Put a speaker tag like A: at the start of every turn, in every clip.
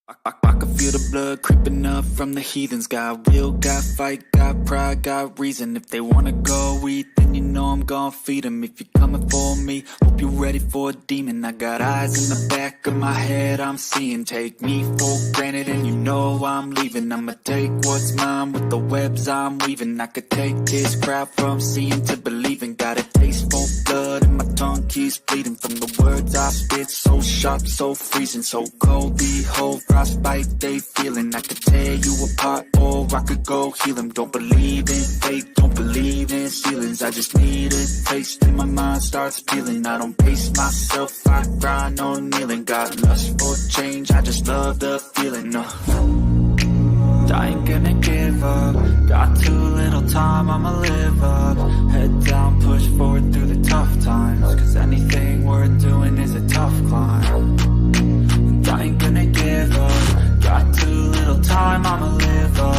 A: I can feel the blood creeping up from the heathens. Got will, got fight, got pride, got reason. If they wanna go eat, then you know I'm gon' feed them. If you're coming for me, hope you're ready for a demon. I got eyes in the back of my head, I'm seeing. Take me for granted and you know I'm leaving. I'ma take what's mine with the webs I'm weaving. I could take this crowd from seeing to believing. Got a taste for blood and my tongue keeps bleeding. From the words I spit, so sharp, so freezing, so cold. Behold, frostbite they feeling. I could tear you apart or I could go heal them. Don't believe in fate, don't believe in ceilings. I just need a taste and my mind starts peeling. I don't pace myself, I grind on kneeling. Got lust for change, I just love the feeling. I ain't gonna give up. Got too little time, I'ma live up. Head down, push forward through the tough times. Cause anything worth doing is a tough climb. And I ain't gonna give up. Got too little time, I'ma live up.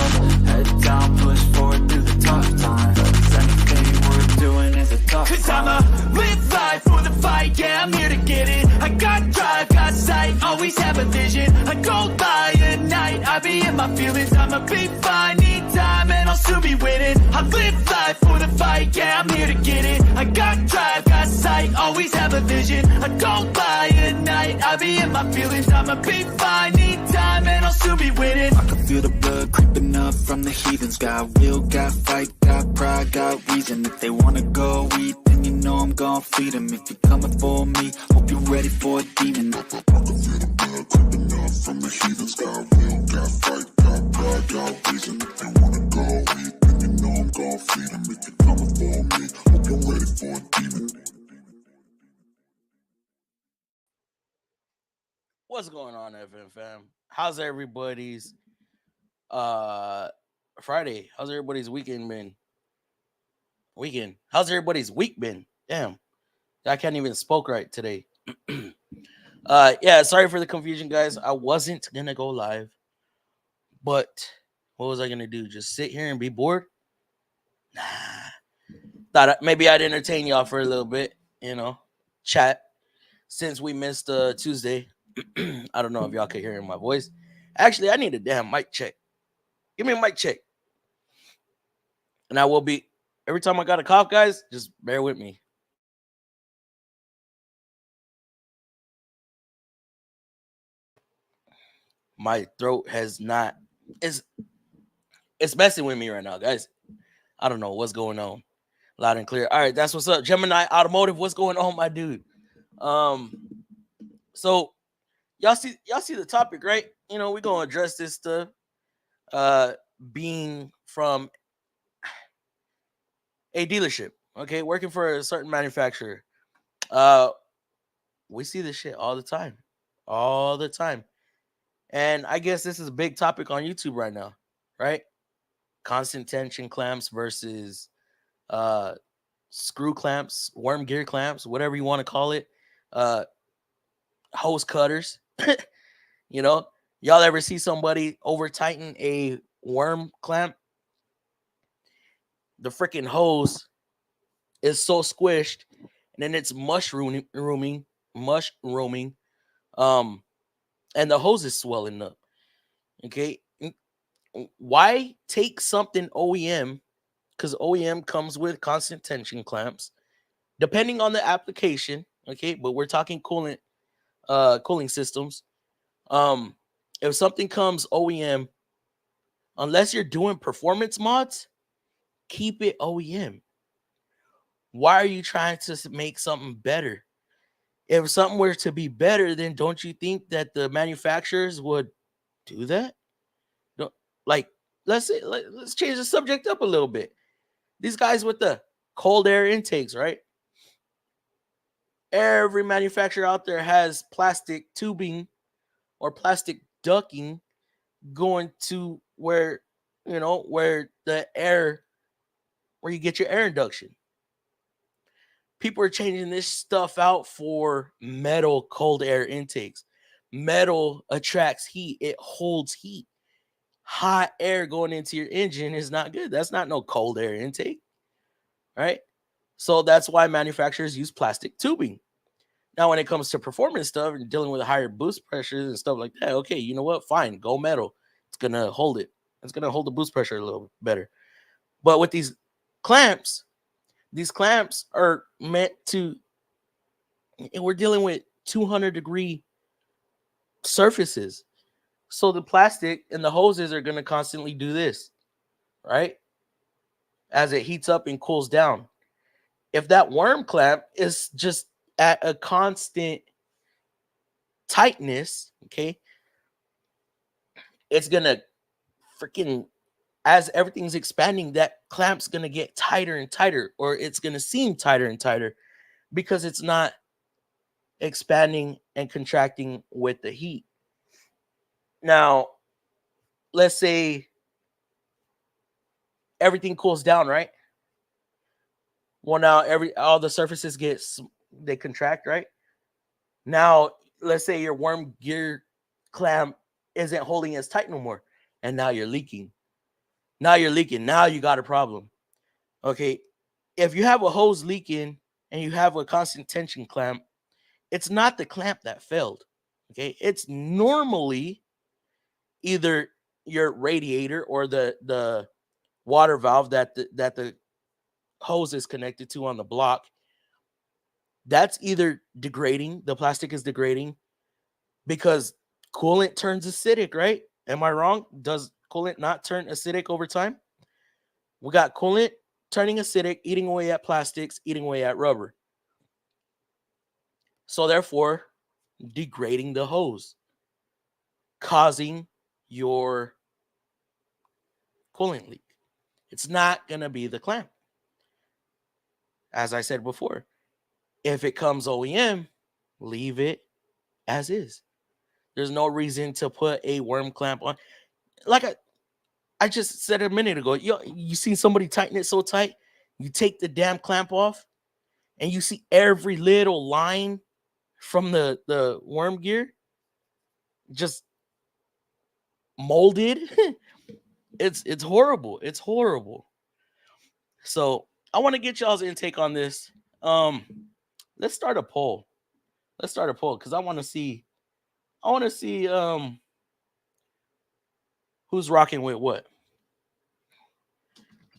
A: Head down, push forward through the tough times. Cause anything worth doing is a tough climb. Cause I'ma live life for the fight, yeah, I'm here to get it. I got drive, got sight, always have a vision. I go by at night, I be in my feelings. I'ma be fine, need time, and I'll soon be winning. I live life for the fight, yeah, I'm here to get it. I got drive, got sight, always have a vision. I go by at night, I be in my feelings. I'ma be fine, need time, and I'll soon be winning. I can feel the blood creeping up from the heathens. Got will, got fight, got pride, got reason. If they wanna go eat, then you know I'm gon' feed them. If you're coming for me, hope you're ready for a demon. I can feel the blood creeping up from the heathens. Got will, got fight, got pride, got reason. If they wanna go eat, then you know I'm gon' feed them. If you're coming for me, hope you're ready for a demon.
B: What's going on, FM fam? How's everybody's Friday? How's everybody's weekend been? How's everybody's week been? Damn. I can't even spoke right today. Yeah, sorry for the confusion, guys. I wasn't gonna go live, but what was I gonna do? Just sit here and be bored? Nah. Thought maybe I'd entertain y'all for a little bit, chat. Since we missed Tuesday. I don't know if y'all can hear my voice. Actually, I need a damn mic check. Give me a mic check. And I will be, every time I got a cough, guys, just bear with me. My throat has not, it's messing with me right now, guys. I don't know what's going on. Loud and clear. All right, that's what's up. Gemini Automotive, what's going on, my dude? So y'all see the topic, right? We're gonna address this stuff. Being from a dealership, okay, working for a certain manufacturer. We see this shit all the time. And I guess this is a big topic on YouTube right now, right? Constant tension clamps versus screw clamps, worm gear clamps, whatever you want to call it. Hose cutters. Y'all ever see somebody over tighten a worm clamp? The freaking hose is so squished, and then it's mushrooming, and the hose is swelling up. Okay, why take something OEM? Because OEM comes with constant tension clamps, depending on the application. Okay, but we're talking cooling systems. If something comes OEM, unless you're doing performance mods, keep it OEM. Why are you trying to make something better? If something were to be better, then don't you think that the manufacturers would do that? Let's change the subject up a little bit. These guys with the cold air intakes, right? Every manufacturer out there has plastic tubing or plastic ducting going to where the air, where you get your air induction. People are changing this stuff out for metal cold air intakes. Metal attracts heat. It holds heat. Hot air going into your engine is not good. That's not no cold air intake, right? So that's why manufacturers use plastic tubing. Now, when it comes to performance stuff and dealing with higher boost pressures and stuff like that, okay, you know what? Fine, go metal. It's gonna hold it. It's gonna hold the boost pressure a little better. But with these clamps are meant to. We're dealing with 200-degree surfaces, so the plastic and the hoses are gonna constantly do this, right? As it heats up and cools down. If that worm clamp is just at a constant tightness, okay, it's gonna freaking, as everything's expanding, that clamp's gonna get tighter and tighter, or it's gonna seem tighter and tighter because it's not expanding and contracting with the heat. Now, let's say everything cools down, right? Well, now all the surfaces they contract, right? Now, let's say your worm gear clamp isn't holding as tight no more, and now you're leaking. Now you got a problem. Okay, if you have a hose leaking and you have a constant tension clamp, it's not the clamp that failed. Okay, it's normally either your radiator or the water valve that the hose is connected to on the block. That's either degrading, the plastic is degrading because coolant turns acidic, right? Am I wrong? Does coolant not turn acidic over time? We got coolant turning acidic, eating away at plastics, eating away at rubber. So therefore, degrading the hose, causing your coolant leak. It's not going to be the clamp. As I said before, if it comes OEM, leave it as is. There's no reason to put a worm clamp on. Like I just said a minute ago, you see somebody tighten it so tight, you take the damn clamp off, and you see every little line from the worm gear just molded. It's horrible. It's horrible. So I want to get y'all's intake on this. Let's start a poll. Because I want to see who's rocking with what.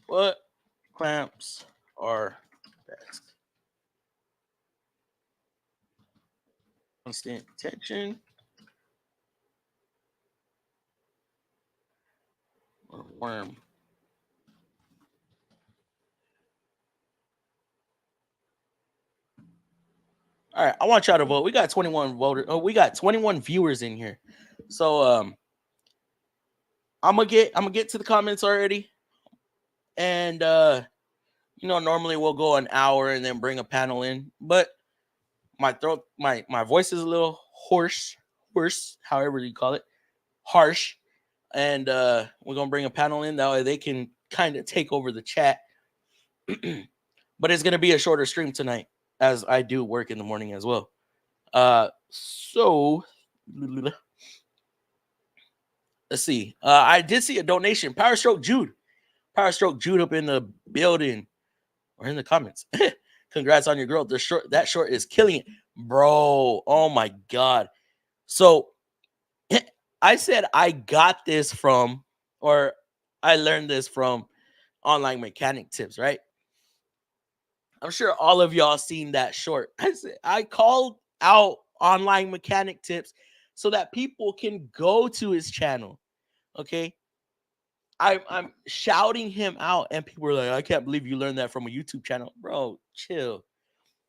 B: What clamps are best? Constant tension or worm? All right, I want y'all to vote. We got 21 voters. Oh, we got 21 viewers in here. So I'm gonna get to the comments already. And normally we'll go an hour and then bring a panel in, but my voice is a little hoarse, however you call it, harsh. And we're gonna bring a panel in, that way they can kind of take over the chat. But it's gonna be a shorter stream tonight, as I do work in the morning as well. So let's see. I did see a donation. Power Stroke Jude up in the building or in the comments. Congrats on your growth. That short is killing it, bro. Oh my god. So I said I got this from, or I learned this from Online Mechanic Tips, right? I'm sure all of y'all seen that short. I called out Online Mechanic Tips so that people can go to his channel. Okay. I'm shouting him out, and people are like, I can't believe you learned that from a YouTube channel. Bro, chill.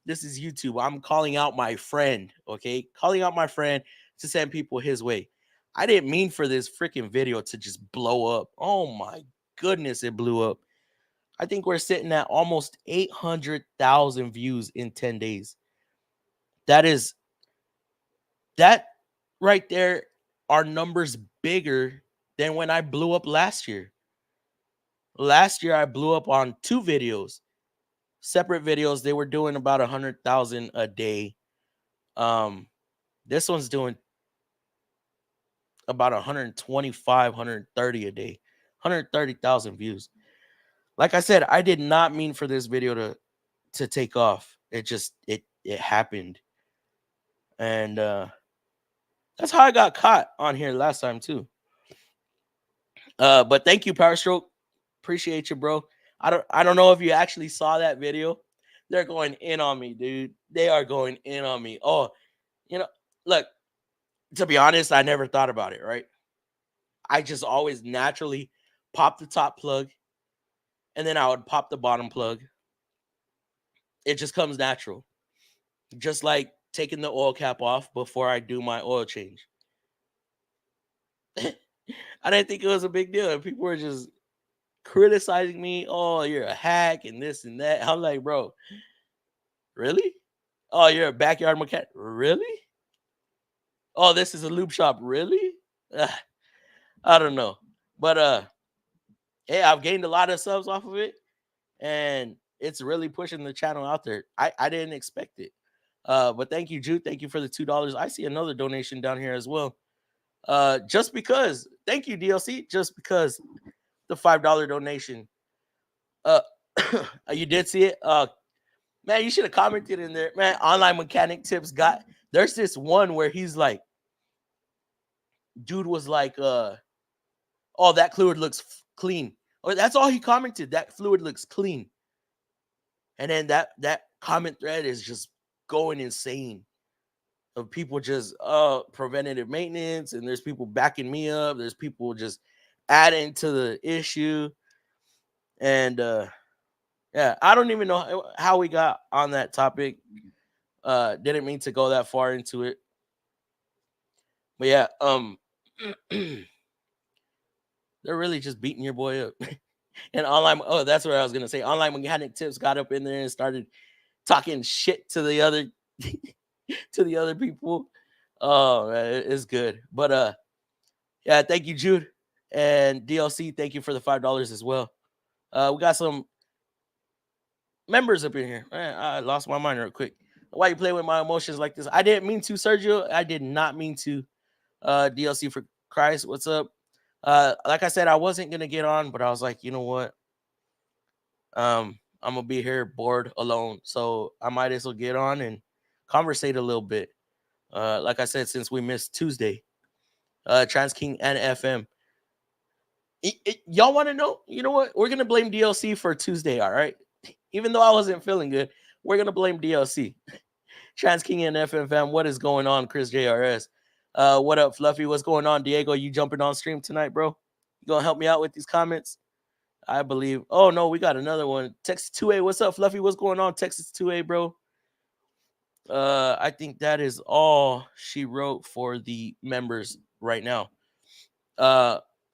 B: This is YouTube. I'm calling out my friend, okay? Calling out my friend to send people his way. I didn't mean for this freaking video to just blow up. Oh my goodness, it blew up. I think we're sitting at almost 800,000 views in 10 days. That right there are numbers bigger than when I blew up last year. Last year, I blew up on 2 videos, separate videos. They were doing about 100,000 a day. This one's doing about 125, 130 a day, 130,000 views. Like I said, I did not mean for this video to take off. It happened. And that's how I got caught on here last time too. But thank you, Power Stroke. Appreciate you, bro. I don't know if you actually saw that video. They're going in on me, dude. They are going in on me. Oh, look, to be honest, I never thought about it, right? I just always naturally pop the top plug and then I would pop the bottom plug. It just comes natural. Just like taking the oil cap off before I do my oil change. I didn't think it was a big deal. People were just criticizing me. Oh, you're a hack and this and that. I'm like, bro, really? Oh, you're a backyard mechanic? Really? Oh, this is a lube shop? Really? I don't know. But hey, I've gained a lot of subs off of it. And it's really pushing the channel out there. I didn't expect it. But thank you, Jude. Thank you for the $2. I see another donation down here as well. Just because, thank you, DLC. Just because the $5 donation. You did see it. Man, you should have commented in there. Man, Online Mechanic Tips there's this one where he's like, dude was like, oh, that fluid looks clean. Or that's all he commented. That fluid looks clean. And then that comment thread is just going insane of people just preventative maintenance, and there's people backing me up. There's people just adding to the issue. And yeah, I don't even know how we got on that topic. Didn't mean to go that far into it. But yeah, they're really just beating your boy up. And that's what I was gonna say. Online Mechanic Tips got up in there and started talking shit to the other to the other people. Oh man, it's good. But yeah, thank you, Jude. And DLC, thank you for the $5 as well. We got some members up in here. Man, I lost my mind real quick. Why you play with my emotions like this? I didn't mean to, Sergio. I did not mean to. DLC for Christ, what's up? Like I said, I wasn't gonna get on, but I was like, you know what? I'm gonna be here bored alone, so I might as well get on and conversate a little bit. Like I said, since we missed Tuesday, Trans King and FM. Y'all want to know? You know what? We're gonna blame DLC for Tuesday, all right? Even though I wasn't feeling good, we're gonna blame DLC. Trans King and FM fam, what is going on? Chris JRS. What up, Fluffy? What's going on, Diego? You jumping on stream tonight, bro? You gonna help me out with these comments? I believe. Oh no, we got another one. Texas 2A. What's up, Fluffy? What's going on, Texas 2A, bro? I think that is all she wrote for the members right now.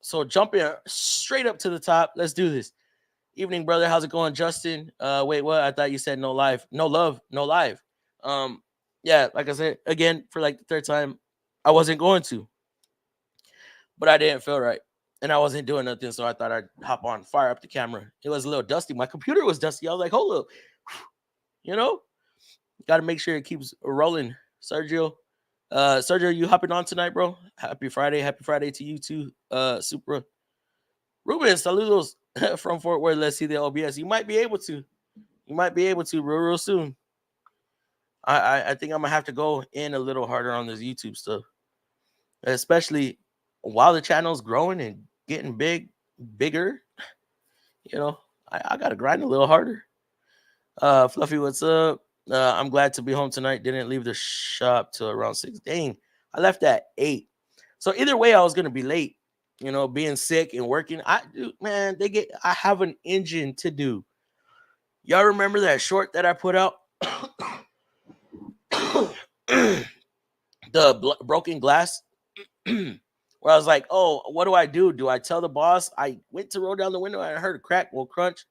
B: So jumping straight up to the top. Let's do this. Evening, brother. How's it going, Justin? Wait, what? I thought you said no live. No love, no live. Yeah, like I said, again, for like the third time, I wasn't going to. But I didn't feel right. And I wasn't doing nothing, so I thought I'd hop on, fire up the camera. It was a little dusty. My computer was dusty. I was like, hold up. You know? Got to make sure it keeps rolling. Sergio. Sergio, you hopping on tonight, bro? Happy Friday. Happy Friday to you too, Supra. Ruben, saludos from Fort Worth. Let's see the OBS. You might be able to. You might be able to real soon. I think I'm going to have to go in a little harder on this YouTube stuff. Especially while the channel's growing and getting bigger. You know, I got to grind a little harder. Fluffy, what's up? I'm glad to be home tonight. Didn't leave the shop till around 6. Dang, I left at 8. So either way, I was gonna be late. You know, being sick and working. I have an engine to do. Y'all remember that short that I put out? The broken glass. Where I was like, oh, what do I do? Do I tell the boss? I went to roll down the window and I heard a crack, well, crunch.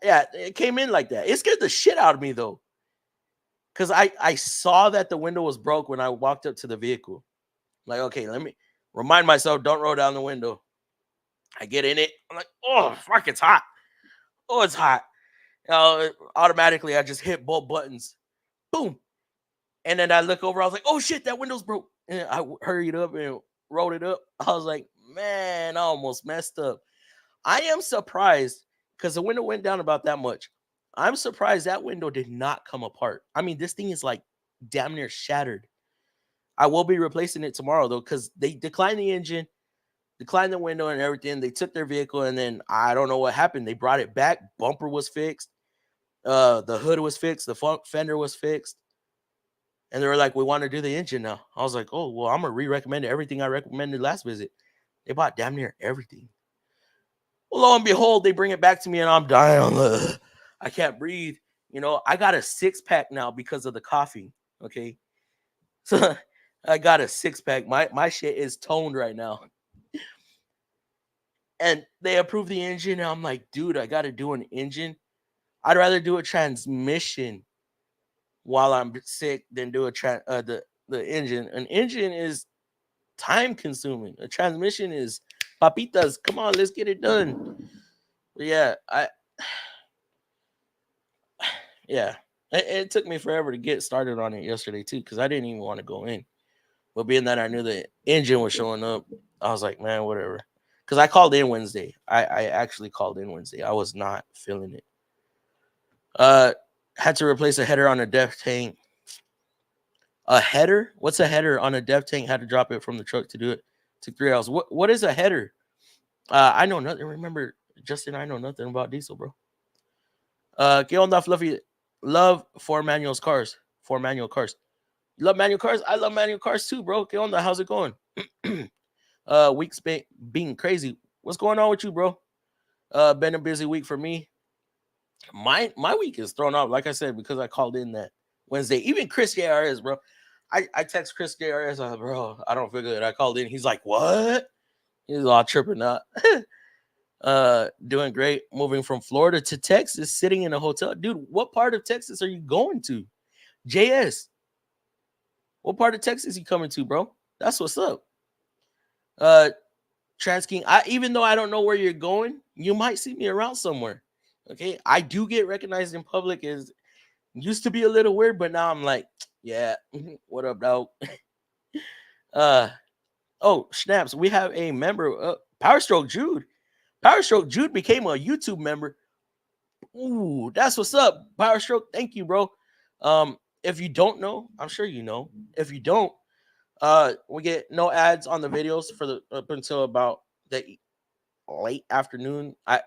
B: Yeah, it came in like that. It scared the shit out of me though. Because I saw that the window was broke when I walked up to the vehicle. Like, okay, let me remind myself, don't roll down the window. I get in it. I'm like, oh, fuck, it's hot. Oh, it's hot. Automatically, I just hit both buttons. Boom. And then I look over. I was like, oh, shit, that window's broke. And I hurried up and rolled it up. I was like, man, I almost messed up. I am surprised because the window went down about that much. I'm surprised that window did not come apart. I mean, this thing is like damn near shattered. I will be replacing it tomorrow though, because they declined the engine, declined the window and everything. They took their vehicle and then I don't know what happened. They brought it back. Bumper was fixed. The hood was fixed. The fender was fixed. And they were like, we want to do the engine now. I was like, oh, well, I'm going to re-recommend everything I recommended last visit. They bought damn near everything. Well, lo and behold, they bring it back to me and I'm dying. I can't breathe. You know, I got a 6-pack now because of the coffee. Okay. So I got a 6-pack. My shit is toned right now. And they approved the engine. And I'm like, dude, I got to do an engine. I'd rather do a transmission while I'm sick than do the engine. An engine is time consuming. A transmission is papitas. Come on, let's get it done. But yeah, it took me forever to get started on it yesterday too, because I didn't even want to go in. But being that I knew the engine was showing up, I was like, man, whatever. Because I called in Wednesday. I actually called in Wednesday. I was not feeling it. Had to replace a header on a DEF tank. A header? What's a header on a DEF tank? Had to drop it from the truck to do it. Took 3 hours. What is a header? I know nothing. Remember, Justin, I know nothing about diesel, bro. ¿Qué onda, Fluffy? Love 4 manual cars. 4 manual cars. You love manual cars? I love manual cars too, bro. ¿Qué onda? How's it going? Week's being crazy. What's going on with you, bro? Been a busy week for me. My week is thrown off, like I said, because I called in that Wednesday. Even Chris JRS, bro. I text Chris JRS, I was like, bro, I don't feel good. I called in. He's like, what? He's all tripping out. Doing great. Moving from Florida to Texas, sitting in a hotel. Dude, what part of Texas are you going to? JS. What part of Texas you coming to, bro? That's what's up. Transking. Even though I don't know where you're going, you might see me around somewhere. Okay, I do get recognized in public. Is used to be a little weird, but now I'm like, yeah, what up, dog? Oh, snaps. We have a member, Powerstroke Jude. Powerstroke Jude became a YouTube member. Ooh, that's what's up, Powerstroke. Thank you, bro. If you don't know, I'm sure you know. If you don't, we get no ads on the videos for the up until about the late afternoon. I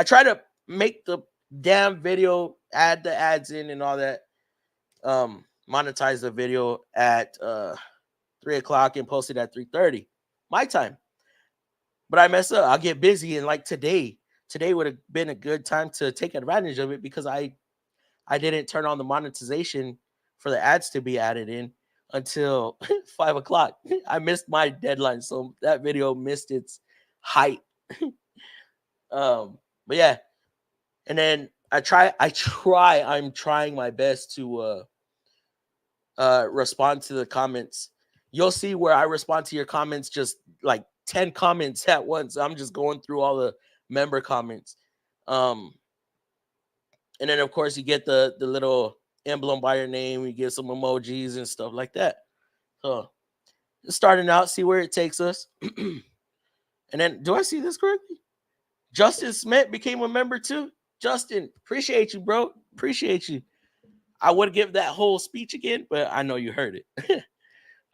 B: try to make the damn video, add the ads in and all that, monetize the video at 3 o'clock and post it at 3:30 my time. But I mess up. I'll get busy, and like today would have been a good time to take advantage of it because I didn't turn on the monetization for the ads to be added in until 5 o'clock. I missed my deadline, so that video missed its height. But yeah. And then I'm trying my best to respond to the comments. You'll see where I respond to your comments, just like 10 comments at once. I'm just going through all the member comments. And then of course you get the little emblem by your name, you get some emojis and stuff like that. So just starting out, see where it takes us. And then do I see this correctly? Justin Smith became a member too. Justin, appreciate you, bro. Appreciate you. I would give that whole speech again, but I know you heard it.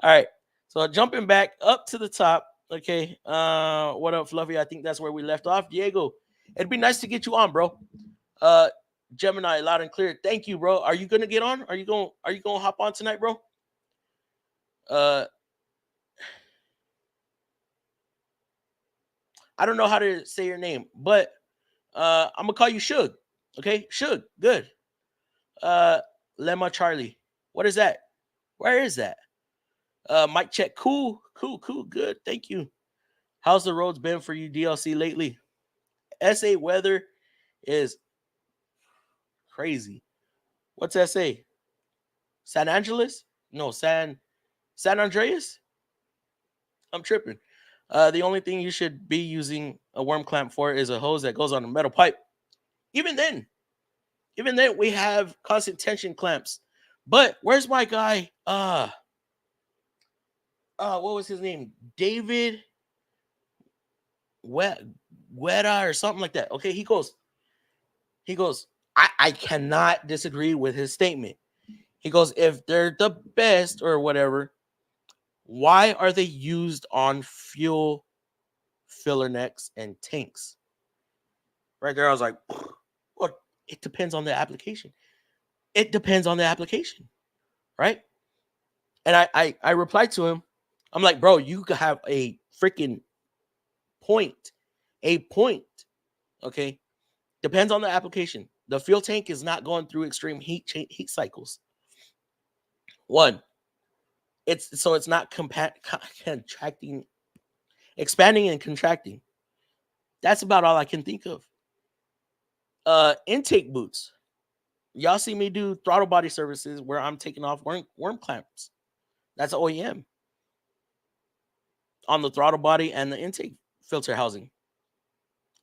B: All right. So jumping back up to the top. Okay. What up, Fluffy? I think that's where we left off. Diego, it'd be nice to get you on, bro. Gemini, loud and clear. Thank you, bro. Are you gonna get on? Are you gonna hop on tonight, bro? I don't know how to say your name, but I'm gonna call you Suge. Okay, Suge, good. Lemma Charlie. What is that? Where is that? Mic check. Cool, good. Thank you. How's the roads been for you, DLC, lately? SA weather is crazy. What's SA? San Angeles? No, San Andreas? I'm tripping. The only thing you should be using a worm clamp for is a hose that goes on a metal pipe. Even then, we have constant tension clamps. But where's my guy? What was his name? David Weta or something like that. Okay, he goes, I cannot disagree with his statement. He goes, if they're the best or whatever, why are they used on fuel filler necks and tanks? Right there, I was like, well, it depends on the application. It depends on the application, right? And I replied to him. I'm like, bro, you have a freaking point. A point. Okay. Depends on the application. The fuel tank is not going through extreme heat cycles. One, it's not contracting, expanding and contracting. That's about all I can think of. Intake boots. Y'all see me do throttle body services where I'm taking off worm clamps. That's OEM on the throttle body and the intake filter housing.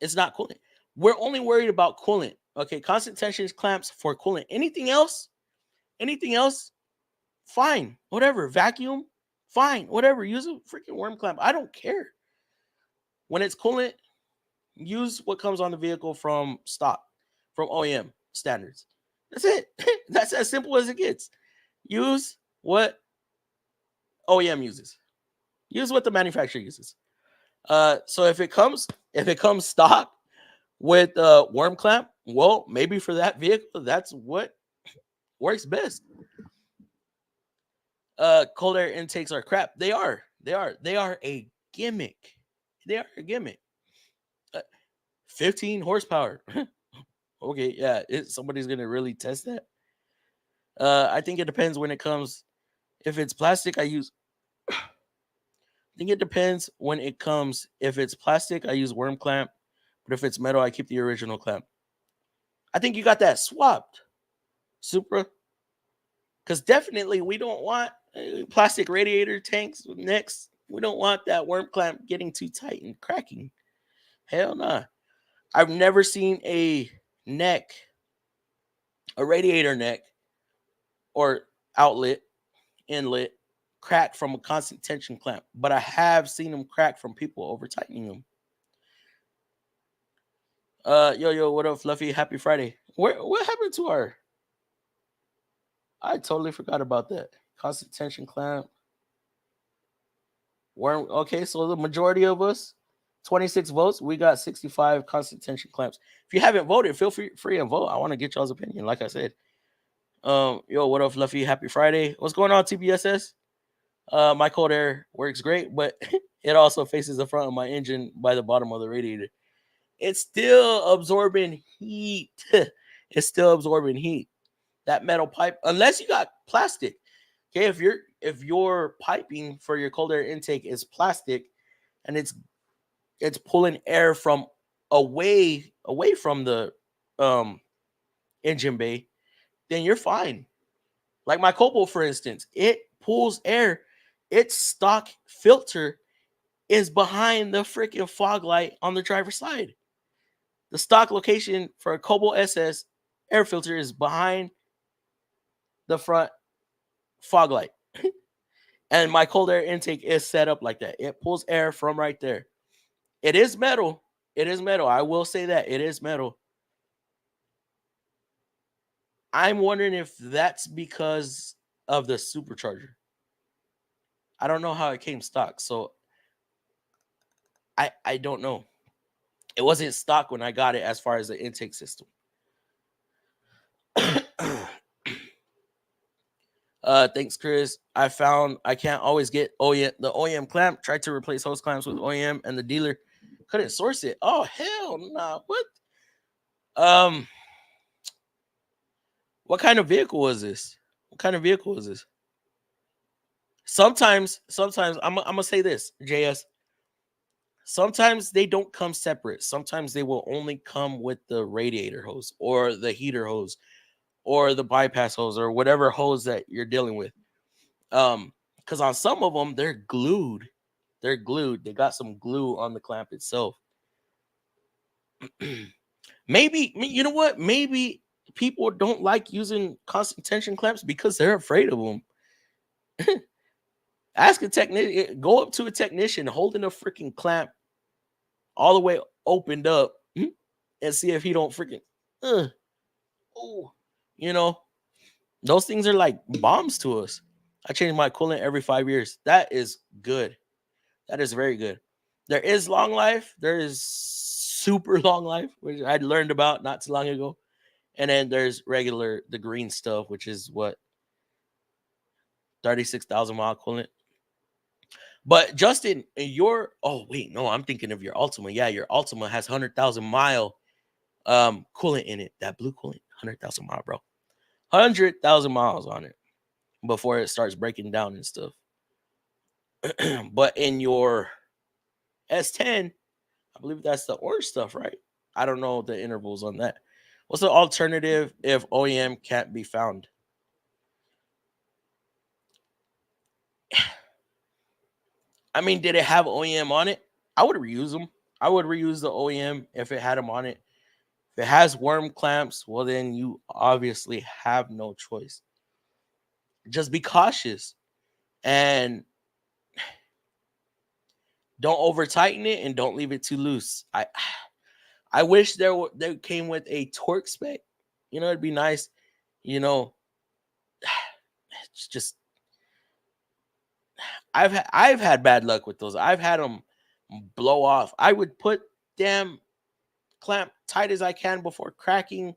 B: It's not coolant. We're only worried about coolant. Okay, constant tension clamps for coolant. Anything else, fine. Whatever. Vacuum, fine. Whatever. Use a freaking worm clamp. I don't care. When it's coolant, use what comes on the vehicle from stock, from OEM standards. That's it. That's as simple as it gets. Use what OEM uses. Use what the manufacturer uses. So if it comes stock with worm clamp, well, maybe for that vehicle, that's what works best. Cold air intakes are crap. They are a gimmick. They are a gimmick. 15 horsepower. Okay, yeah, somebody's gonna really test that. I think it depends when it comes. If it's plastic, I think it depends when it comes. If it's plastic, I use worm clamp, but if it's metal, I keep the original clamp. I think you got that swapped, Supra, because definitely we don't want plastic radiator tanks necks. We don't want that worm clamp getting too tight and cracking. Hell nah. I've never seen a radiator neck or inlet crack from a constant tension clamp, but I have seen them crack from people over tightening them. Yo, what up, Fluffy? Happy Friday. What happened to our? I totally forgot about that. Constant tension clamp. Okay, so the majority of us, 26 votes, we got 65 constant tension clamps. If you haven't voted, feel free and vote. I want to get y'all's opinion, like I said. Yo, what up, Fluffy? Happy Friday. What's going on, TBSS? My cold air works great, but it also faces the front of my engine by the bottom of the radiator. It's still absorbing heat. It's still absorbing heat. That metal pipe, unless you got plastic. Okay, if your piping for your cold air intake is plastic and it's pulling air from away from the engine bay, then you're fine. Like my Cobalt, for instance, it pulls air. Its stock filter is behind the freaking fog light on the driver's side. The stock location for a Cobalt SS air filter is behind the front fog light. And my cold air intake is set up like that. It pulls air from right there. It is metal. I will say that. It is metal. I'm wondering if that's because of the supercharger. I don't know how it came stock, so I don't know. It wasn't stock when I got it as far as the intake system. Thanks, Chris. I found I can't always get the OEM clamp. Tried to replace hose clamps with OEM, and the dealer couldn't source it. Oh hell nah! What? What kind of vehicle was this? Sometimes I'm gonna say this, JS. Sometimes they don't come separate. Sometimes they will only come with the radiator hose or the heater hose or the bypass hose or whatever hose that you're dealing with. Because on some of them, they're glued. They got some glue on the clamp itself. Maybe, you know what? Maybe people don't like using constant tension clamps because they're afraid of them. Ask a technician, go up to a technician holding a freaking clamp all the way opened up and see if he don't freaking, you know, Those things are like bombs to us. I change my coolant every 5 years. That is good. That is very good. There is long life. There is super long life, which I learned about not too long ago. And then there's regular, the green stuff, which is what, 36,000 mile coolant. But Justin, oh wait, no, I'm thinking of your Ultima. Yeah, your Ultima has 100,000 mile coolant in it. That blue coolant, 100,000 mile, bro. 100,000 miles on it before it starts breaking down and stuff. But in your S10, I believe that's the orange stuff, right? I don't know the intervals on that. What's the alternative if OEM can't be found? I mean, did it have OEM on it? I would reuse them. I would reuse the OEM if it had them on it. If it has worm clamps, well, then you obviously have no choice. Just be cautious and don't over tighten it and don't leave it too loose. I wish they came with a torque spec. You know, it'd be nice. You know, it's just I've had bad luck with those. I've had them blow off. I would put them clamp tight as I can before cracking,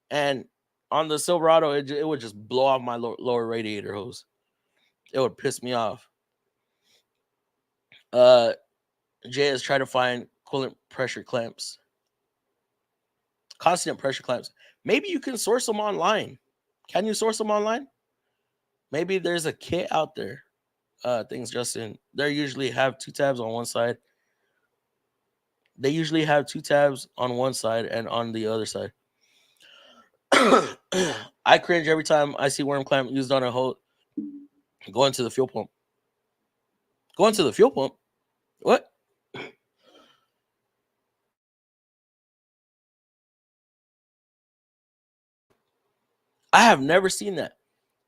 B: and on the Silverado, it would just blow off my lower radiator hose. It would piss me off. Jay is trying to find coolant pressure clamps, constant pressure clamps. Maybe you can source them online. Can you source them online? Maybe there's a kit out there. Things Justin. They usually have 2 tabs on one side. They usually have 2 tabs on one side and on the other side. I cringe every time I see worm clamp used on a hose. Going to the fuel pump. Going to the fuel pump? What? I have never seen that.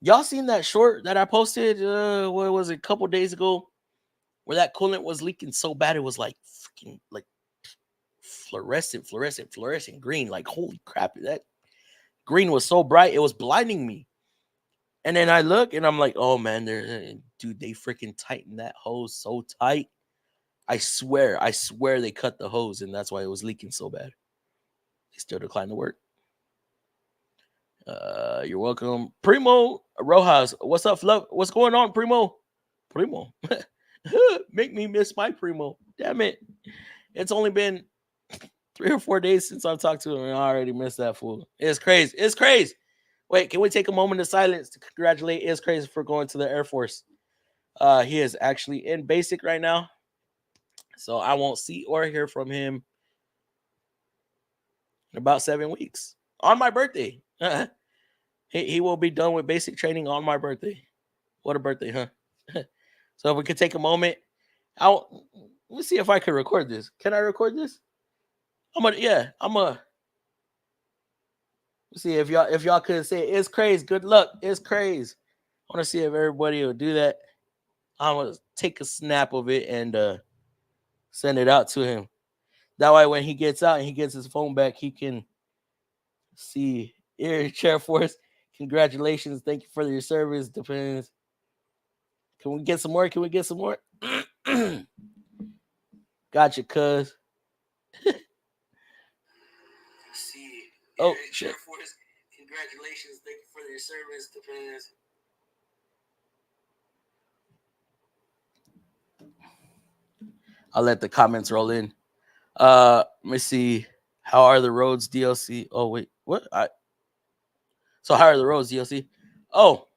B: Y'all seen that short that I posted? What was it? A couple days ago, where that coolant was leaking so bad it was like freaking like fluorescent green. Like holy crap, that green was so bright it was blinding me. And then I look and I'm like, oh man, dude, they freaking tightened that hose so tight. I swear they cut the hose and that's why it was leaking so bad. They still declined to work. You're welcome. Primo Rojas, what's up, Fluff? What's going on, Primo? Make me miss my Primo. Damn it. It's only been 3 or 4 days since I've talked to him and I already missed that fool. It's crazy. Wait, can we take a moment of silence to congratulate It's Crazy for going to the Air Force? He is actually in basic right now. So I won't see or hear from him in about 7 weeks. On my birthday. He will be done with basic training on my birthday. What a birthday, huh? So if we could take a moment. Let me see if I can record this. Can I record this? Let's see if y'all could say it's crazy. Good luck. It's crazy. I want to see if everybody will do that. I'm gonna take a snap of it and send it out to him. That way, when he gets out and he gets his phone back, he can see Air Force. Congratulations. Thank you for your service. Depends. Can we get some more? Gotcha, cuz. Oh, shit. Force. Congratulations. Thank you for your service. Depends. I'll let the comments roll in. Let me see. How are the roads, DLC? Oh, wait. What? So how are the roads, DLC? Oh,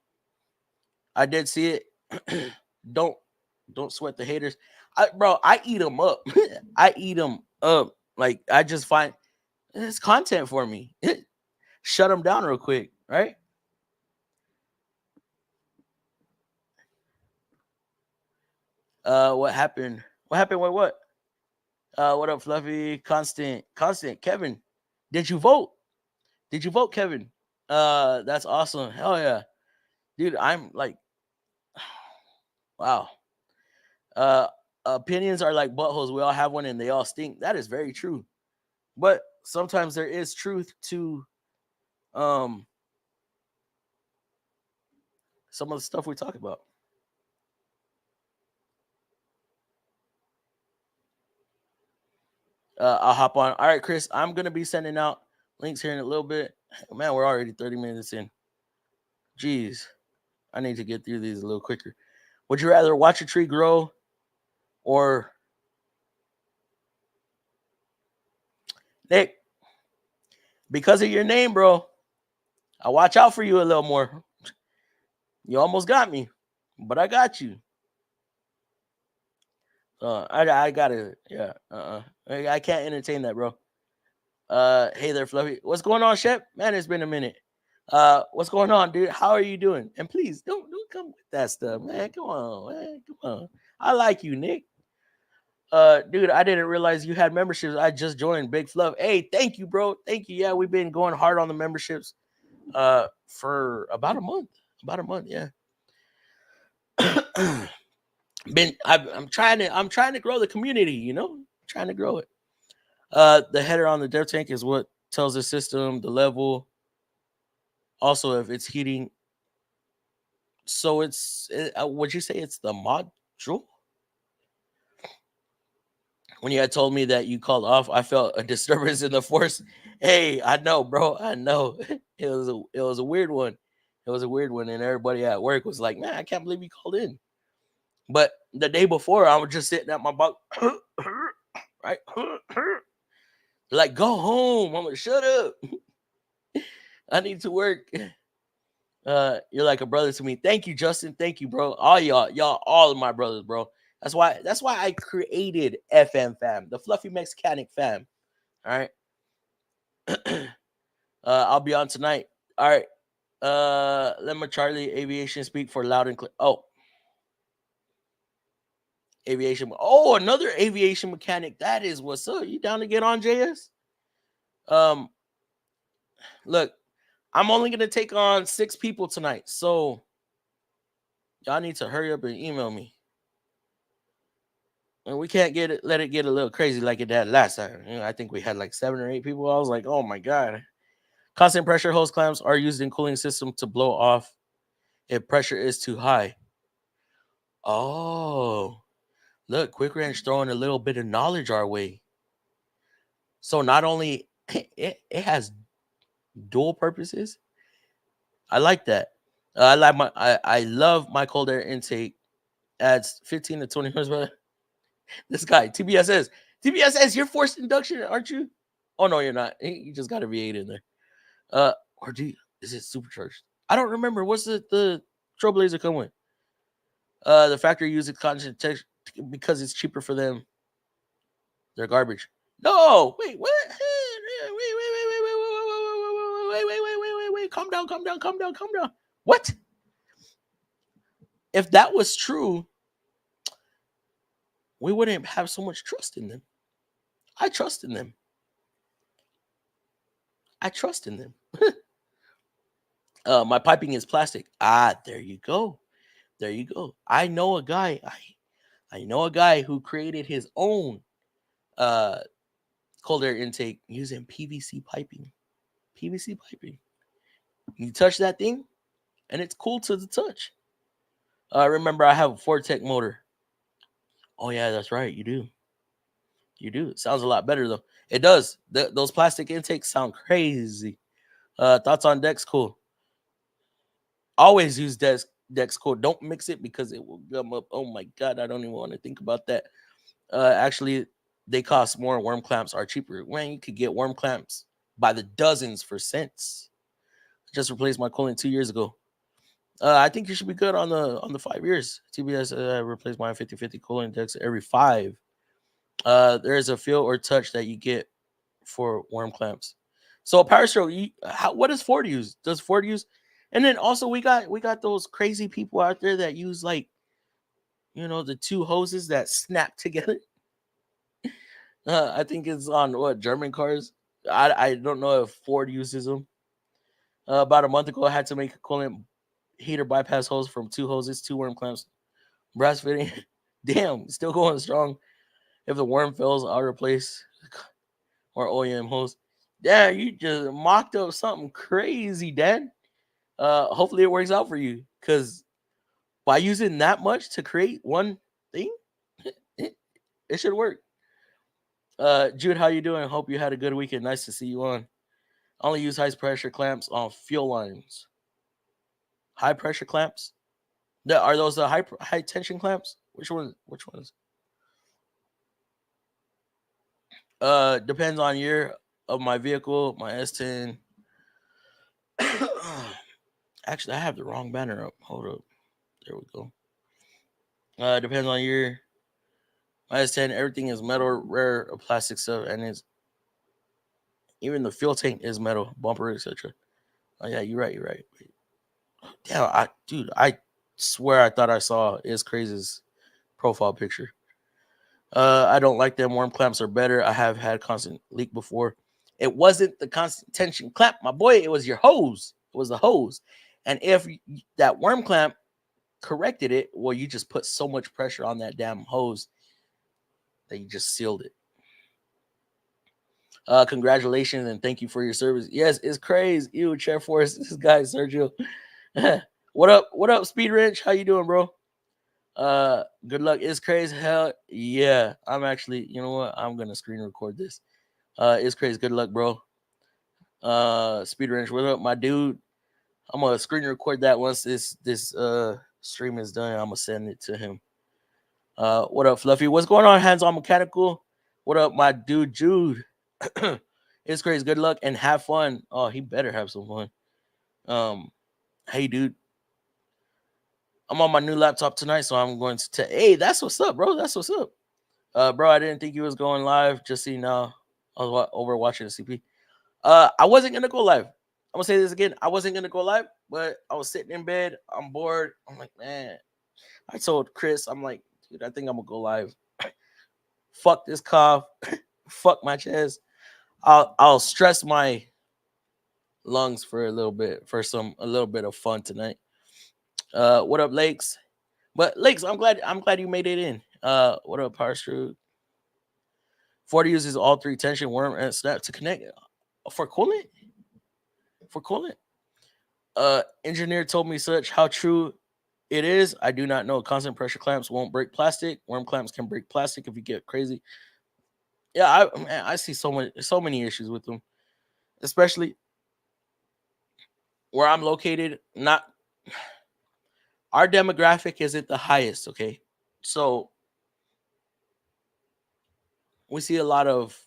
B: I did see it. Don't sweat the haters. I eat them up. I eat them up. Like, I just find it's content for me. Shut them down real quick, right? What happened? What happened with what? What up, Fluffy? Constant, Kevin. Did you vote, Kevin? That's awesome. Hell yeah. Dude, I'm like, wow. Opinions are like buttholes. We all have one and they all stink. That is very true. But sometimes there is truth to some of the stuff we talk about. I'll hop on. All right, Chris, I'm going to be sending out links here in a little bit. Man, we're already 30 minutes in. Jeez, I need to get through these a little quicker. Would you rather watch a tree grow or Nick? Because of your name, bro, I watch out for you a little more. You almost got me, but I got you. I gotta, yeah. I can't entertain that, bro. Hey there, Fluffy. What's going on, Shep? Man, it's been a minute. What's going on, dude? How are you doing? And please don't come with that stuff, man. Come on, man. Come on. I like you, Nick. Dude, I didn't realize you had memberships. I just joined Big Fluff. Hey, thank you, bro. Thank you. Yeah, we've been going hard on the memberships for about a month. Yeah. I'm trying to grow the community, you know, trying to grow it. The header on the dev tank is what tells the system the level. Also, if it's heating, so would you say it's the module? When you had told me that you called off, I felt a disturbance in the force. Hey, I know, bro. I know. It was a weird one. It was a weird one, and everybody at work was like, "Man, I can't believe you called in." But the day before, I was just sitting at my bunk, right? Like, go home. I'm like, shut up. I need to work. You're like a brother to me. Thank you, Justin. Thank you, bro. All y'all, all of my brothers, bro. That's why I created FM fam, the Fluffy Mechanic fam. All right. I'll be on tonight. All right. Let my Charlie Aviation speak for loud and clear. Oh, aviation. Oh, another aviation mechanic. That is what's up. You down to get on, JS? Look, I'm only gonna take on 6 people tonight, so y'all need to hurry up and email me. And we can't let it get a little crazy like it did last time. You know, I think we had like 7 or 8 people. I was like, oh my god. Constant pressure hose clamps are used in cooling system to blow off if pressure is too high. Oh, look, Quick Ranch throwing a little bit of knowledge our way. So not only it has dual purposes. I like that. I love my cold air intake. Adds 15 to 20 horsepower. This guy, TBSS, you're forced induction, aren't you? Oh no, you're not. You just got a V8 in there. Or is it supercharged? I don't remember. What's the Trailblazer come with? The factory uses constant text because it's cheaper for them. They're garbage. No, wait, what? Wait. Calm down. What? If that was true, we wouldn't have so much trust in them. I trust in them. My piping is plastic. There you go. I know a guy. I know a guy who created his own cold air intake using PVC piping. You touch that thing, and it's cool to the touch. Remember, I have a Fortec motor. Oh yeah, that's right. You do. It sounds a lot better though. It does. Those plastic intakes sound crazy. Thoughts on Dexcool? Always use Dexcool. Don't mix it because it will gum up. Oh my god, I don't even want to think about that. Actually, they cost more. Worm clamps are cheaper. Man, you could get worm clamps by the dozens for cents. Just replaced my coolant 2 years ago. I think you should be good on the 5 years. TBS replaced my 50/50 coolant decks every 5. There is a feel or touch that you get for worm clamps. So Power Stroke, what does Ford use? Does Ford use? And then also we got those crazy people out there that use like, you know, the 2 hoses that snap together. I think it's on what German cars. I don't know if Ford uses them. About a month ago, I had to make a coolant heater bypass hose from 2 hoses, 2 worm clamps, brass fitting. Damn, still going strong. If the worm fails, I'll replace or OEM hose. Damn, you just mocked up something crazy, Dad. Hopefully it works out for you, because By using that much to create one thing, it, it should work. Jude, how you doing? Hope you had a good weekend. Nice to see you on. Only use high pressure clamps on fuel lines. High pressure clamps? Are those the high tension clamps? Which one? Which ones? Depends on year of my vehicle. My S10. Actually, I have the wrong banner up. Hold up. There we go. Depends on year. My S10. Everything is metal, rare, plastic stuff, and it's even the fuel tank is metal, bumper, etc. Oh yeah, you're right. You're right. Damn, I swear I thought I saw Is Crazy's profile picture. I don't like them. Worm clamps are better. I have had constant leak before. It wasn't the constant tension clamp, my boy. It was your hose. It was the hose. And if that worm clamp corrected it, well, you just put so much pressure on that damn hose that you just sealed it. Congratulations and thank you for your service. Yes, it's crazy. Ew, Chair Force. This guy Sergio. What up? What up, Speed Wrench? How you doing, bro? Good luck. It's crazy. Hell yeah. I'm actually, you know what? I'm gonna screen record this. It's crazy. Good luck, bro. Speed Wrench, what up, my dude? I'm gonna screen record that once this stream is done. I'm gonna send it to him. What up, Fluffy? What's going on, Hands On Mechanical? What up, my dude, Jude? It's crazy. Good luck and have fun. Oh, he better have some fun. Hey, dude. I'm on my new laptop tonight, so I'm going to. Hey, that's what's up, bro. That's what's up. Bro, I didn't think you was going live. Just see now, I was over watching the CP. I wasn't gonna go live. I'm gonna say this again. I wasn't gonna go live, but I was sitting in bed. I'm bored. I'm like, man. I told Chris, I'm like, dude, I think I'm gonna go live. Fuck this cough. Fuck my chest. I'll stress my lungs for a little bit for a little bit of fun tonight. What up, Lakes? But Lakes, I'm glad you made it in. What up, Parstru? 40 uses all three tension, worm, and snap to connect for coolant. For coolant. Engineer told me such. How true it is, I do not know. Constant pressure clamps won't break plastic. Worm clamps can break plastic if you get crazy. Yeah, I see so many issues with them, especially where I'm located. Not our demographic isn't the highest, okay? So we see a lot of,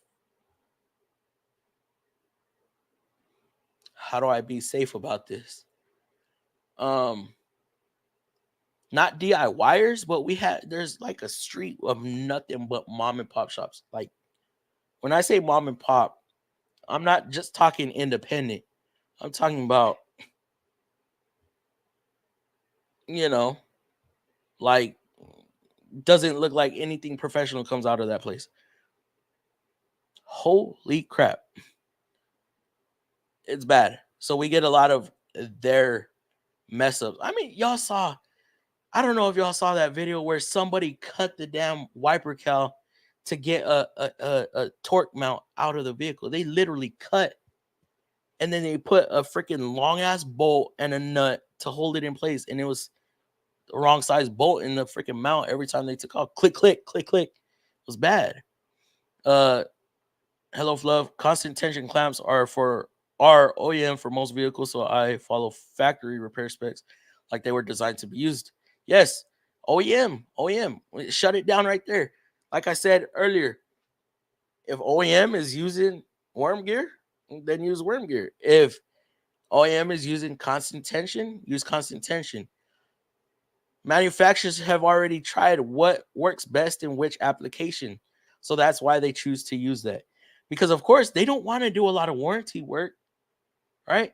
B: how do I be safe about this? Not DIYers, but there's like a street of nothing but mom and pop shops. Like when I say mom and pop, I'm not just talking independent. I'm talking about, like doesn't look like anything professional comes out of that place. Holy crap. It's bad. So we get a lot of their mess ups. I mean, I don't know if y'all saw that video where somebody cut the damn wiper cowl to get a torque mount out of the vehicle. They literally cut, and then they put a freaking long ass bolt and a nut to hold it in place, and it was the wrong size bolt in the freaking mount every time they took off. Click, click, click, click. It was bad. Hello, Fluff. Constant tension clamps are OEM for most vehicles, so I follow factory repair specs like they were designed to be used. Yes, OEM. Shut it down right there. Like I said earlier, if OEM is using worm gear, then use worm gear. If OEM is using constant tension, use constant tension. Manufacturers have already tried what works best in which application. So that's why they choose to use that. Because, of course, they don't want to do a lot of warranty work, right?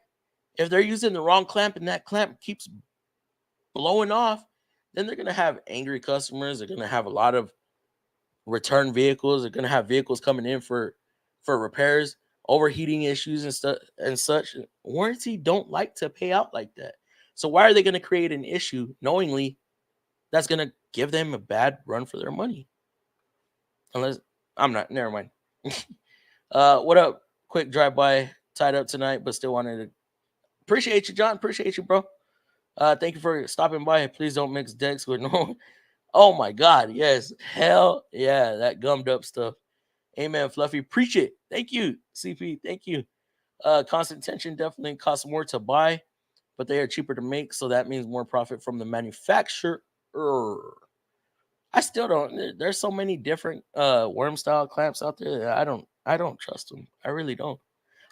B: If they're using the wrong clamp and that clamp keeps blowing off, then they're going to have angry customers. They're going to have a lot of return vehicles. They're going to have vehicles coming in for repairs, overheating issues and stuff and such. Warranty don't like to pay out like that. So why are they going to create an issue knowingly that's going to give them a bad run for their money? Unless I'm not, never mind. What up? Quick drive-by, tied up tonight, but still wanted to appreciate you, John. Appreciate you, bro. Thank you for stopping by. Please don't mix decks with no. Oh my God, yes, hell yeah, that gummed up stuff. Amen, Fluffy, preach it. Thank you, CP. Thank you. Constant tension definitely costs more to buy, but they are cheaper to make, so that means more profit from the manufacturer. I still don't. There's so many different worm style clamps out there that I don't trust them. I really don't.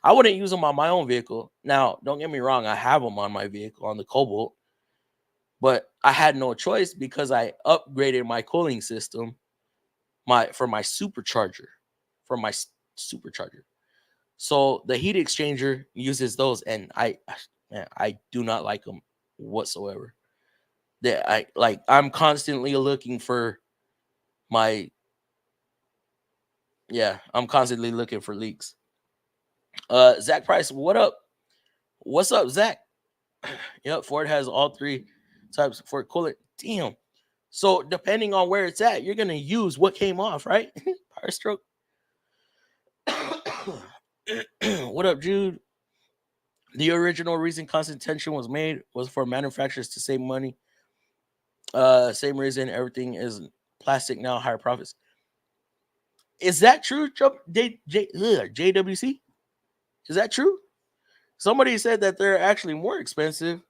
B: I wouldn't use them on my own vehicle. Now, don't get me wrong, I have them on my vehicle on the Cobalt, but I had no choice because I upgraded my cooling system for my supercharger, for my supercharger. So the heat exchanger uses those, and I do not like them whatsoever. I'm constantly looking for my I'm constantly looking for leaks. Zach Price, what up? What's up, Zach? Yep, Ford has all three types for coolant. Damn. So depending on where it's at, you're gonna use what came off, right? Power stroke. What up, Jude? The original reason constant tension was made was for manufacturers to save money. Same reason everything is plastic now, higher profits. Is that true, JWC? Is that true? Somebody said that they're actually more expensive.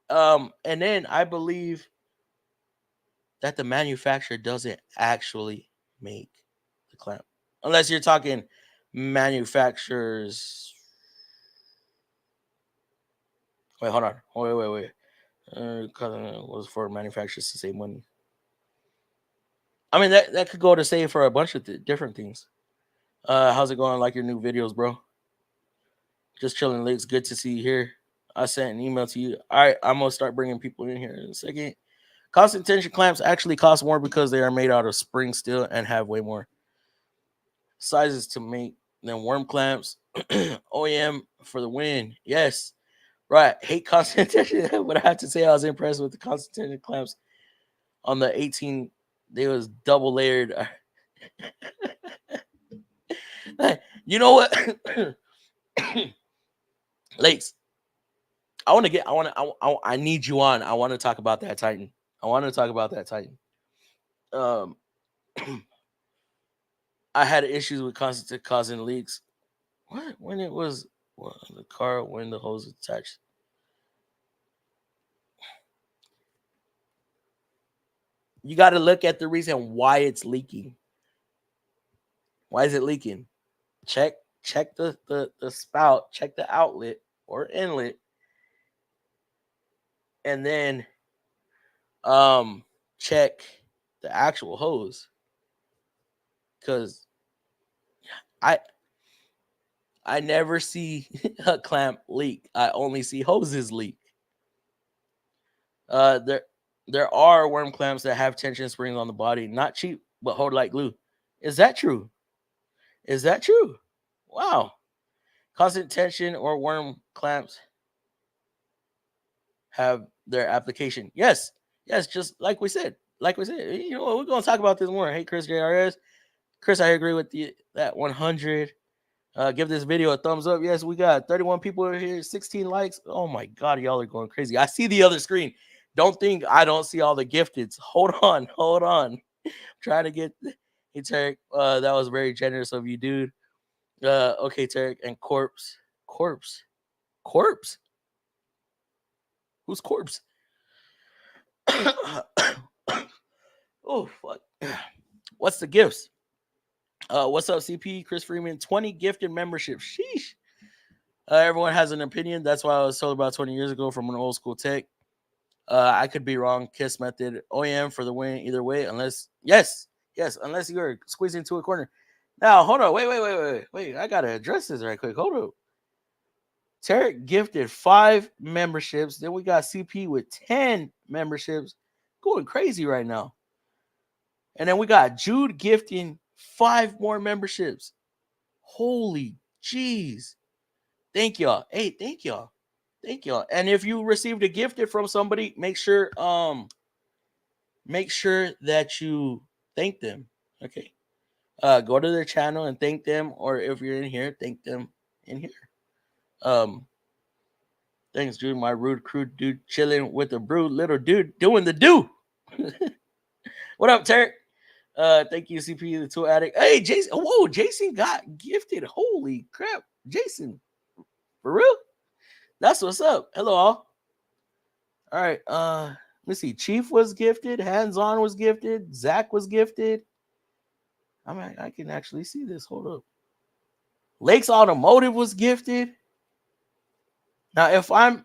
B: And then I believe that the manufacturer doesn't actually make the clamp, unless you're talking manufacturers. Wait, hold on. Wait. Was for manufacturers to save money. I mean, that could go to save for a bunch of different things. How's it going? Like your new videos, bro? Just chilling, Leaks. Good to see you here. I sent an email to you. All right, I'm gonna start bringing people in here in a second. Constant tension clamps actually cost more because they are made out of spring steel and have way more sizes to make than worm clamps. OEM for the win. Yes. Right. Hate constant tension, but I have to say I was impressed with the constant tension clamps on the 18. They was double layered. You know what? Lakes. I need you on. I want to talk about that Titan. I had issues with constant causing leaks. What? When it was the car when the hose attached. You got to look at the reason why it's leaking. Why is it leaking? Check the spout, check the outlet or inlet, and then check the actual hose. Cause I never see a clamp leak. I only see hoses leak. There are worm clamps that have tension springs on the body, not cheap, but hold like glue. Is that true? Wow. Constant tension or worm clamps have their application. Yes, just like we said. You know, we're gonna talk about this more. Hey, Chris JRS. Chris, I agree with that 100. Give this video a thumbs up. Yes, we got 31 people here, 16 likes. Oh my God, y'all are going crazy. I see the other screen. Don't think I don't see all the gifteds. Hold on. Trying to get. Hey, Tarek, that was very generous of you, dude. Okay, Tarek, and corpse. Who's corpse? Oh fuck. What's the gifts? What's up, CP? Chris Freeman, 20 gifted memberships. Sheesh. Everyone has an opinion. That's why I was told about 20 years ago from an old school tech. I could be wrong. Kiss method. OEM for the win either way, unless unless you're squeezed into a corner. Now, hold on. Wait. I gotta address this right quick. Hold up. Tarek gifted 5 memberships. Then we got CP with 10 memberships. Going crazy right now. And then we got Jude gifting 5 more memberships. Holy jeez. Thank y'all. Hey, thank y'all. And if you received a gifted from somebody, make sure that you thank them. Okay. Go to their channel and thank them, or if you're in here, thank them in here. Thanks, dude. My rude crew dude chilling with the brood little dude doing the do. What up, Terry? Thank you, CP, the tool addict. Hey, Jason. Whoa, Jason got gifted. Holy crap, Jason. For real? That's what's up. Hello, all. All right. Let's see. Chief was gifted. Hands on was gifted. Zach was gifted. I mean, I can actually see this. Hold up. Lakes Automotive was gifted. Now, if I'm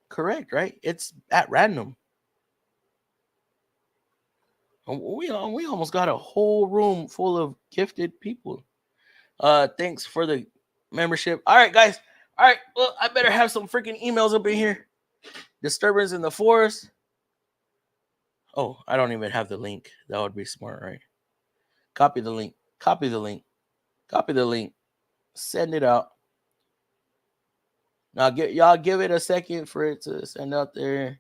B: correct, right? It's at random. We almost got a whole room full of gifted people. Thanks for the membership. All right, guys. All right. Well, I better have some freaking emails up in here. Disturbance in the forest. Oh, I don't even have the link. That would be smart, right? Copy the link. Copy the link. Copy the link. Send it out. Now y'all give it a second for it to send out there.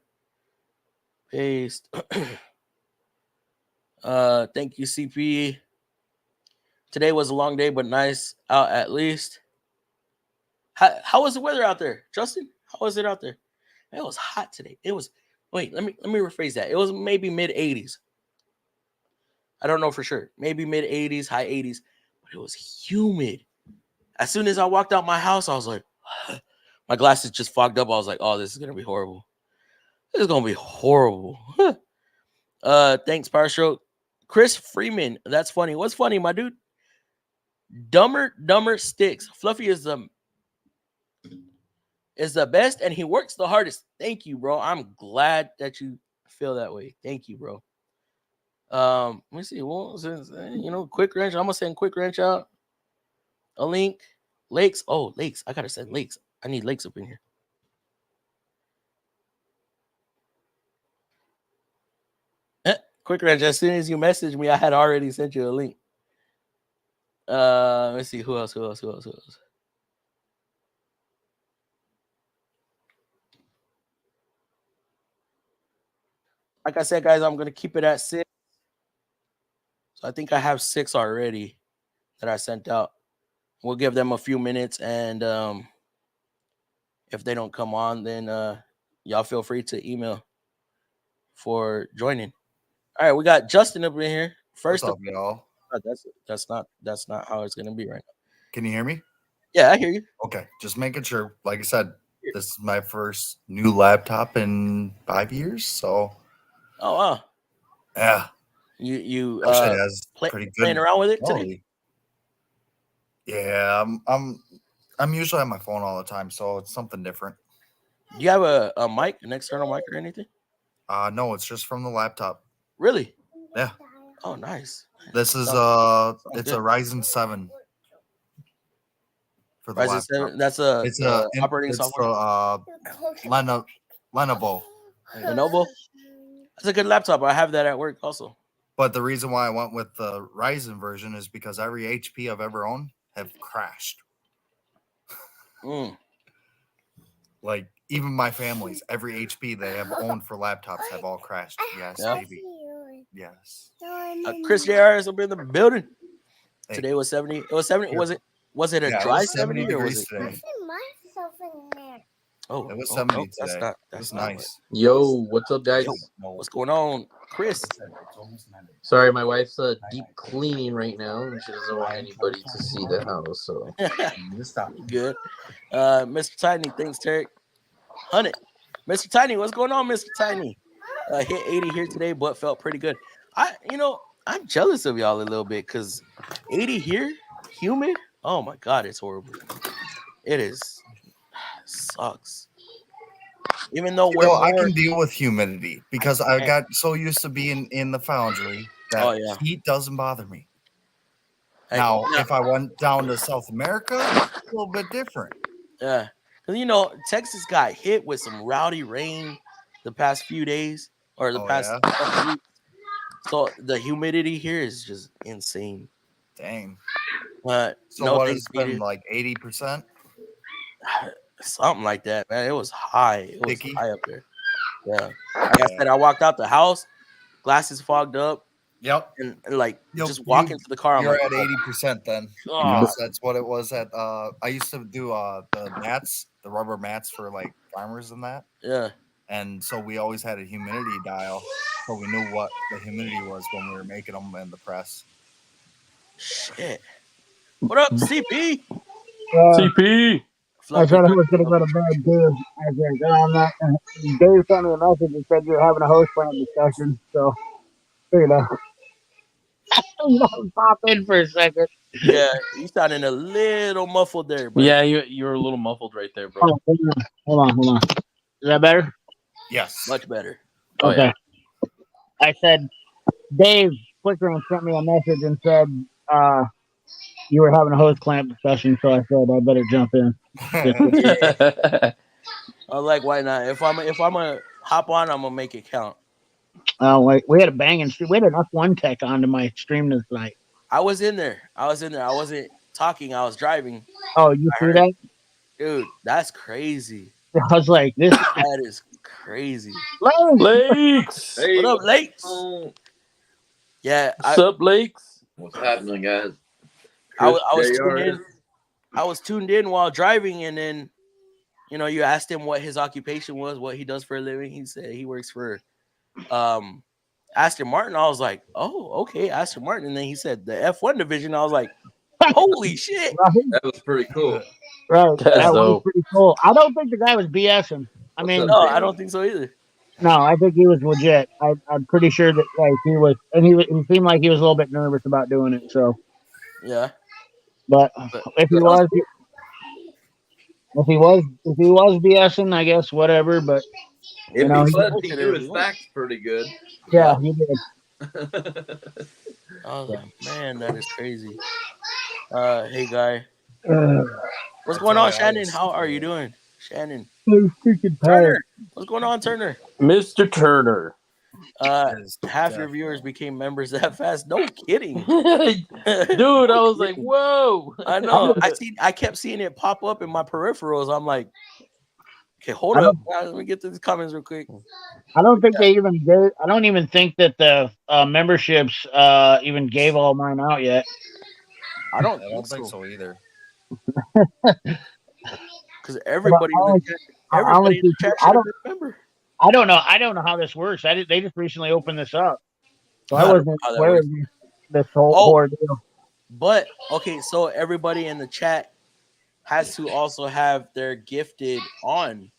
B: Paste. Thank you, CP. Today was a long day, but nice out at least. How was the weather out there, Justin? How was it out there? It was hot today. It was. Wait, let me rephrase that. It was maybe mid 80s. I don't know for sure. Maybe mid 80s, high 80s, but it was humid. As soon as I walked out my house, I was like, my glasses just fogged up. I was like, oh, this is gonna be horrible. This is gonna be horrible. Thanks, Powerstroke. Chris Freeman. That's funny. What's funny, my dude? Dumber sticks. Fluffy is the best, and he works the hardest. Thank you, bro. I'm glad that you feel that way. Thank you, bro. Let me see. Well, since Quick Wrench, I'm gonna send Quick Wrench out. A link. Lakes. Oh, Lakes. I gotta send Lakes. I need Lakes up in here. Quick Wrench. As soon as you messaged me, I had already sent you a link. Let's see. Who else? Like I said, guys, I'm gonna keep it at 6. So I think I have 6 already that I sent out. We'll give them a few minutes, and if they don't come on, then y'all feel free to email for joining. All right, we got Justin up in here. First
C: What's up, y'all?
B: That's not how it's gonna be right now.
C: Can you hear me?
B: Yeah, I hear you.
C: Okay, just making sure. Like I said, this is my first new laptop in 5 years, so
B: Oh wow.
C: yeah.
B: You
C: Actually, it has pretty good
B: playing around with it
C: quality.
B: today?
C: Yeah, I'm usually on my phone all the time, so it's something different.
B: Do you have a mic, an external mic or anything?
C: No, it's just from the laptop.
B: Really?
C: Yeah.
B: Oh, nice.
C: This is it's
B: good.
C: a Ryzen 7 for the
B: Ryzen
C: laptop.
B: 7. That's
C: It's a
B: operating software.
C: Lenovo.
B: Lenovo. That's a good laptop. I have that at work also.
C: But the reason why I went with the Ryzen version is because every HP I've ever owned have crashed. Like even my family's, every HP they have owned for laptops have all crashed. Yes, baby. Yes.
B: Chris JR is up in the building.
C: Hey.
B: Today was 70. It was 70. Was it a dry 70 or was it?
C: Today.
B: Oh,
C: it was 70 today.
B: That's
C: nice.
D: Yo, what's up, guys?
B: What's going on, Chris?
D: Sorry, my wife's deep cleaning right now, and she doesn't want anybody to see the house. So
B: good. Mr. Tiny, thanks, Tarek. 100. Mr. Tiny, what's going on, Mr. Tiny? Hit 80 here today, but felt pretty good. I'm jealous of y'all a little bit because 80 here, humid. Oh my god, it's horrible. It is. Sucks. Even though
C: I can deal with humidity because I got so used to being in the foundry that heat doesn't bother me. Now, if I went down to South America, it's a little bit different.
B: Yeah, because Texas got hit with some rowdy rain the past few days or the past couple weeks. So the humidity here is just insane.
C: Dang.
B: So
C: what has been like 80%?
B: Something like that, man. It was high. It was high up there. Yeah. Like I said, I walked out the house, glasses fogged up.
C: Yep.
B: And just walk into the car.
C: You're at 80% then. Because that's what it was at. I used to do the mats, the rubber mats for like farmers and that.
B: Yeah.
C: And so we always had a humidity dial, so we knew what the humidity was when we were making them in the press.
B: Shit. What up, CP?
E: CP.
B: I
F: thought I was going to go to bed too. I think Dave sent me a message and said you're having a host plan discussion. So, pop in for a second.
B: Yeah, you sounding a little muffled there, bro.
E: Yeah, you're a little muffled right there, bro.
F: Oh, hold on. Is that better?
C: Yes.
B: Much better.
E: Oh,
F: okay.
E: Yeah.
F: I said, Dave Flickering sent me a message and said you were having a hose clamp discussion, so I said I better jump in.
B: Yeah. I was like, why not? If I'm gonna hop on, I'm gonna make it count.
F: Oh wait, we had a banging stream. We had enough one tech onto my stream this night.
B: I was in there. I wasn't talking. I was driving.
F: Oh, you see that?
B: Dude, that's crazy.
F: I was like, this
B: That is crazy.
F: Lakes.
D: Hey,
B: What up, Lakes? Yeah.
E: What's up, Lakes?
D: What's happening, guys?
B: I was tuned in. I was tuned in while driving, and then, you asked him what his occupation was, what he does for a living. He said he works for Aston Martin. I was like, oh, okay, Aston Martin. And then he said the F1 division. I was like, holy shit.
D: That was pretty cool.
F: Right.
E: That's
F: That was
E: dope.
F: pretty cool. I don't think the guy was BSing. I mean,
B: No, I don't think so either.
F: no, I think he was legit. I'm pretty sure that he was, and he seemed like he was a little bit nervous about doing it. So,
B: Yeah.
F: but if he was BSing, I guess whatever. But
D: If
F: know,
D: he
F: he-
D: said he knew his facts pretty good.
F: yeah, he did.
B: I was like, man, that is crazy. Hey, guy. What's going on, Shannon? How are you doing? Shannon.
F: So freaking tired.
B: Turner. What's going on, Turner?
E: Mr. Turner.
B: Half your viewers became members that fast. No kidding.
E: Dude, I was like, whoa.
B: I know. I kept seeing it pop up in my peripherals. I'm like, okay, hold up. Let me get to these comments real quick.
F: I don't think they even gave. I don't even think that the memberships even gave all mine out yet.
B: I don't
C: think so either.
B: Because everybody in the chat should have been a member.
F: I don't know. I don't know how this works. They just recently opened this up, so I wasn't aware of this whole ordeal.
B: But okay, so everybody in the chat has to also have their gifted on.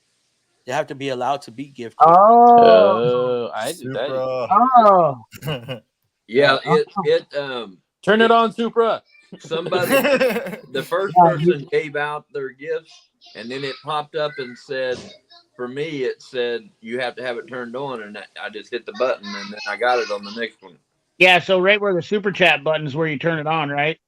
B: They have to be allowed to be gifted.
F: Oh,
E: I do that.
F: Oh,
D: Yeah, it
E: Turn it on, Supra.
D: somebody the first person gave out their gifts, and then it popped up and said, for me, it said you have to have it turned on, and I just hit the button, and then I got it on the next one.
F: yeah. So right where the super chat button is where you turn it on, right?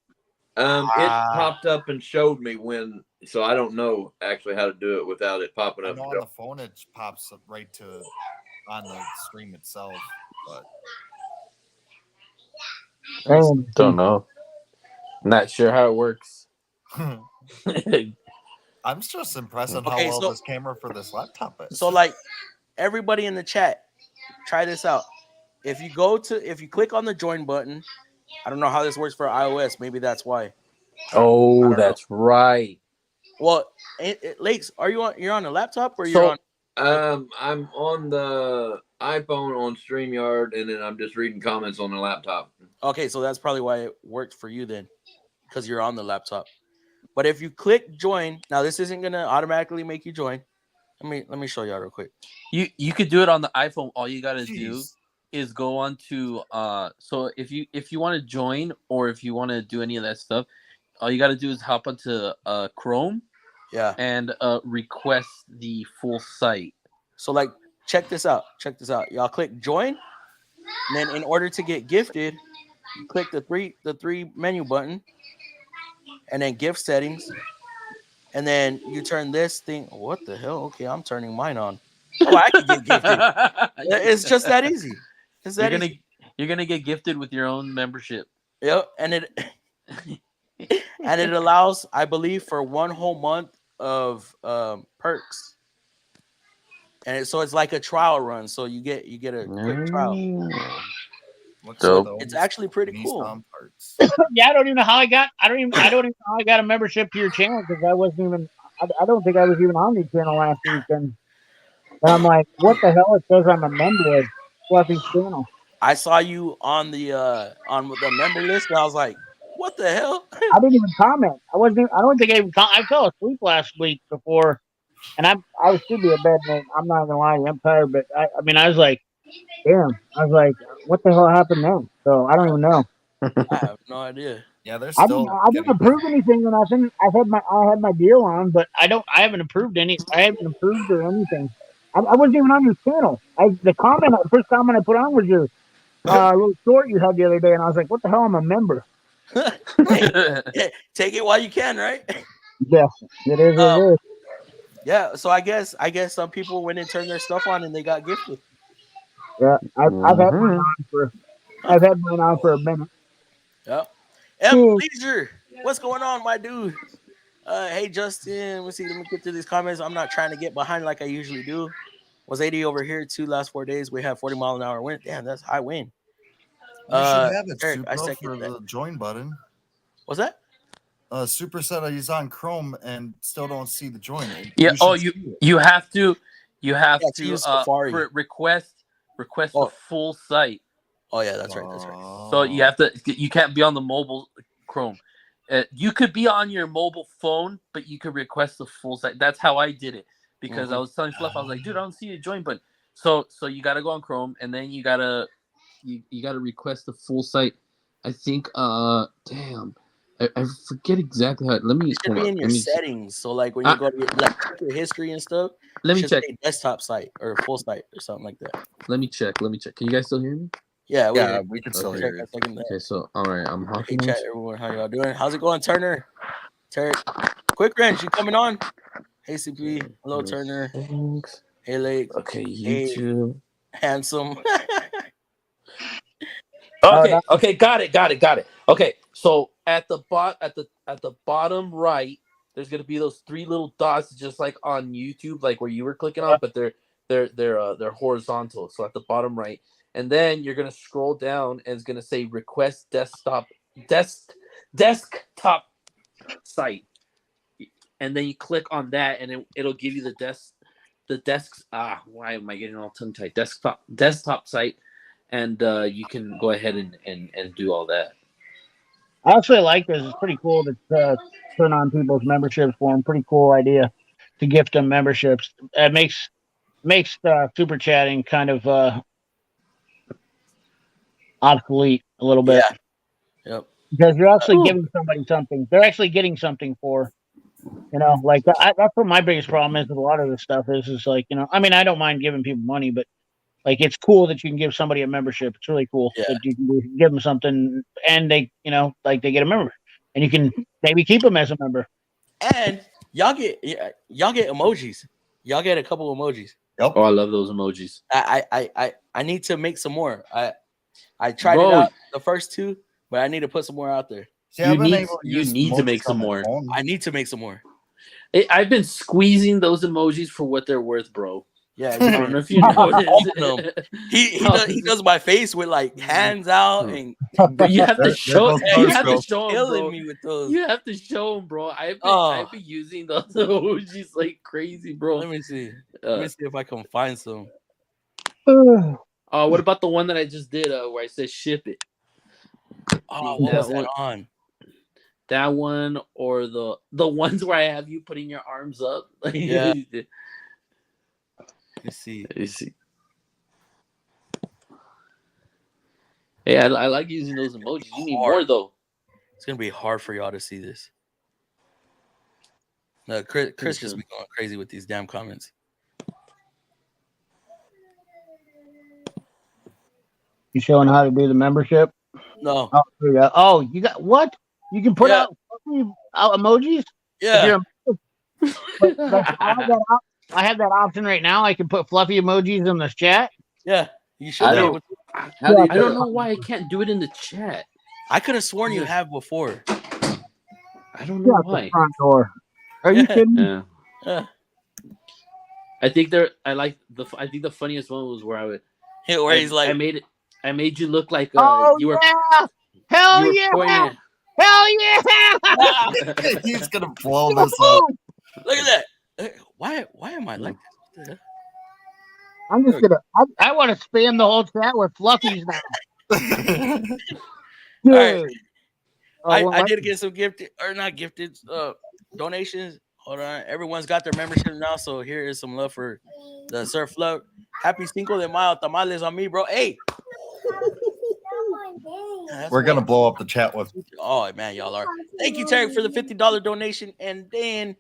D: It popped up and showed me when, so I don't know actually how to do it without it popping
C: I
D: up.
C: know on the phone it pops up right to on the stream itself, but
E: Don't know. Not sure how it works.
C: I'm just impressed on how
B: Okay,
C: well
B: so-
C: this camera for this laptop is.
B: So like everybody in the chat, try this out. If you click on the join button, I don't know how this works for iOS. Maybe that's why.
E: Oh, that's right.
B: Well, Lakes, you're on a laptop or you're on?
D: I'm on the iPhone on StreamYard, and then I'm just reading comments on the laptop.
B: Okay, so that's probably why it worked for you then, because you're on the laptop. But if you click join, now this isn't gonna automatically make you join. Let me show y'all real quick.
E: You could do it on the iPhone. All you gotta do is go on to so if you want to join or if you want to do any of that stuff, all you gotta do is hop onto Chrome, and request the full site.
B: So like check this out. Y'all click join, and then in order to get gifted, you click the three menu button, and then gift settings, and then you turn this thing. What the hell? Okay, I'm turning mine on. Oh, I can get gifted. It's just that easy.
E: You're gonna get gifted with your own membership.
B: Yep, and it allows, I believe, for 1 whole month of perks, and so it's like a trial run. So you get a quick trial. It's actually pretty cool.
F: Yeah, I don't even know how I got. I don't even know how I got a membership to your channel because I I don't think I was even on the channel last weekend. And I'm like, what the hell? It says I'm a member of Fluffy's channel.
B: I saw you on the member list, and I was like, what the hell?
F: I didn't even comment. I don't think I even. I fell asleep last week before, and I should be in bed. Man. I'm not gonna lie, I'm tired, but I was like, damn. I was like, what the hell happened then? So I don't even know.
B: I have no idea.
C: Yeah, there's
F: I
C: still.
F: didn't approve anything or nothing. I had my deal on, but I haven't approved or anything. I wasn't even on your channel. The first comment I put on was your little short you had the other day, and I was like, what the hell? I'm a member.
B: Take it while you can, right?
F: Yes, it is. It is.
B: Yeah, so I guess some people went and turned their stuff on and they got gifted.
F: Yeah, I've had mine on for a minute.
B: Yep. M. Leisure, what's going on, my dude? Hey Justin, let me get through these comments. I'm not trying to get behind like I usually do. Was 80 over here 4 days. We have 40 mile an hour wind. Damn, that's high wind.
C: You should have it,
B: Eric,
C: for the join button.
B: What's that?
C: Super said he's on Chrome and still don't see the join.
E: Yeah. You have to request the full site.
B: Oh yeah, that's right.
E: So you can't be on the mobile Chrome. You could be on your mobile phone, but you could request the full site. That's how I did it because I was telling Fluff, I was like, dude, I don't see a join button. So you got to go on Chrome and then you gotta request the full site. I think damn. I forget exactly how. Let me.
B: It should be in your settings. So like when you go to your history and stuff.
E: Let me check.
B: Desktop site or full site or something like that.
E: Let me check. Can you guys still hear me?
B: Yeah,
C: we can still hear you.
E: Okay, so all right, I'm hopping.
B: Hey, chat, everyone, how y'all doing? How's it going, Turner? Quick Wrench, you coming on? Hey, CP. Hello, Turner.
E: Thanks.
B: Hey, Lake.
E: Okay, YouTube.
B: Hey, handsome.
E: Okay, got it. Okay, so at the bottom right, there's gonna be those 3 little dots, just like on YouTube, like where you were clicking on, but they're horizontal. So at the bottom right, and then you're gonna scroll down, and it's gonna say request desktop site, and then you click on that, and it'll give you the desks. Why am I getting all tongue tied? Desktop site. And you can go ahead and do all that.
F: I actually like this. It's pretty cool to turn on people's memberships for them. Pretty cool idea to gift them memberships. It makes super chatting kind of obsolete a little bit.
B: Yeah. Yep.
F: Because you're actually giving somebody something. They're actually getting something for. Like that's what my biggest problem is with a lot of this stuff is like, I mean, I don't mind giving people money, but like, it's cool that you can give somebody a membership. It's really cool that you can give them something and they, like they get a member and you can maybe keep them as a member.
B: And y'all get emojis. Y'all get a couple emojis.
E: Yep. Oh, I love those emojis.
B: I need to make some more. I tried it out the first 2, but I need to put some more out there.
E: See, you need to make some more.
B: I need to make some more.
E: I've been squeezing those emojis for what they're worth, bro.
B: Yeah,
E: I don't know if you noticed.
B: He does my face with like hands out, and
E: you have to show. You have to show him, bro.
B: Me with those.
E: You have to show him, bro. I've been using those emojis like crazy, bro.
B: Let me see. Let me see if I can find some.
E: What about the one that I just did where I said ship it?
B: Oh, what was that on?
E: That one or the ones where I have you putting your arms up?
B: Yeah. Let's see.
E: Hey, I like using those emojis. You need more though.
B: It's gonna be hard for y'all to see this. No, Chris just be going crazy with these damn comments.
F: You showing how to do the membership?
B: No.
F: Oh, you got what? You can put out emojis?
B: Yeah.
F: I have that option right now. I can put fluffy emojis in this chat.
B: Yeah, you should.
E: I don't know why I can't do it in the chat.
B: I could have sworn you have before.
E: I don't know why.
F: Front door. Are you kidding me?
B: Yeah.
E: I think the funniest one was where
B: he's like,
E: I made you look like you were.
F: Hell yeah! Hell yeah!
C: He's gonna blow this up.
B: Look at that. Why am I like this?
F: I'm just gonna. I want to spam the whole chat with fluffies now.
B: All right.
F: Oh,
B: I did get some gifted or not gifted donations. Hold on. Everyone's got their membership now, so here is some love for the Surf Float. Happy Cinco de Mayo. Tamales on me, bro. Hey.
C: We're gonna blow up the chat with.
B: Oh man, y'all are. Thank you, Terry, for the $50 donation, and then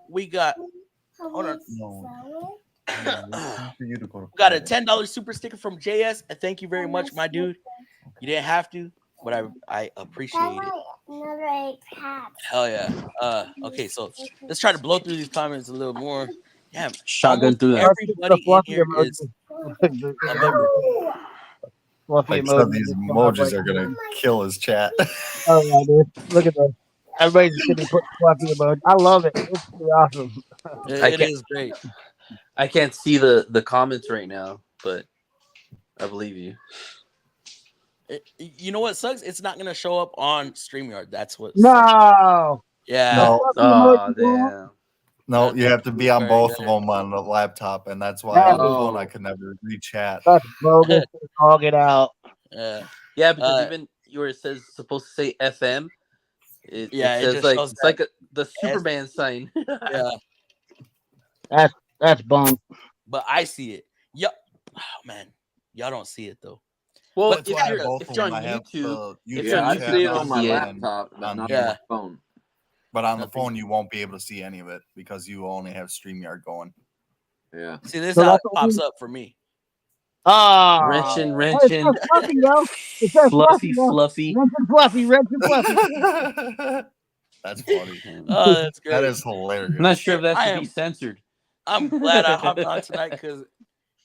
B: we got. Hold on. Got a $10 super sticker from JS. Thank you very much, my dude. You didn't have to, but I appreciate it. Hell yeah. Okay, so let's try to blow through these comments a little more. Yeah,
E: shotgun through that.
B: Everybody in here is a member.
C: Like some of these emojis are gonna kill his chat.
F: Oh yeah, dude. Look at that. Everybody's just gonna put fluffy emoji. I love it. It's pretty awesome.
B: It is great.
E: I can't see the comments right now, but I believe you.
B: You know what sucks? It's not gonna show up on StreamYard. That's what.
F: No.
B: Yeah.
C: No.
E: Oh damn.
C: No, you have to be on both of them on the laptop, and that's why on the phone I could never read chat.
F: That's bogus. I'll get out.
E: Yeah, because even where it says supposed to say FM, it says like it's like the Superman sign.
B: Yeah.
F: That's bunk.
B: But I see it. Yep. Oh man, y'all don't see it though.
E: Well,
B: but
E: if you're on YouTube,
D: I see it on my laptop, but not on my phone.
C: But on the phone, you won't be able to see any of it because you only have StreamYard going.
D: Yeah.
B: See, this is how it pops up for me.
E: Wrenching.
F: Fluffy, yo.
E: Fluffy.
F: Fluffy.
C: That's funny.
B: Oh, that's great.
C: That is hilarious.
E: I'm not sure if that should be censored.
B: I'm glad I hopped on tonight because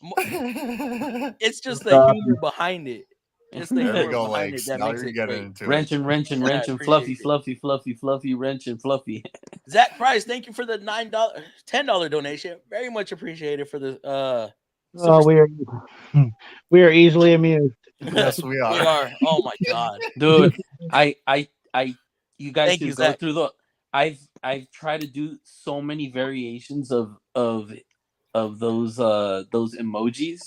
B: it's just the humor behind it. It's the humor behind it that makes it great.
E: Wrenching, fluffy, wrenching, fluffy.
B: Zach Price, thank you for the $10 donation. Very much appreciated for the
F: we are easily amused.
C: Yes, we are.
B: We are. Oh my god,
E: dude! You guys should go through the. I've tried to do so many variations of those emojis.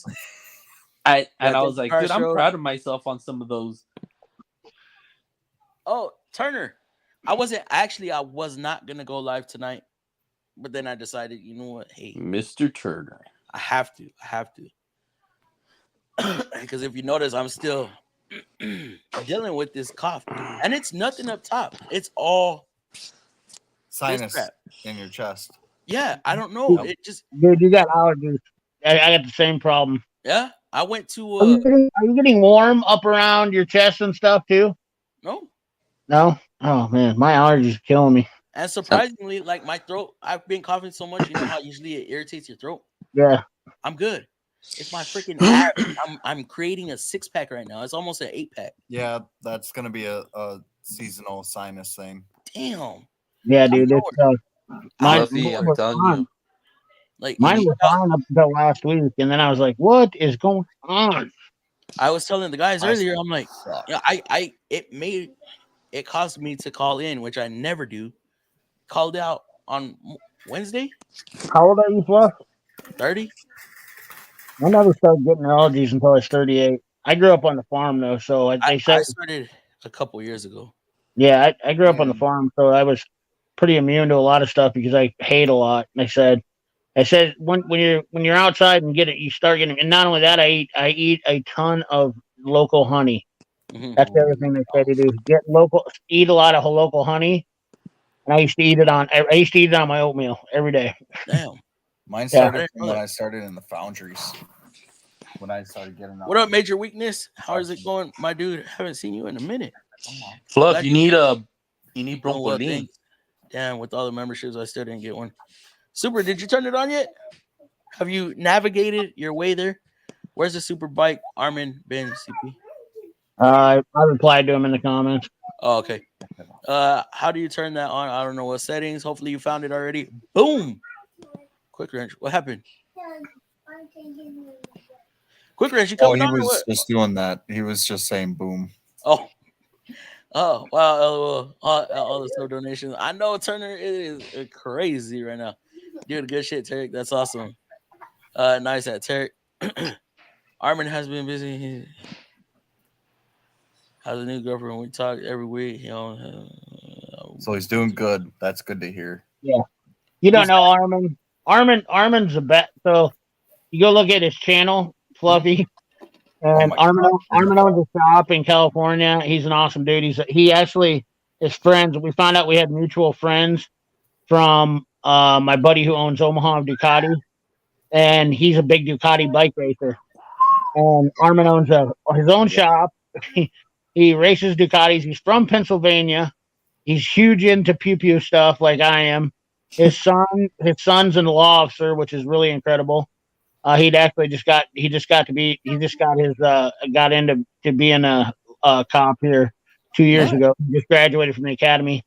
E: I was like, dude, I'm proud of myself on some of those.
B: Oh, Turner, I was not gonna go live tonight, but then I decided, you know what? Hey,
E: Mr. Turner,
B: I have to, because if you notice, I'm still dealing with this cough, and it's nothing up top. It's all
C: sinus in your chest.
B: Yeah, I don't know. It just
F: dude, you got allergies. I got the same problem.
B: Yeah, I went to.
F: Are you getting warm up around your chest and stuff too?
B: No.
F: Oh man, my allergies are killing me.
B: And surprisingly, like my throat, I've been coughing so much. You know how usually it irritates your throat.
F: Yeah,
B: I'm good. It's my freaking. I'm creating a 6-pack right now. It's almost an 8-pack.
C: Yeah, that's gonna be a seasonal sinus thing.
B: Damn.
F: Yeah, dude.
B: Mine
F: was fine up until last week, and then I was like, "What is going on?"
B: I was telling the guys earlier. I'm like, it caused me to call in, which I never do. Called out on Wednesday.
F: How old are you, Fluff?
B: 30.
F: I never started getting allergies until I was 38. I grew up on the farm though, so I
B: started a couple years ago.
F: Yeah, I grew up on the farm, so I was pretty immune to a lot of stuff because I hate a lot. I said when you're outside and you start getting, and not only that, I eat a ton of local honey. Mm-hmm. That's the other thing they say to do: eat a lot of local honey. And I used to eat it on my oatmeal every day.
B: Damn.
C: Mine started when I started in the foundries. When I started getting out.
B: What up, Major Weakness? How is it going, my dude? Haven't seen you in a minute.
E: Fluff, you need Broncolin.
B: Damn, with all the memberships, I still didn't get one. Super, did you turn it on yet? Have you navigated your way there? Where's the super bike, Armin Ben CP?
F: I replied to him in the comments.
B: Oh, okay. How do you turn that on? I don't know what settings. Hopefully you found it already. Boom. Quick wrench. What happened? Quick wrench. You coming on?
C: He was just doing that. He was just saying boom.
B: Oh, Oh wow! All the sub donations. I know Turner is crazy right now. Dude, good shit, Tarek. That's awesome. Nice at Tarek. Armin has been busy. Has a new girlfriend. We talk every week.
C: So he's doing good. That's good to hear.
F: Yeah. You don't know Armin. Armin's a bet. So you go look at his channel, Fluffy. And Armin owns a shop in California. He's an awesome dude. He actually is friends. We found out we had mutual friends from my buddy who owns Omaha Ducati, and he's a big Ducati bike racer. And Armin owns his own shop. He races Ducatis. He's from Pennsylvania. He's huge into pew pew stuff, like I am. His son's an law officer, which is really incredible. He just got into being a cop here 2 years ago. He just graduated from the academy,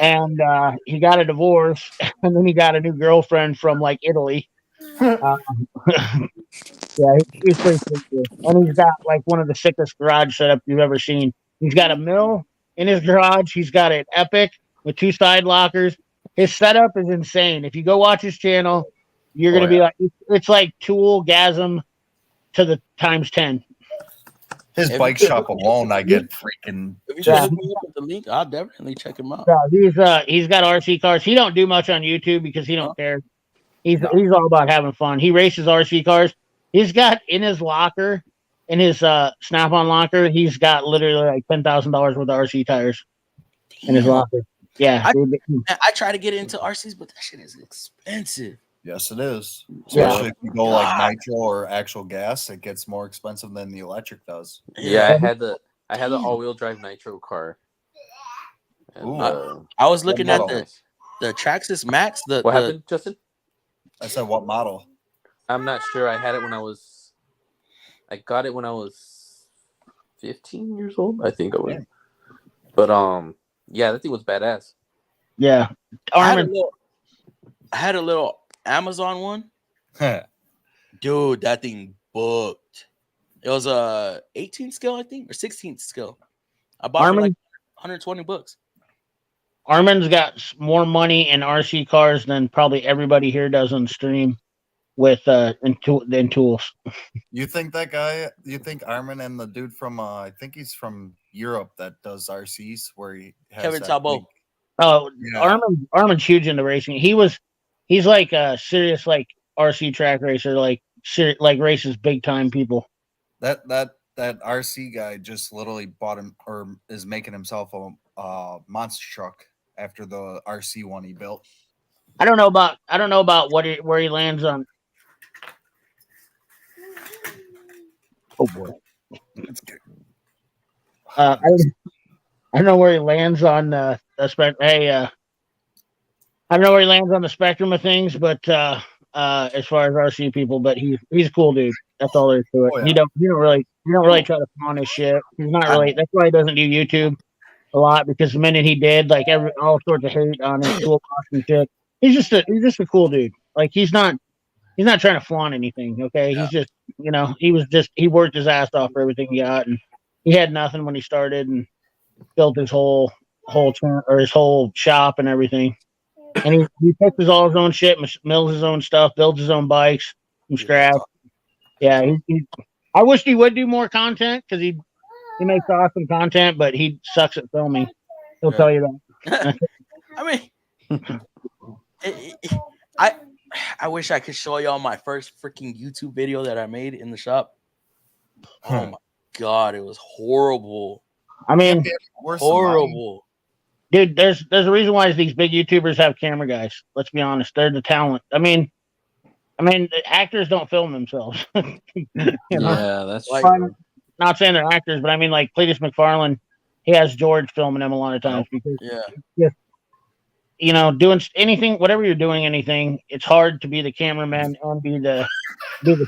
F: and he got a divorce, and then he got a new girlfriend from like Italy. Yeah, he's pretty sick, and he's got like one of the sickest garage setups you've ever seen. He's got a mill in his garage. He's got an Epic with 2 side lockers. His setup is insane. If you go watch his channel, you're gonna be like, it's like Tool-gasm to the times 10.
C: His bike shop alone, I get freaking.
B: If you just me up with the link, I'll definitely check him out.
F: Yeah, he's got RC cars. He don't do much on YouTube because he don't care. He's all about having fun. He races RC cars. He's got in his locker, in his Snap-on locker, he's got literally like $10,000 worth of RC tires in his locker. Yeah,
B: I try to get into RCs, but that shit is expensive.
C: Yes, it is. Especially if you go like nitro or actual gas, it gets more expensive than the electric does.
E: Yeah, I had the all-wheel drive nitro car. And,
B: I was looking at the Traxxas Max.
E: What happened, Justin?
C: I said, what model?
E: I'm not sure. I had it I got it when I was 15 years old, I think I was. But yeah, that thing was badass.
F: Yeah.
B: I had a little Amazon one. Dude, that thing booked. It was a 18 scale, I think, or 16 scale. I bought it for like $120.
F: Armin's got more money in RC cars than probably everybody here does on stream with in tools.
C: You think Armin and the dude from I think he's from Europe that does RCs where he has
B: Kevin Talbot.
F: Oh, yeah. Armin's huge into racing. He's like a serious like RC track racer, like races big time people.
C: That RC guy just literally bought him or is making himself a monster truck after the RC one he built.
F: I don't know about where he lands on. Oh boy,
C: that's good.
F: I don't know where he lands on the spectrum. Hey, I don't know where he lands on the spectrum of things, but as far as RC people, but he's a cool dude. That's all there is to it. Oh, yeah. You don't really try to pawn his shit. He's not really. That's why he doesn't do YouTube a lot, because the minute he did, like all sorts of hate on his toolbox and shit. He's just a cool dude. Like he's not trying to flaunt anything. Okay, yeah. He's just he worked his ass off for everything he got, and he had nothing when he started and built his whole shop and everything. And he fixes all his own shit, mills his own stuff, builds his own bikes from scratch. Yeah, I wish he would do more content because he makes awesome content, but he sucks at filming. He'll tell you that.
B: I mean, I wish I could show y'all my first freaking YouTube video that I made in the shop. Oh my god, it was horrible.
F: I mean,
B: horrible.
F: Dude, there's a reason why these big YouTubers have camera guys. Let's be honest, they're the talent. I mean, actors don't film themselves.
E: Yeah, that's
F: true. Not saying they're actors, but I mean, like Cletus McFarlane, he has George filming him a lot of times because doing anything, whatever you're doing, it's hard to be the cameraman and be the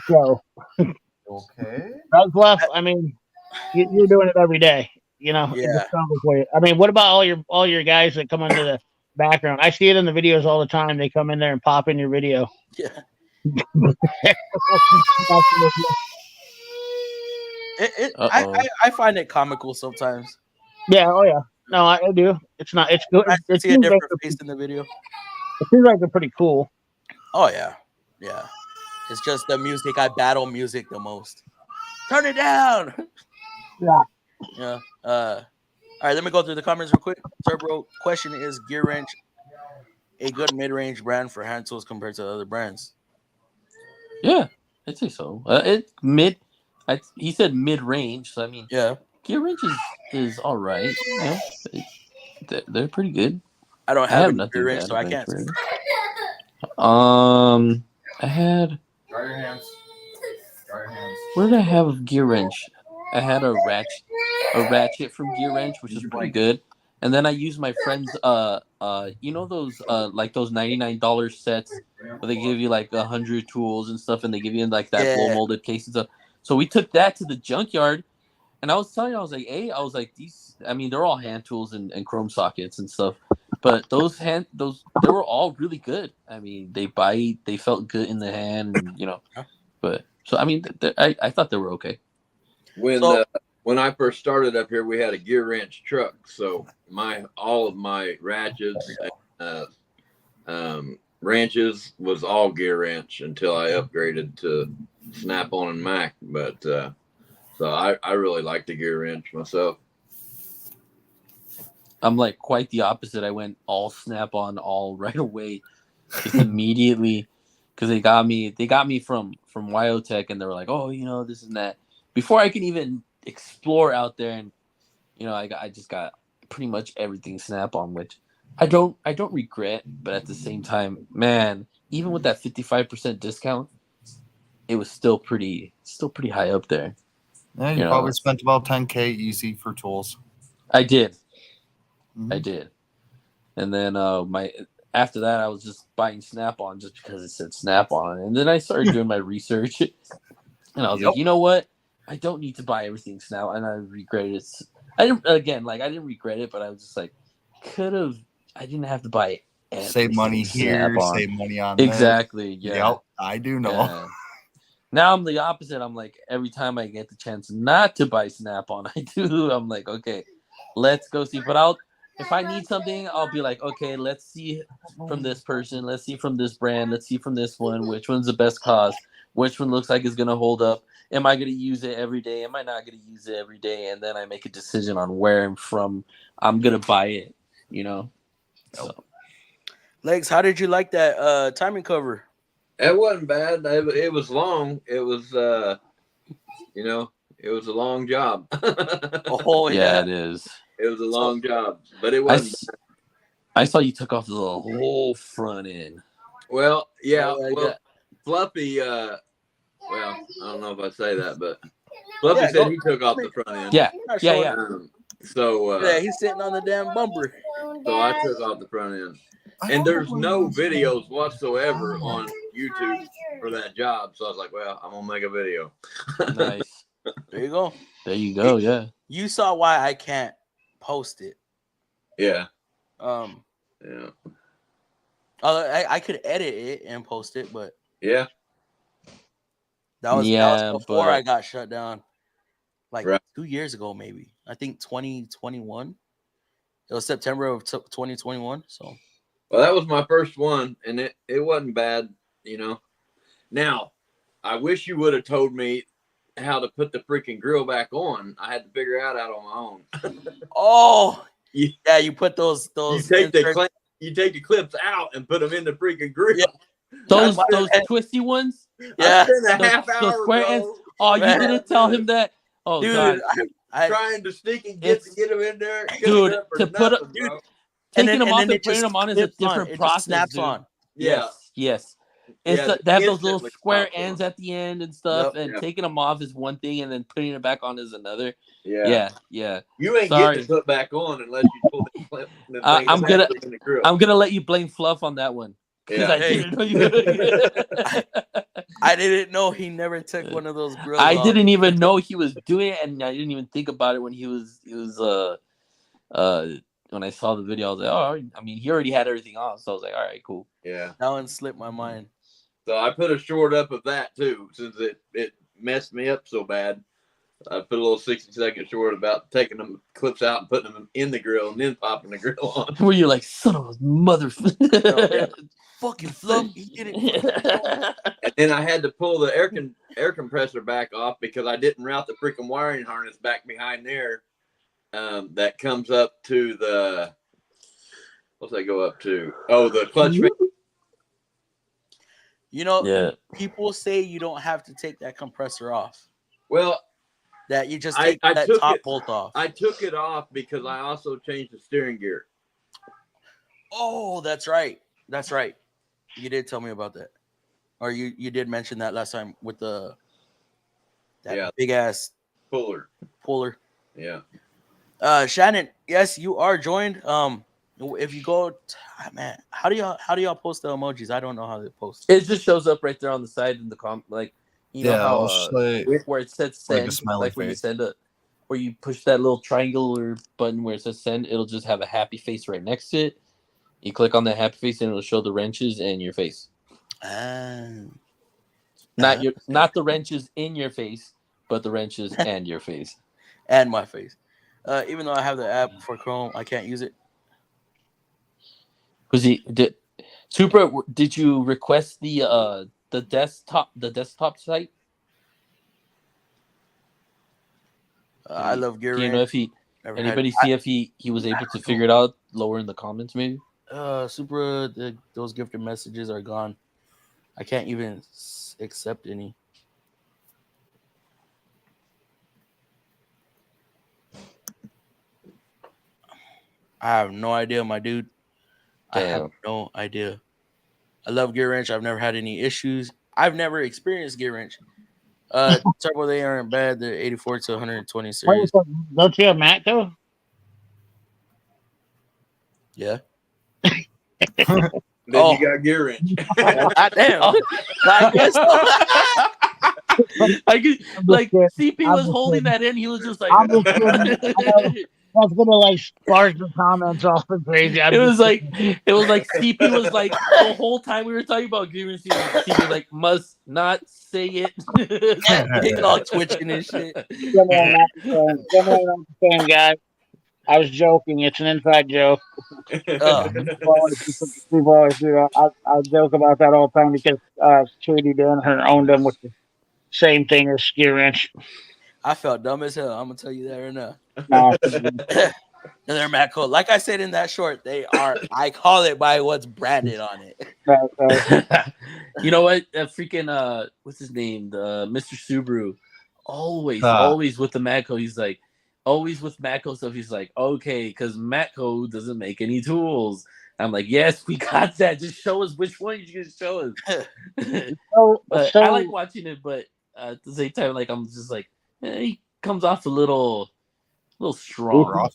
F: show.
C: Okay.
F: Doug Bluff, I mean, you're doing it every day.
B: Yeah.
F: I mean, what about all your guys that come into the background? I see it in the videos all the time. They come in there and pop in your video.
B: Yeah. I find it comical sometimes.
F: Yeah. Oh yeah. No, I do. It's not. It's good.
B: I
F: It
B: see a
F: seems
B: different
F: like
B: face in the video.
F: it seems like they're pretty cool.
B: Oh yeah, yeah. It's just the music. I battle music the most. Turn it down.
F: Yeah.
B: Yeah. All right. Let me go through the comments real quick. Turbo question is: Gear Wrench a good mid-range brand for hand tools compared to other brands?
E: Yeah, I'd say so. He said mid-range, so I mean,
B: yeah,
E: Gear Wrench is all right. Yeah, they're pretty good.
B: I don't
E: I have
B: a
E: nothing
B: Gear Wrench,
E: bad
B: so I
E: about
B: can't.
E: it. I had.
C: Dry your hands. Dry your hands.
E: What did I have of Gear Wrench? I had a ratchet from Gear Wrench, which is pretty good. And then I used my friend's you know those like those $99 sets where they give you like 100 tools and stuff, and they give you like that blow molded case and stuff. So we took that to the junkyard, and I was telling you, I was like, hey, I was like, these, I mean, they're all hand tools and chrome sockets and stuff, but they were all really good. I mean, they felt good in the hand, and, you know, but so I mean, I thought they were okay.
D: When I first started up here, we had a Gear Wrench truck, so all of my ratchets, wrenches was all Gear Wrench until I upgraded to Snap-on and Mac. But so I really like the Gear Wrench myself.
E: I'm like quite the opposite. I went all Snap-on all right away, just immediately, because they got me from Wyotech, and they were like, oh, you know, this and that, before I could even explore out there, and you know, I just got pretty much everything Snap-on, which I don't regret, but at the same time, man, even with that 55% discount, it was still pretty high up there.
C: Yeah, you probably spent about $10K easy for tools.
E: I did. And then after that, I was just buying Snap-on just because it said Snap-on, and then I started doing my research, and I was like, you know what? I don't need to buy everything Snap, and I regretted it. I didn't regret it, but I was just like, I didn't have to buy everything.
C: Save money here,
E: Snap-on.
C: save money on
E: exactly.
C: There.
E: Yeah,
C: yep, I do know.
E: Yeah. Now I'm the opposite. I'm like, every time I get the chance not to buy Snap-on, I do. I'm like, okay, let's go see. But if I need something, I'll be like, okay, let's see from this person, let's see from this brand, let's see from this one, which one's the best cost, which one looks like it's gonna hold up. Am I going to use it every day? Am I not going to use it every day? And then I make a decision on where and from I'm going to buy it, you know? So.
B: Legs, how did you like that timing cover?
D: It wasn't bad. It was long. It was, you know, it was a long job.
B: Oh,
E: yeah, it is.
D: It was a long job, but it wasn't bad.
E: I saw you took off the whole front end.
D: Well, yeah. Fluffy, well, I don't know if I say that, but Fluffy said he took off the front end.
E: Yeah.
D: So
B: he's sitting on the damn bumper.
D: So I took off the front end, and there's no videos whatsoever on YouTube for that job. So I was like, well, I'm gonna make a video.
E: Nice.
B: There you go.
E: There you go. Yeah.
B: You saw why I can't post it.
D: Yeah.
B: Yeah. I could edit it and post it, but
D: yeah.
B: That was before I got shut down, like 2 years ago, maybe. I think 2021. It was September of 2021. So,
D: well, that was my first one, and it wasn't bad, you know. Now, I wish you would have told me how to put the freaking grill back on. I had to figure out on my own.
B: Oh, yeah, you put those.
D: You take the clips out and put them in the freaking grill.
E: Yeah. Those twisty ones.
D: Yeah, I spent a half hour.
E: Square ends. Oh, you didn't tell him that. Oh,
D: dude,
E: God.
D: I'm trying to sticky get them in there,
E: dude. To put up, taking them off and putting them on is a different process.
B: Snaps on.
E: Yes. And so they have those little square ends at the end and stuff, and taking them off is one thing, and then putting it back on is another. Yeah.
D: You ain't getting it put back on unless you pull the clip.
E: I'm gonna let you blame Fluff on that one.
D: Yeah.
E: I didn't know you.
B: I didn't know he never took one of those grills.
E: I didn't even know he was doing it, and I didn't even think about it when he was when I saw the video. I was like, oh, I mean, he already had everything on, so I was like, all right, cool.
D: Yeah.
B: That one slipped my mind.
D: So I put a short up of that too, since it messed me up so bad. I put a little 60-second short about taking them clips out and putting them in the grill and then popping the grill on.
E: Where you're like, son of a mother.
B: Fucking flump.
D: And then I had to pull the air compressor back off because I didn't route the freaking wiring harness back behind there. That comes up to the, what's that go up to? Oh, the clutch.
B: You know, people say you don't have to take that compressor off.
D: Well,
B: that you just take that top bolt off.
D: I took it off because I also changed the steering gear.
B: Oh, that's right. That's right. You did tell me about that. Or you did mention that last time with that big ass
D: puller. Yeah.
B: Shannon, yes, you are joined. If you go, man, how do y'all post the emojis? I don't know how they post.
E: It just shows up right there on the side in the like, you know how where it says send, like when you send where you push that little triangular button where it says send, it'll just have a happy face right next to it. You click on that happy face and it'll show the wrenches and your face. Not the wrenches in your face, but the wrenches and your face
B: and my face. Even though I have the app for Chrome, I can't use it.
E: Super? Did you request the desktop site?
B: I love Gear.
E: Do you know if anybody see if he was able to figure it out? Lower in the comments, maybe.
B: Supra, those gifted messages are gone. I can't even accept any. I have no idea, my dude. I have no idea. I love Gear Wrench. I've never had any issues. I've never experienced Gear Wrench. Turbo, they aren't bad. They're 84 to 120 series.
F: Don't you have Matco?
B: Yeah.
D: Then you got Gear Wrench.
B: Damn.
E: I guess so. Like CP was holding that in. He was just like.
F: I was gonna like spark the comments off and crazy.
E: It was like CP was like the whole time we were talking about Gear Wrench. CP was like, must not say it.
B: He's all twitching and shit.
F: Understand, guys. I was joking. It's an inside joke. People always do. I joke about that all the time because Katie Danaher owned them with the same thing as Gear Wrench.
B: I felt dumb as hell. I'm gonna tell you that right now.
F: No.
B: And they're mad cool. Like I said in that short, they are. I call it by what's branded on it.
E: You know what? Freaking what's his name? The Mr. Subaru. Always with the Matco. He's like, always with Matco stuff. He's like, okay, because Matco doesn't make any tools. I'm like, yes, we got that. Just show us which one you're gonna show us. But I like watching it, but at the same time, like I'm just like, he comes off a little strong.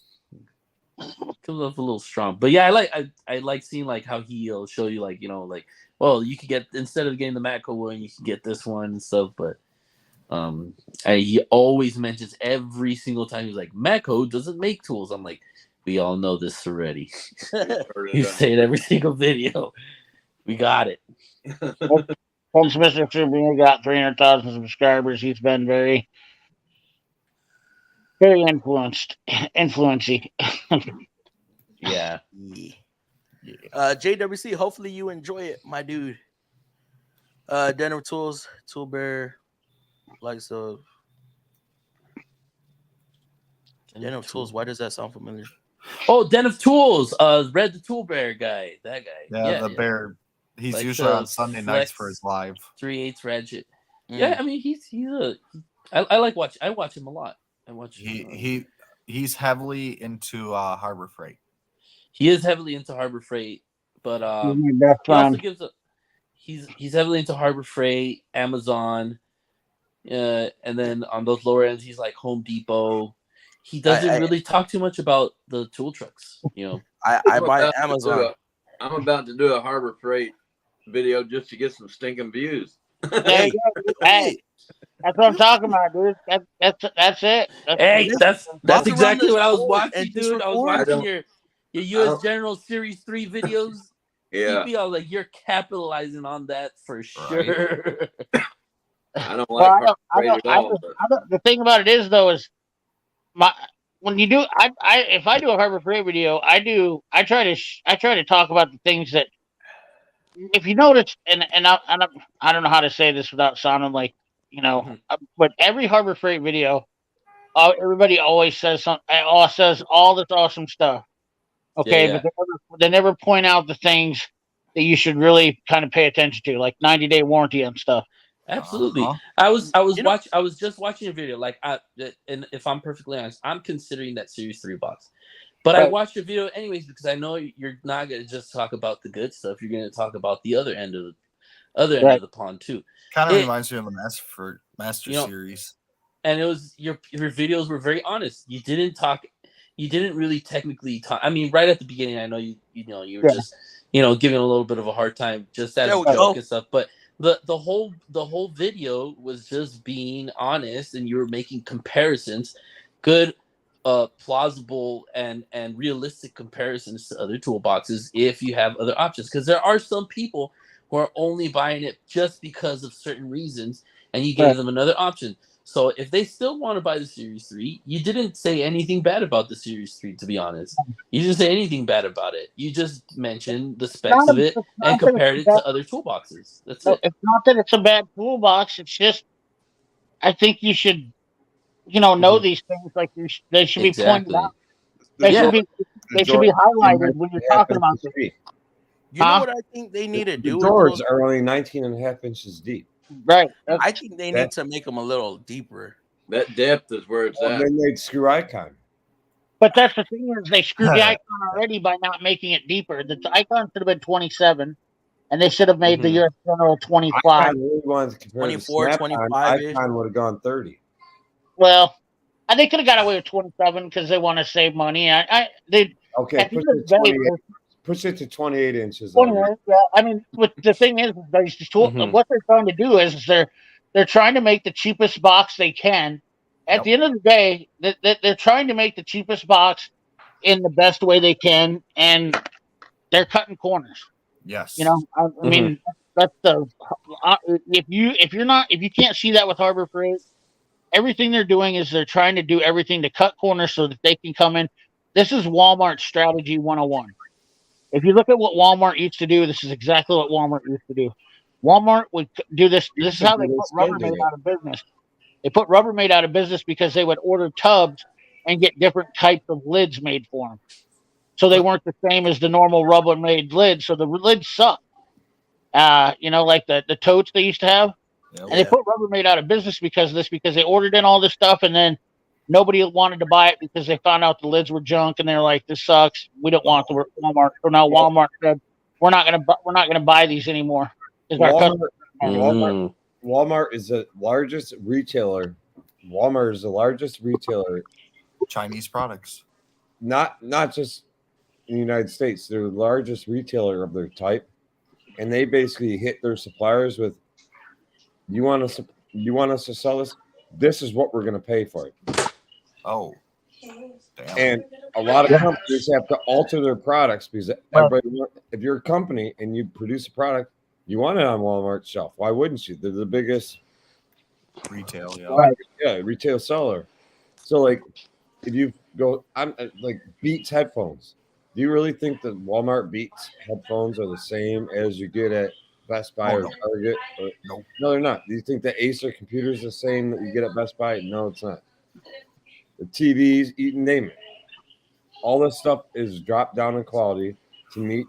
E: Comes off a little strong, but yeah, I like seeing like how he'll show you like, you know, like, well, you could get, instead of getting the Matco one, you can get this one and stuff. But he always mentions every single time, he's like, Matco doesn't make tools. I'm like, we all know this already. You say it every single video. We got it.
F: Once Mr. Subaru got 300,000 subscribers, he's been very influency.
E: Yeah.
B: JWC, hopefully you enjoy it, my dude. Den of Tools, Tool Bear, like so. Den of Tools, why does that sound familiar?
E: Oh, Den of Tools, Red the Tool Bear guy, that guy.
C: Yeah, the bear. He's like usually on Sunday nights for his live
E: 3/8 Ratchet. Yeah, I mean I like watch. I watch him a lot. I watch.
C: He's heavily into Harbor Freight.
E: He is heavily into Harbor Freight, but he also gives he's heavily into Harbor Freight, Amazon, and then on those lower ends, he's like Home Depot. He doesn't really talk too much about the tool trucks, you know.
B: I buy Amazon.
D: I'm about to do a Harbor Freight video just to get some stinking views.
F: Hey, that's what I'm talking about, dude. That's it.
E: That's exactly what I was watching, dude. I was watching your U.S. General Series 3 videos.
D: Yeah,
E: I was like, you're capitalizing on that for sure.
D: I don't like Harbor Freight at all.
F: The thing about it is, though, is when you do, if I do a Harbor Freight video, I try to talk about the things that, if you notice, and I don't know how to say this without sounding like, but every Harbor Freight video, everybody always says says all this awesome stuff. Okay,
E: Yeah.
F: but they never point out the things that you should really kind of pay attention to, like 90-day warranty and stuff.
E: Absolutely.
C: Uh-huh.
E: I was just watching a video, like, and if I'm perfectly honest, I'm considering that Series 3 box. But I watched the video anyways because I know you're not gonna just talk about the good stuff. You're gonna talk about the other end of the pond too.
C: Kind of reminds me of the Master Series.
E: And it was your videos were very honest. You didn't really technically talk. I mean, right at the beginning, I know you were just giving a little bit of a hard time just as a joke and stuff. But the whole video was just being honest, and you were making comparisons, good, plausible and realistic comparisons to other toolboxes if you have other options. Because there are some people who are only buying it just because of certain reasons, and you gave them another option. So if they still want to buy the Series 3, you didn't say anything bad about the Series 3, to be honest. You didn't say anything bad about it. You just mentioned the specs of it and compared it to other toolboxes. That's it.
F: It's not that it's a bad toolbox. It's just, I think you should, know these things. Like they should be pointed out. They should be highlighted when you're talking about this.
B: You know what I think they need to do?
G: The doors are only 19.5 inches deep.
F: Right.
B: I think they need to make them a little deeper.
D: That depth is where it's at.
G: Then they'd screw icon.
F: But that's the thing, is they screwed the icon already by not making it deeper. The icon should have been 27, and they should have made the US General 25.
G: Icon really wanted to compare
B: 24, 25.
G: Icon would have gone 30.
F: Well, they could have got away with 27 because they want to save money.
G: Push it to 28 inches.
F: 28, yeah. I mean, the thing is, what they're trying to do is they're trying to make the cheapest box they can. At the end of the day, they're trying to make the cheapest box in the best way they can, and they're cutting corners.
C: Yes.
F: I mean, that's if you can't see that with Harbor Freight, everything they're doing is they're trying to do everything to cut corners so that they can come in. This is Walmart's strategy 101. If you look at what Walmart used to do, this is exactly what Walmart used to do. Walmart would do this. This is how they put Rubbermaid out of business. They put Rubbermaid out of business because they would order tubs and get different types of lids made for them. So they weren't the same as the normal Rubbermaid lids. So the lids suck. Like the totes they used to have. Yeah, and they put Rubbermaid out of business because of this, because they ordered in all this stuff and then nobody wanted to buy it because they found out the lids were junk, and they're like, "This sucks. We don't want to work with Walmart." So now Walmart said, "We're not gonna buy these anymore."
G: Walmart is the largest retailer. Walmart is the largest retailer.
C: Chinese products,
G: not just in the United States. They're the largest retailer of their type, and they basically hit their suppliers with, "You want us to sell this? This is what we're going to pay for it."
C: Oh, damn.
G: And a lot of companies have to alter their products because if you're a company and you produce a product, you want it on Walmart's shelf. Why wouldn't you? They're the biggest
C: retail,
G: retail seller. So, like, if you go, I'm like Beats headphones. Do you really think that Walmart Beats headphones are the same as you get at Best Buy or Target? No, they're not. Do you think the Acer computer is the same that you get at Best Buy? No, it's not. The TVs, you name it. All this stuff is dropped down in quality to meet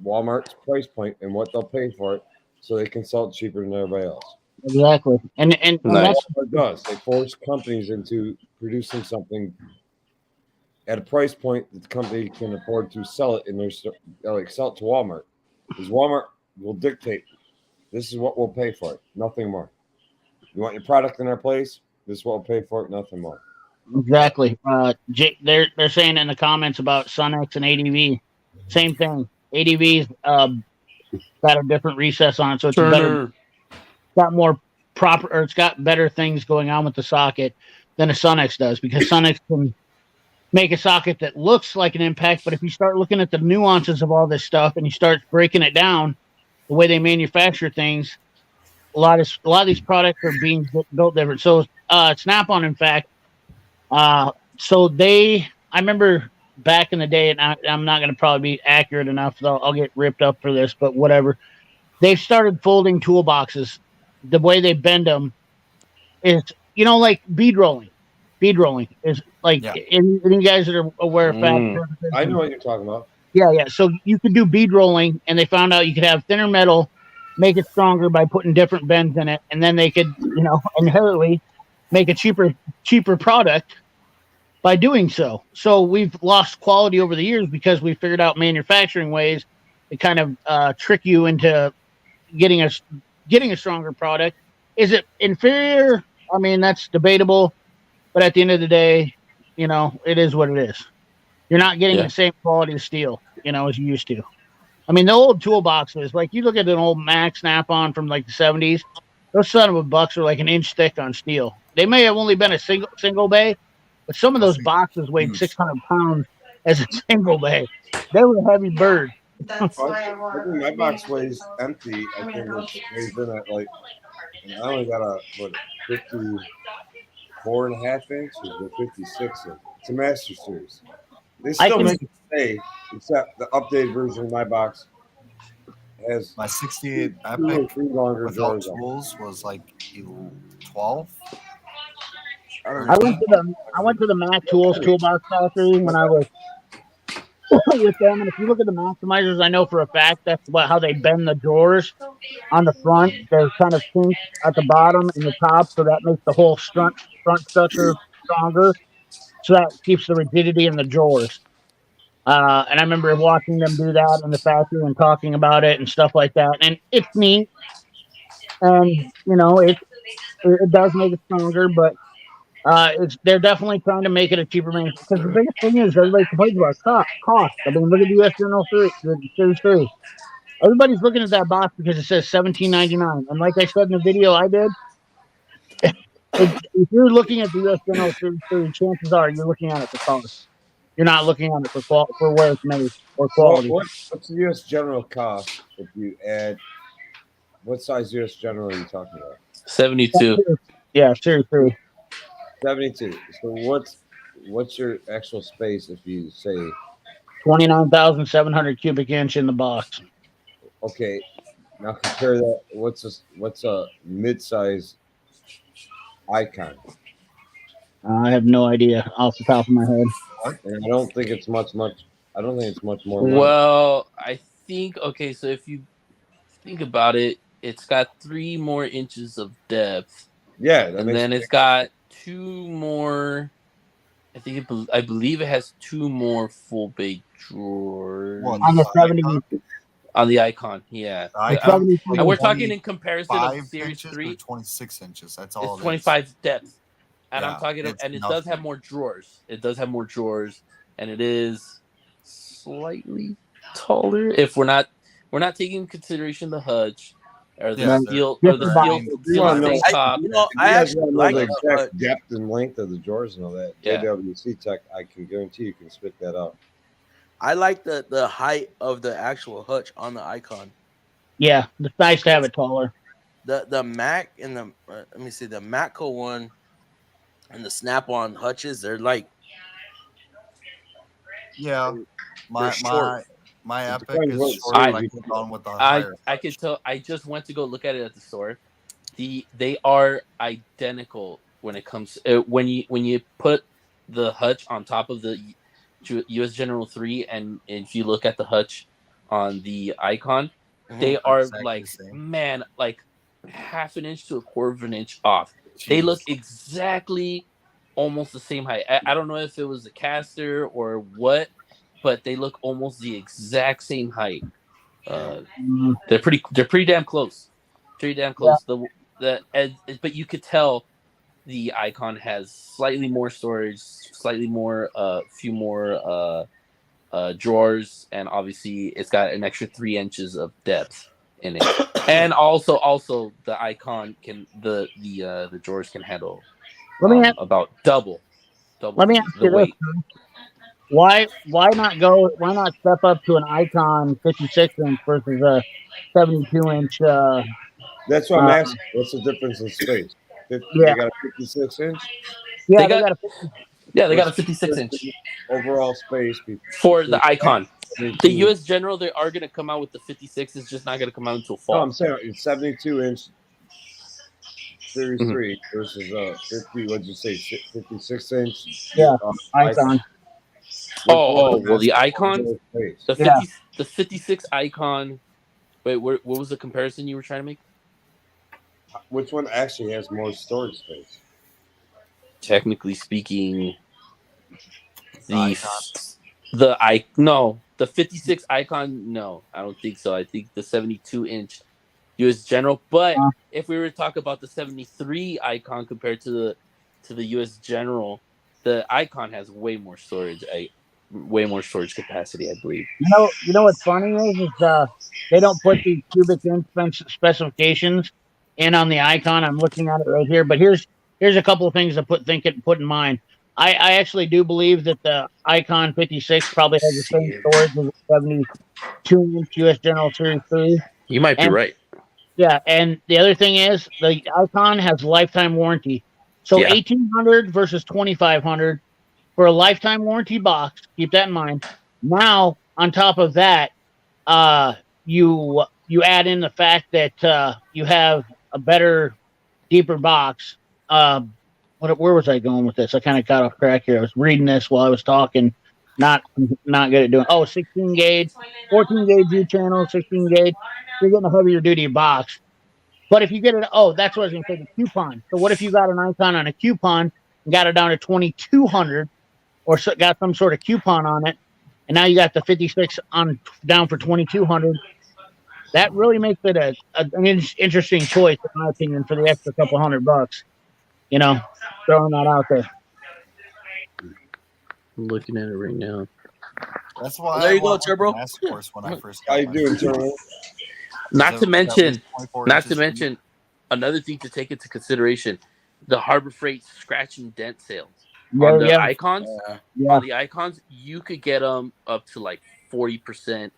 G: Walmart's price point and what they'll pay for it, so they can sell it cheaper than everybody else.
F: Exactly, and
G: that's what it does. They force companies into producing something at a price point that the company can afford to sell it in their sell it to Walmart. Because Walmart will dictate, this is what we'll pay for it, nothing more. You want your product in our place? This is what we'll pay for it, nothing more.
F: Exactly. They're saying in the comments about SunX and ADV, same thing. ADV's got a different recess on it, so it's it's got better things going on with the socket than a SunX does, because SunX can make a socket that looks like an impact, but if you start looking at the nuances of all this stuff and you start breaking it down, the way they manufacture things, a lot of these products are being built different. So Snap-on, in fact, so I remember back in the day, and I'm not going to probably be accurate enough, so I'll get ripped up for this, but whatever. They've started folding toolboxes. The way they bend them is, like bead rolling. Bead rolling is like, any guys that are aware of fast.
G: I know what you're talking about.
F: Yeah. So you could do bead rolling, and they found out you could have thinner metal, make it stronger by putting different bends in it, and then they could, inherently make a cheaper product by doing so. So we've lost quality over the years because we figured out manufacturing ways to kind of trick you into getting a stronger product. Is it inferior? I mean, that's debatable, but at the end of the day, it is what it is. You're not getting the same quality of steel, as you used to. I mean, the old toolboxes, like you look at an old Mac Snap-on from like the 70s, those son of a bucks are like an inch thick on steel. They may have only been a single bay, but some of those boxes weighed 600 pounds as a single bay. They were a heavy bird.
H: That's why I want
G: my box weighs empty. I think it weighs in at like, I only got a 54.5 inch or 56 inch. It's a Master Series. They still make it stay, except the updated version of my box has
C: my 68 Epic
G: longer
C: without tools was like 12.
F: I went to the Mac Tools toolbox factory when I was with them, and if you look at the Maximizers, I know for a fact that's how they bend the drawers on the front. They're kind of kinked at the bottom and the top, so that makes the whole front structure stronger. So that keeps the rigidity in the drawers. And I remember watching them do that in the factory and talking about it and stuff like that. And it's neat, and it does make it stronger, but they're definitely trying to make it a cheaper manufacturer. Because the biggest thing is everybody complains about cost. I mean, look at the US General Series 3. Everybody's looking at that box because it says $17.99. And like I said in the video I did, if you're looking at the US General Series 3, chances are you're looking at it for cost. You're not looking at it for where it's made or quality.
G: What's the US General cost if you add? What size US General are you talking about?
B: 72.
F: Yeah, Series 3.
G: 72. So what's your actual space if you say
F: 29,700 cubic inch in the box?
G: Okay, now compare that. What's a mid-size Icon?
F: I have no idea off the top of my head.
G: And I don't think it's much. I don't think it's much more.
B: Well, I think so. If you think about it, it's got 3 more inches of depth.
G: Yeah,
B: and then it's got 2 more. I believe it has 2 more full bay drawers
F: on the 70.
B: On the Icon, yeah. And we're talking in comparison of Series 3.
C: 26 inches. That's all.
B: It's 25 depth. And I'm talking, and it does have more drawers. It does have more drawers, and it is slightly taller. If we're not taking into consideration the hutch or the steel top.
G: I actually like the exact depth and length of the drawers and all that. JWC Tech, I can guarantee you can spit that out.
I: I like the height of the actual hutch on the Icon.
F: Yeah, it's nice to have it taller.
I: The Mac and the let me see the Matco one and the Snap-on hutches, they're like
C: my Epic is short.
B: I could tell. I just went to go look at it at the store. They are identical when it comes when you put the hutch on top of the US General 3, and if you look at the hutch on the Icon, they are exactly like half an inch to a quarter of an inch off. Jeez. They look exactly almost the same height. I don't know if it was a caster or what, but they look almost the exact same height. They're pretty damn close. Pretty damn close. Yeah. But you could tell the Icon has slightly more storage, slightly more, few more drawers, and obviously it's got an extra 3 inches of depth in it. And also the Icon can the drawers can handle about double.
F: Let me ask you this: why not step up to an Icon 56 inch versus a 72 inch
G: That's what I'm asking. What's the difference in space? They got a 56 inch.
F: Yeah,
B: they got a 56 inch
G: overall space
B: for the Icon. The U.S. General, they are going to come out with the 56. It's just not going to come out until fall.
G: No, I'm saying it's 72 inch Series 3 versus 50. What'd you say? 56 inch.
F: Yeah, Icon.
B: Well, the Icon, the 56 Icon. Wait, what was the comparison you were trying to make?
G: Which one actually has more storage space?
B: Technically speaking, the 56 Icon. No, I don't think so. I think the 72 inch U.S. General. But if we were to talk about the 73 Icon compared to the U.S. General, the Icon has way more storage. Way more storage capacity, I believe.
F: You know what's funny is they don't put the cubic inch specifications in on the Icon. I'm looking at it right here, but here's a couple of things to put in mind. I actually do believe that the Icon 56 probably has the same storage as the 72 inch US General Series 3.
B: You might be right.
F: Yeah, and the other thing is the Icon has lifetime warranty. So $1,800 versus $2,500 for a lifetime warranty box. Keep that in mind. Now, on top of that, you add in the fact that you have a better, deeper box. Where was I going with this? I kind of got off track here. I was reading this while I was talking. Not good at doing. 16 gauge, 14 gauge U channel, 16 gauge. You're getting a heavier duty box. But if you get it, that's what I was going to say. The coupon. So what if you got an Icon on a coupon and got it down to $2,200, or got some sort of coupon on it, and now you got the 56 on down for $2,200? That really makes it an interesting choice, in my opinion, for the extra couple $100. Throwing that out there.
B: I'm looking at it right now.
C: That's why.
B: There you go, Turbo.
C: When I first
G: how you doing, Turbo?
B: Not to mention, another thing to take into consideration: the Harbor Freight scratch and dent sales on the Icons. On the Icons, you could get them up to like 40%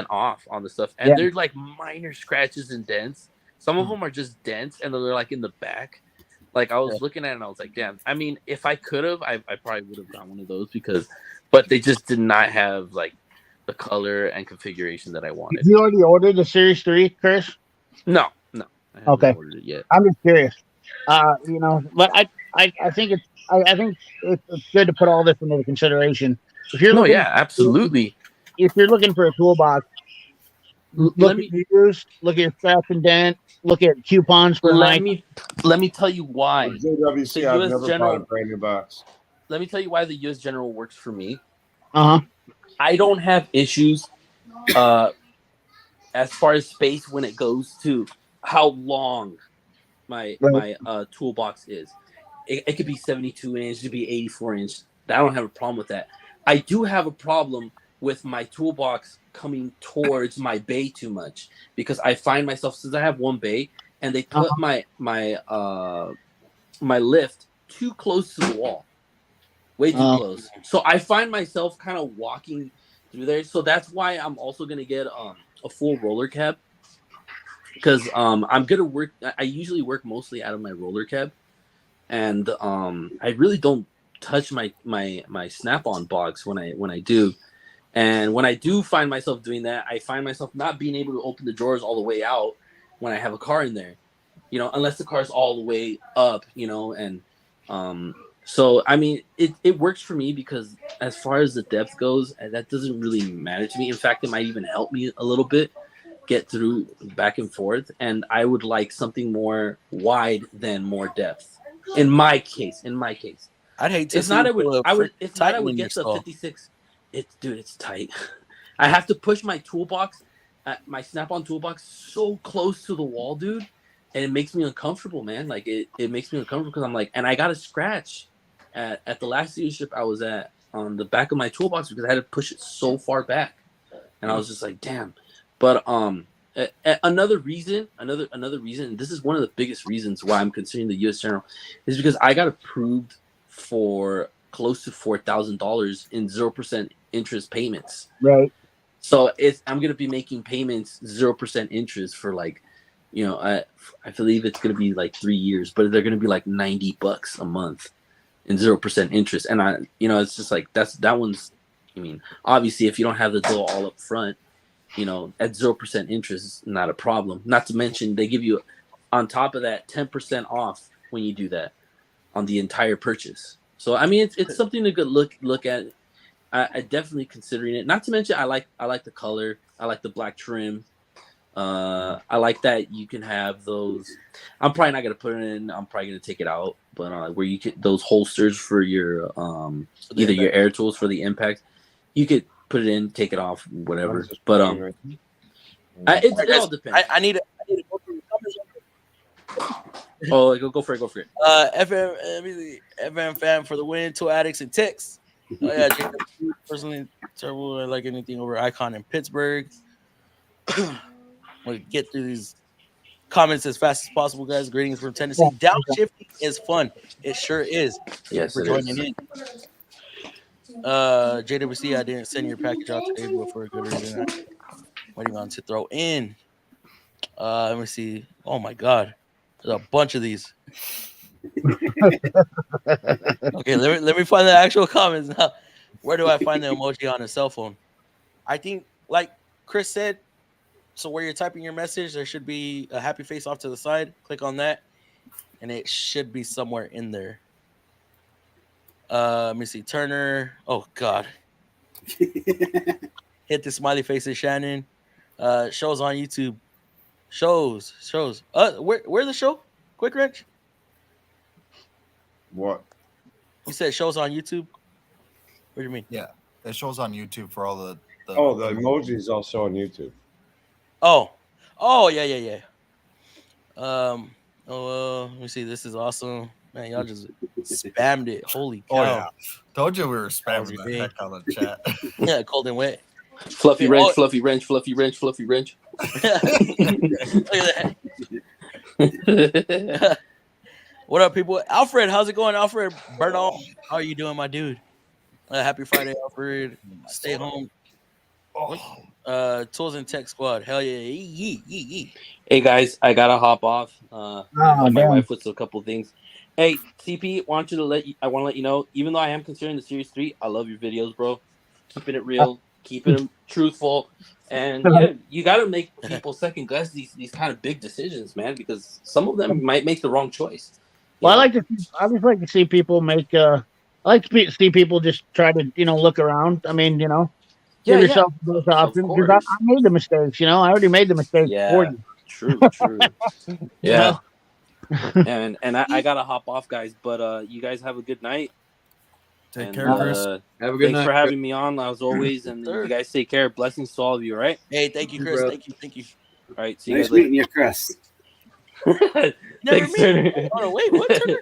B: off on the stuff, and they're like minor scratches and dents. Some of them are just dents, and they're like in the back. Like I was looking at it, and I was like, "Damn!" I mean, if I could have, I probably would have gotten one of those but they just did not have like the color and configuration that I wanted.
F: Did you already ordered the Series 3, Chris?
B: No, I haven't ordered it yet.
F: I'm just curious. But I think it's good to put all this into consideration. If you're
B: absolutely.
F: If you're looking for a toolbox, look at reviews, look at scratch and dent, look at coupons for
B: let me tell you why.
G: JWC, I've never bought a brand new box.
B: Let me tell you why the US General works for me.
F: I
B: don't have issues as far as space when it goes to how long my toolbox is. It could be 72 inch, it could be 84 inch. I don't have a problem with that. I do have a problem with my toolbox coming towards my bay too much, because I find myself, since I have one bay, and they put my lift too close to the wall, way too close. So I find myself kind of walking through there. So that's why I'm also gonna get a full roller cab, because I'm gonna work. I usually work mostly out of my roller cab, and I really don't touch my Snap-on box when I do. And when I do find myself doing that, I find myself not being able to open the drawers all the way out when I have a car in there, unless the car's all the way up, and so I mean it works for me, because as far as the depth goes, that doesn't really matter to me. In fact, it might even help me a little bit get through back and forth, and I would like something more wide than more depth. In my case.
I: I'd hate to
B: it's not I would get the 56. It's tight. I have to push my toolbox, my Snap-on toolbox, so close to the wall, dude, and it makes me uncomfortable, man. Like it makes me uncomfortable, because I'm like, and I got a scratch at the last dealership I was at on the back of my toolbox, because I had to push it so far back, and I was just like, damn. But another reason, and this is one of the biggest reasons why I'm considering the US General, is because I got approved for close to $4,000 in 0% interest payments.
F: Right.
B: So I'm gonna be making payments 0% interest for like
E: I believe it's going to be like 3 years, but they're going to be like $90 a month and 0% interest. And it's just like that one's. I mean, obviously, if you don't have the dough all up front, at 0% interest is not a problem. Not to mention they give you on top of that 10% off when you do that on the entire purchase. So I mean, it's something to good look at. I definitely considering it. Not to mention, I like the color. I like the black trim. I like that you can have those. I'm probably not gonna put it in. I'm probably gonna take it out. But where you get those holsters for your either your air tools for the impact, you could put it in, take it off, whatever. But it all depends.
I: I need to go through the comments.
E: Oh, go for it.
I: FM fan for the win. 2 addicts and ticks. Oh yeah, personally terrible. I like anything over Icon in Pittsburgh. We'll get through these comments as fast as possible, guys. Greetings from Tennessee. Downshifting is fun. It sure is.
E: Yes,
I: for joining in. JWC, I didn't send your package out today, but for a good reason. Waiting on to throw in. Let me see. Oh my God, there's a bunch of these. Okay, let me find the actual comments now. Where do I find the emoji on a cell phone? I think, like Chris said, so where you're typing your message, there should be a happy face off to the side. Click on that, and it should be somewhere in there. Let me see. Turner. Oh God. Hit the smiley faces, Shannon. Shows on YouTube. Shows. Where the show? Quick Wrench.
G: What?
I: You said shows on YouTube. What do you mean?
C: Yeah, it shows on YouTube for all the
G: emojis also on YouTube.
I: Oh, yeah. Let me see. This is awesome, man. Y'all just spammed it. Holy cow!
C: Oh yeah, told you we were spamming the heck out of the chat.
I: Yeah, cold and wet.
E: Fluffy wrench. Look
I: at that. What up, people? Alfred, how's it going, Alfred? Bernal, how are you doing, my dude? Happy Friday, Alfred. Stay home. Tools and Tech Squad. Hell yeah.
E: Hey guys, I gotta hop off. My wife with a couple things. Hey, CP, I want to let you know, even though I am considering the Series 3, I love your videos, bro. Keeping it real, keeping them truthful, and yeah, you gotta make people second guess these kind of big decisions, man, because some of them might make the wrong choice.
F: Well, I just like to see people make. I like to see people just try to look around. I mean, give yourself those options because I made the mistakes. I already made the mistakes for you.
E: True. Yeah. and I gotta hop off, guys. But you guys have a good night.
C: Take care, Chris.
D: Have a good night.
E: Thanks for having me on, as always. And you guys take care. Blessings to all of you. All right.
I: Hey, thank you, Chris. Thank you.
E: All right. See you
H: nice
E: guys later.
H: meeting you, Chris.
E: Thanks, Turner.
I: Oh, wait, what, Turner?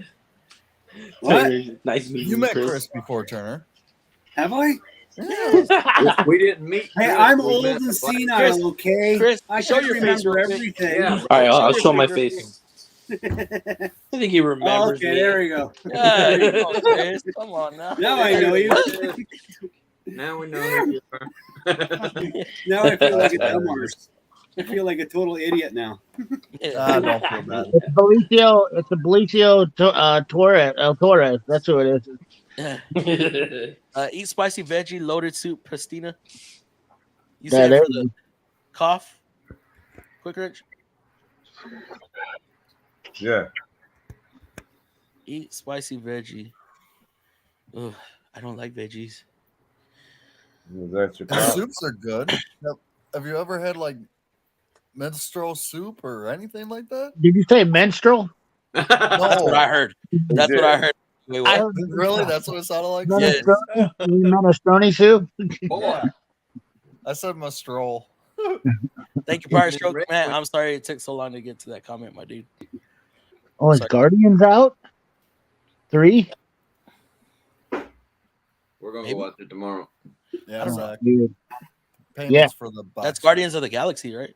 H: What?
E: Nice meeting
C: You met Chris before, Turner.
H: Have I?
C: Yeah.
D: We didn't meet.
H: Hey,
D: Chris.
H: I'm
D: We
H: old
D: met
H: and
D: the black-
H: senile, okay?
I: Chris,
H: I
I: show
H: can't
I: your face
H: remember
I: real quick.
H: everything.
D: Yeah.
E: All right, I'll show my face. I think he remembers
H: Okay,
E: me.
H: there we go.
I: Yeah, there you go, Chris. Come on now.
H: Now I know you.
D: Now we know who you are.
H: Now I feel like a dumbass. I feel like a total idiot now.
C: Don't feel bad.
F: It's a Belicio Torres. That's who it is.
I: Eat spicy veggie loaded soup pastina. You
F: Yeah,
I: said
F: there
I: for the cough. Quick Rich.
G: Yeah.
I: Eat spicy veggie. Ugh, I don't like veggies.
G: That's your
C: The
G: problem.
C: soups are good. Have you ever had like menstrual soup or anything like that?
F: Did you say menstrual?
I: That's what I heard. That's what I heard. Wait, what?
C: Really? That's what it sounded like?
I: Yes.
F: Minestrone soup?
C: Yeah. I said menstrual.
I: Thank you, Prior Stroke. Man, I'm sorry it took so long to get to that comment, my dude.
F: Oh, is
I: Sorry.
F: Guardians out? 3?
D: We're gonna
I: Maybe.
D: go out there tomorrow.
C: Yeah,
I: don't
C: Zach.
F: Dude.
C: Payments
F: Yeah.
C: for the box.
I: That's Guardians of the Galaxy, right?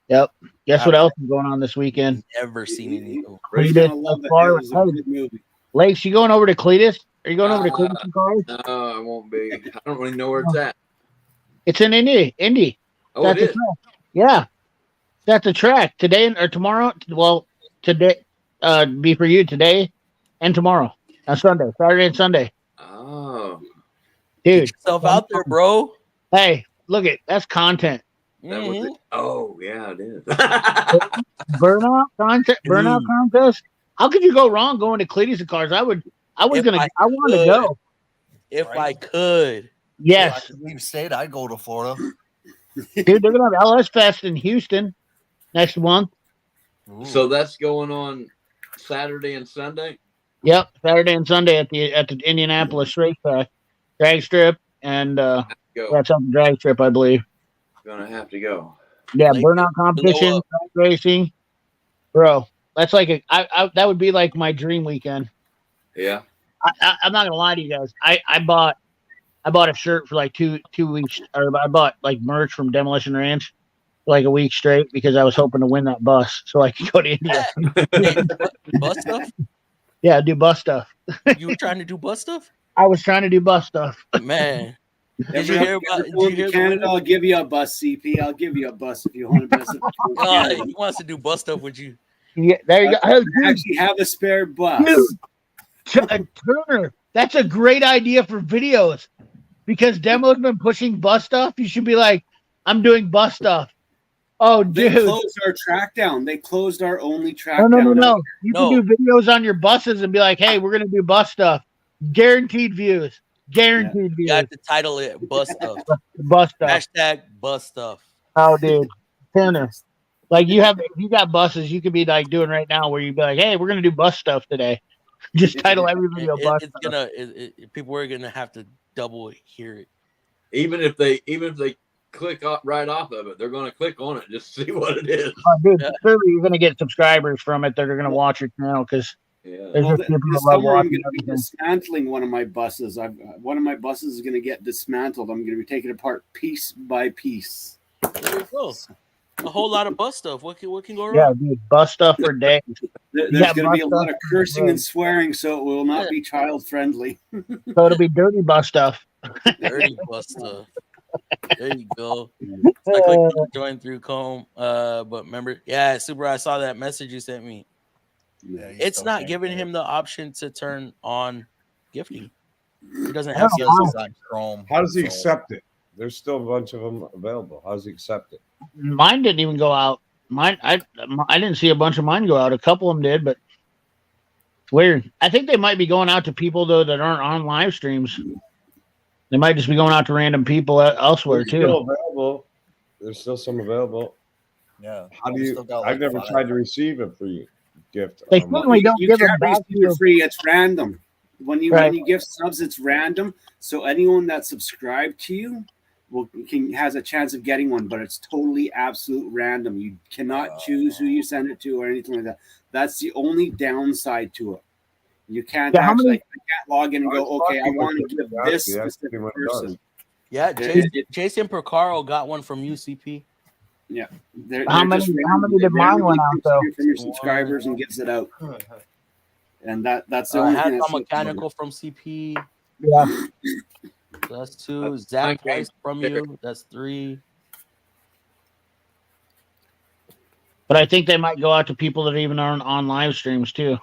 F: Yep. Guess what else is going on this weekend?
I: Never seen any.
H: Ray's
F: Cletus,
H: gonna love it. It
F: Far-
H: was a good movie.
F: Lakes, you going over to Cletus? Are you going over to Cletus and cars?
D: No, I won't be. I don't really know where it's at.
F: It's in Indy.
D: Oh, it is.
F: Yeah. at the track today or tomorrow. Well, today be for you today and tomorrow on Sunday, Saturday and Sunday.
D: Oh,
F: dude,
B: get yourself out there, bro.
F: Hey, look it. That's content.
D: that was it. Oh, yeah, it is.
F: Burnout contest. How could you go wrong going to Cleetus and Cars? I wanted to go.
B: If I could.
F: Yes.
C: If I could leave state, I'd go to Florida.
F: Dude, they're gonna have LS Fest in Houston next month.
D: So that's going on Saturday and Sunday?
F: Yep, Saturday and Sunday at the Indianapolis racetrack, drag strip, and that's on the drag strip, I believe.
D: Gonna have to go.
F: Yeah, burnout competition, track racing, bro. That's like that would be like my dream weekend.
D: Yeah,
F: I'm not gonna lie to you guys. I bought a shirt for like two weeks, or I bought like merch from Demolition Ranch for like a week straight because I was hoping to win that bus so I could go to India.
B: Bus stuff?
F: Yeah, do bus stuff.
B: You were trying to do bus stuff?
F: I was trying to do bus stuff.
B: Man.
H: Did you hear about Canada? I'll give you a bus, CP. I'll give you a bus if you want a bus.
B: He wants to do bus stuff with you.
F: Yeah, there you go.
H: I actually have a spare bus.
F: Dude, Turner, that's a great idea for videos because Demo's been pushing bus stuff. You should be like, I'm doing bus stuff. Oh, dude.
H: They closed our track down. They closed our only track
F: down.
H: No.
F: You can do videos on your buses and be like, hey, we're going to do bus stuff. Guaranteed views. Guaranteed views.
B: You have to title it bus stuff.
F: Bus stuff.
B: Hashtag bus stuff.
F: Oh, dude. Turner. Like if you got buses, you could be like doing right now where you'd be like, hey, we're going to do bus stuff today. Just title every video bus stuff.
B: People are going to have to double hear it.
D: Even if they click right off of it, they're going to click on it just to see what it is.
F: Oh, dude, clearly you're going to get subscribers from it that are going to watch your channel because
H: I'm going to be dismantling one of my buses. One of my buses is going to get dismantled. I'm going to be taking it apart piece by piece.
B: There you go. A whole lot of bus stuff. What can go wrong?
F: Yeah, dude, bus stuff for days.
H: There's going to be a lot of cursing and swearing, so it will not be child friendly.
F: So it'll be dirty bus stuff.
B: Dirty bus stuff. There you go. I clicked on the join through comb. But remember, Super, I saw that message you sent me.
C: Yeah,
B: it's not giving him the option to turn on gifting. He doesn't have the
G: Chrome. How does he accept it? There's still a bunch of them available. How does he accept it?
F: Mine didn't even go out. I didn't see a bunch of mine go out. A couple of them did, but it's weird. I think they might be going out to people though that aren't on live streams. They might just be going out to random people elsewhere too.
G: Still available. There's still some available.
C: Yeah.
G: How do you? I've never tried to receive a free gift.
F: They certainly don't give them back to you.
H: Free. It's random. When you give subs, it's random. So anyone that subscribed to you has a chance of getting one, but it's totally absolute random. You cannot choose who you send it to or anything like that. That's the only downside to it. You can't I can't log in and go, okay, I want to give this specific person.
B: Yeah, Jason Procaro got one from UCP.
H: Yeah.
F: How many did mine went out though?
H: From your subscribers and gives it out. And that's the only thing.
B: Mechanical from CP.
F: Yeah.
B: That's 2. Zach Price from you. That's 3.
F: But I think they might go out to people that even aren't on live streams too.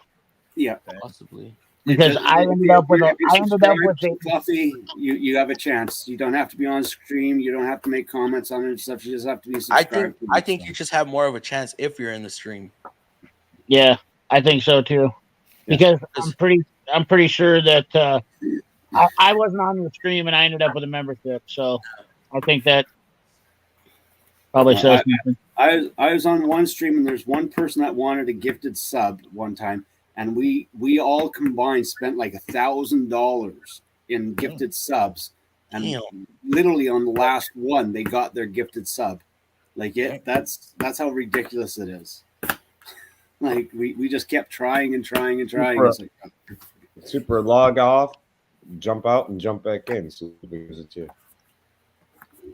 H: Yeah,
B: possibly.
F: Because I ended up with
H: Fluffy. You have a chance. You don't have to be on stream. You don't have to make comments on it and stuff. You just have to be subscribed.
B: I think you just have more of a chance if you're in the stream.
F: Yeah, I think so too. Because I'm pretty sure that I wasn't on the stream and I ended up with a membership. So I think that probably says something.
H: I was on one stream and there's one person that wanted a gifted sub one time. And we all combined spent like $1,000 in gifted subs, and literally on the last one they got their gifted sub. Like that's how ridiculous it is. Like we just kept trying and trying and trying.
G: Super log off, jump out and jump back in. So it's you.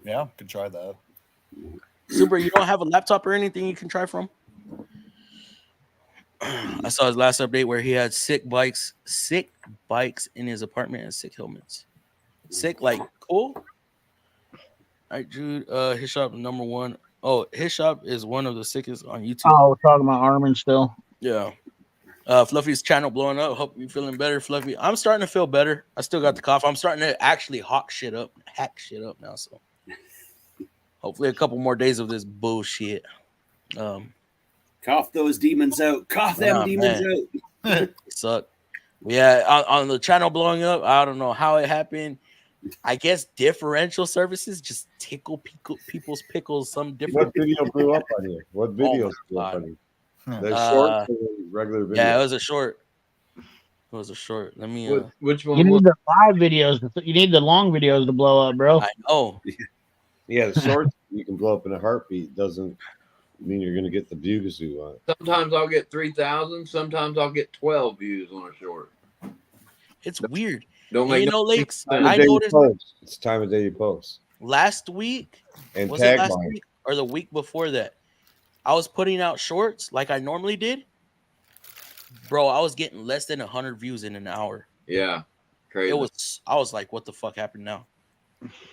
C: Yeah, could try that.
B: Super, you don't have a laptop or anything you can try from? I saw his last update where he had sick bikes in his apartment and sick helmets. Sick, like cool. All right, Jude. His shop number 1 Oh, his shop is one of the sickest on YouTube.
F: Oh, we're talking about Armin still.
B: Yeah. Fluffy's channel blowing up. Hope you're feeling better, Fluffy. I'm starting to feel better. I still got the cough. I'm starting to actually hack shit up now. So hopefully a couple more days of this bullshit.
H: Cough those demons out. Cough them demons out.
B: Suck. Yeah, on the channel blowing up, I don't know how it happened. I guess differential services just tickle people's pickles. Some different.
G: What video blew up on you? What video blew up on you? The short or the regular video?
B: Yeah, it was a short. Let me.
D: Which one?
F: You need the live videos. You need the long videos to blow up, bro.
B: I know.
G: Yeah, the short you can blow up in a heartbeat. Doesn't mean you're gonna get the views you want.
D: Sometimes I'll get 3,000. Sometimes I'll get 12 views on a short.
B: It's weird.
D: Don't make
B: Lakes.
G: I noticed it's time of day you post.
B: Last week,
G: and
B: was it last week or the week before that? I was putting out shorts like I normally did. Bro, I was getting less than 100 views in an hour.
D: Yeah, crazy.
B: I was like, what the fuck happened now?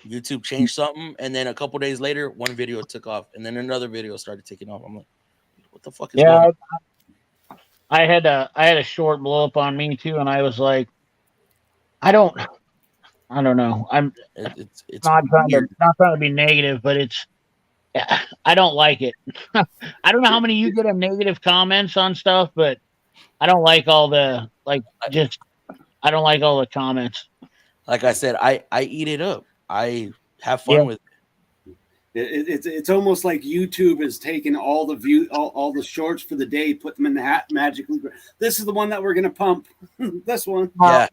B: YouTube changed something, and then a couple days later, one video took off, and then another video started taking off. I'm like, what the fuck is going on?
F: I had a short blow up on me too, and I was like, I don't know. It's not trying to be negative, but I don't like it. I don't know how many you get of negative comments on stuff, but I don't like all the I don't like all the comments.
B: Like I said, I eat it up. I have fun with
H: it. It's almost like YouTube is taking all the all the shorts for the day, put them in the hat magically. This is the one that we're gonna pump. This one.
B: Yeah.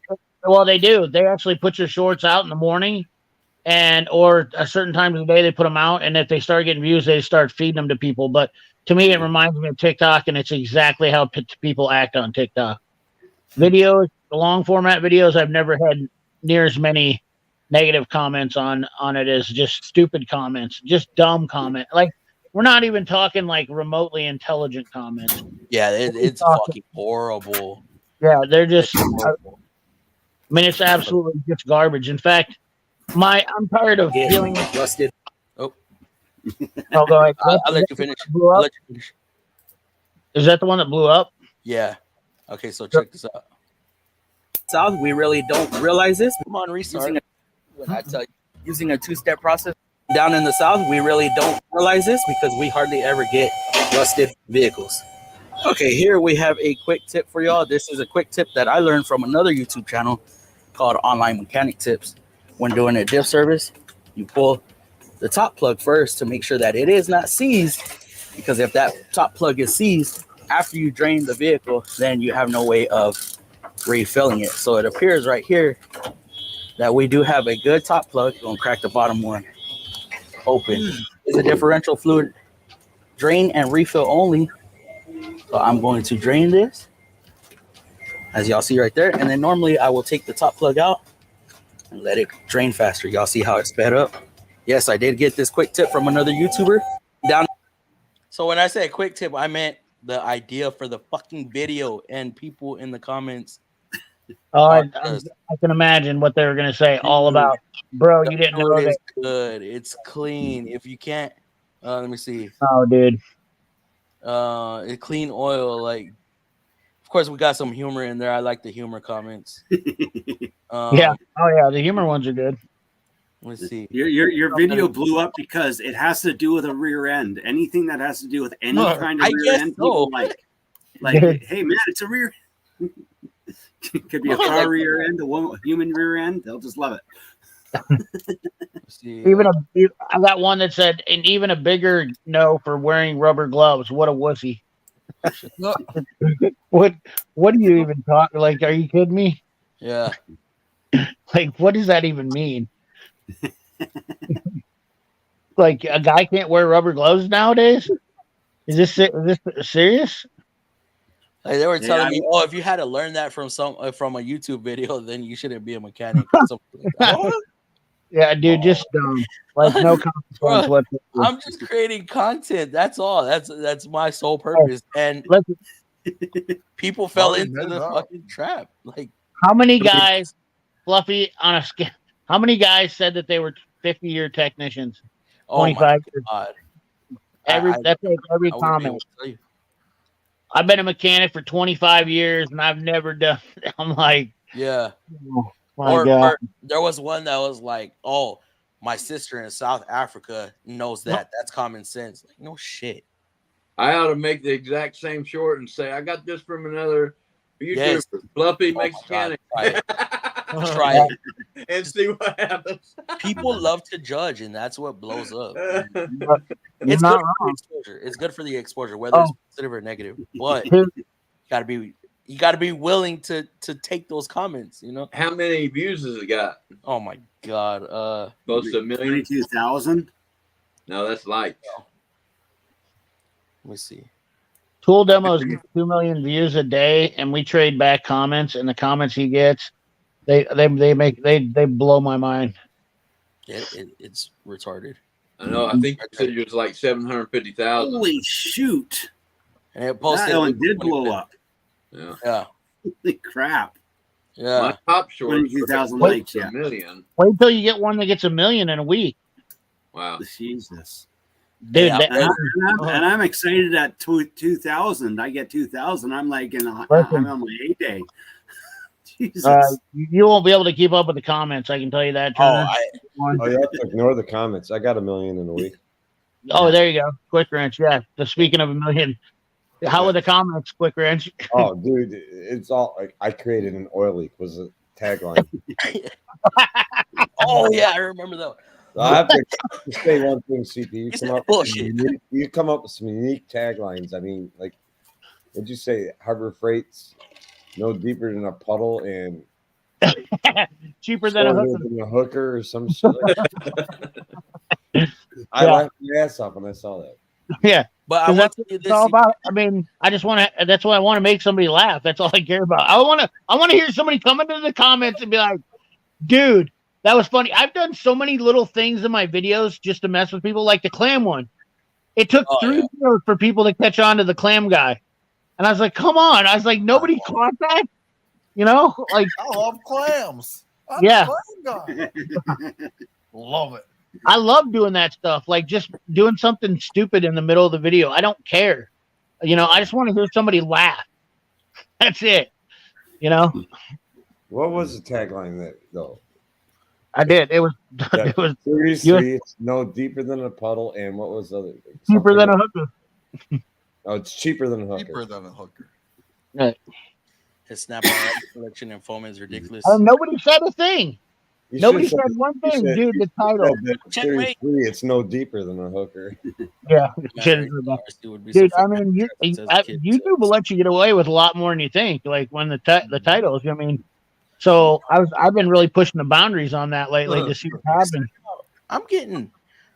F: Well, they do. They actually put your shorts out in the morning, or a certain time of the day they put them out, and if they start getting views, they start feeding them to people. But to me, it reminds me of TikTok, and it's exactly how people act on TikTok. Videos, the long format videos, I've never had near as many negative comments on it as just stupid comments, just dumb comment. Like, we're not even talking like remotely intelligent comments.
B: Yeah, it's fucking horrible.
F: Yeah, they're just. I mean, it's absolutely just garbage. In fact, I'm tired of dealing with
I: rusted.
F: Oh, go ahead.
B: I'll let you finish.
F: Is that the one that blew up?
B: Yeah. Okay, so check this out.
I: South, we really don't realize this.
B: Come on, restart.
I: Using a two-step process. Down in the South, we really don't realize this because we hardly ever get rusted vehicles. Okay, here we have a quick tip for y'all. This is a quick tip that I learned from another YouTube channel called Online Mechanic Tips. When doing a diff service, you pull the top plug first to make sure that it is not seized, because if that top plug is seized after you drain the vehicle, then you have no way of refilling it. So it appears right here that we do have a good top plug. Gonna crack the bottom one open. It's a differential fluid drain and refill only. So I'm going to drain this, as y'all see right there. And then normally I will take the top plug out and let it drain faster. Y'all see how it sped up? Yes, I did get this quick tip from another YouTuber.
B: So when I say quick tip, I meant the idea for the fucking video, and people in the comments.
F: Oh, I can imagine what they were going to say all about. Bro, you didn't know that.
B: It's good. It's clean. If you can't, let me see.
F: Oh, dude.
B: It clean oil. Like, of course, we got some humor in there. I like the humor comments.
F: Yeah. Oh, yeah. The humor ones are good.
B: Let's see.
H: Your video blew up because it has to do with a rear end. Anything that has to do with any kind of rear end, people like, hey man, it's a rear. Could be a car rear end, a human rear end. They'll just love it.
F: I got one that said, and even a bigger no for wearing rubber gloves. What a wussy. What do you even talk? Like, are you kidding me?
B: Yeah.
F: Like, what does that even mean? Like, a guy can't wear rubber gloves nowadays? Is this serious?
B: Like, they were telling me, if you had to learn that from a YouTube video, then you shouldn't be a mechanic.
F: Yeah, dude, just like no consequence whatsoever.
B: I'm just creating content. That's all. That's my sole purpose. And people fell into the fucking trap. Like,
F: how many guys, Fluffy, on a scale? How many guys said that they were 50-year technicians?
B: Oh my God.
F: That's like every comment. I've been a mechanic for 25 years and I've never done. I'm like,
B: yeah.
F: Oh, my God.
B: Or there was one that was like, oh, my sister in South Africa knows that. That's common sense. Like, no shit.
D: I ought to make the exact same short and say I got this from another YouTuber,
B: Yes.
D: Fluffy
B: Oh my
D: Mexicanic.
B: God, try it.
D: And see what happens.
B: People love to judge, and that's what blows up.
F: You're
B: It's
F: not
B: good for the
F: wrong.
B: exposure. It's good for the exposure, whether it's positive or negative. But you gotta be willing to take those comments. You know.
D: How many views has it got?
B: Oh my God.
D: Close to 1 million.
H: 22,000.
D: No, that's likes.
B: Let me see.
F: Tool demos get 2 million views a day, and we trade back comments, and the comments he gets, they blow my mind.
B: It's retarded.
D: I know. I think you said it was like 750,000.
H: Holy shoot!
B: And it posted.
H: That one did blow up.
D: Yeah.
B: Yeah.
H: Holy crap!
B: Yeah.
D: My top short
H: 22,000 likes.
D: a million.
F: Wait till you get one that gets 1 million in a week.
D: Wow.
H: Jesus.
F: Dude,
B: Yeah,
H: And I'm excited at 2,000. I get 2,000. I'm like I'm on my heyday. Jesus.
F: You won't be able to keep up with the comments. I can tell you that. Turner.
G: Oh, you have to ignore the comments. I got 1 million in a week.
F: Oh, there you go. Quick Wrench. Yeah. Speaking of 1 million, how are the comments, Quick Wrench?
G: Oh, dude, it's all like I created an oil leak was a tagline.
B: Oh yeah, I remember that.
G: I have to say one thing, CP. You come up with some unique taglines. I mean, like, what'd you say? Harbor Freight's no deeper than a puddle and
F: cheaper than
G: a hooker or some shit. I laughed my ass off when I saw that.
F: Yeah,
B: but I want to
F: it's all about. I mean, I just want to. That's why I want to make somebody laugh. That's all I care about. I want to hear somebody come into the comments and be like, "Dude, that was funny." I've done so many little things in my videos just to mess with people, like the clam one. It took 3 videos for people to catch on to the clam guy, and I was like, "Come on!" I was like, "Nobody caught that." You know, like
C: I love clams.
F: Yeah.
C: Love it.
F: I love doing that stuff, like just doing something stupid in the middle of the video. I don't care. You know, I just want to hear somebody laugh. That's it. You know?
G: What was the tagline that though?
F: I did. It was
G: Yeah,
F: it was
G: Series 3, it's no deeper than a puddle, and what was the other thing?
F: cheaper than a hooker.
G: Oh, it's cheaper than a hooker.
C: Cheaper than a hooker.
F: Right.
B: His Snapchat collection and foam is ridiculous.
F: Nobody said a thing.
G: You
F: Nobody
G: should
F: said
G: have
F: one thing,
G: said-
F: dude. The
G: you
F: title.
G: said that Series 3, it's no deeper than a hooker.
F: Yeah.
B: Would be
F: Dude,
B: so
F: I mean, YouTube will let you get away with a lot more than you think. Like when the titles, I mean, so I've been really pushing the boundaries on that lately to see what happens.
B: I'm getting,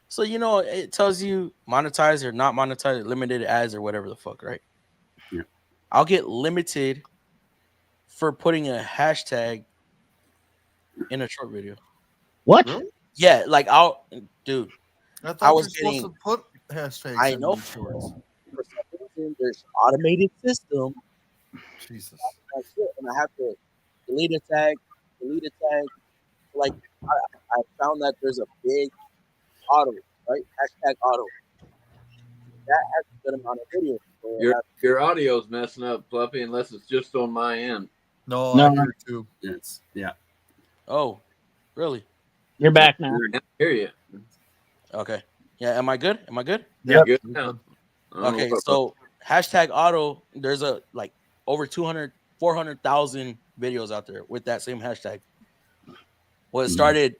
B: so you know, it tells you monetize or not monetize, limited ads or whatever the fuck, right?
H: Yeah.
B: I'll get limited for putting a hashtag in a short video.
F: What?
C: Really?
B: Yeah, like dude.
C: I
B: was
C: you're
B: getting.
C: supposed to put hashtags.
B: I
C: in
B: know.
C: these shorts.
B: For some reason, there's automated system.
C: Jesus.
B: That's it, and I have to delete a tag. Like I found that there's a big auto, right? Hashtag auto. That has a good amount of videos. So
D: Your audio's messing up, Fluffy, unless it's just on my end.
C: No,
F: No.
C: I hear it too.
H: It's yeah.
B: Oh, really?
F: You're back now.
D: I hear you.
B: Okay. Yeah. Am I good?
D: Yeah, good now.
B: Okay. So hashtag auto. There's a like over 400,000 videos out there with that same hashtag. Well, it started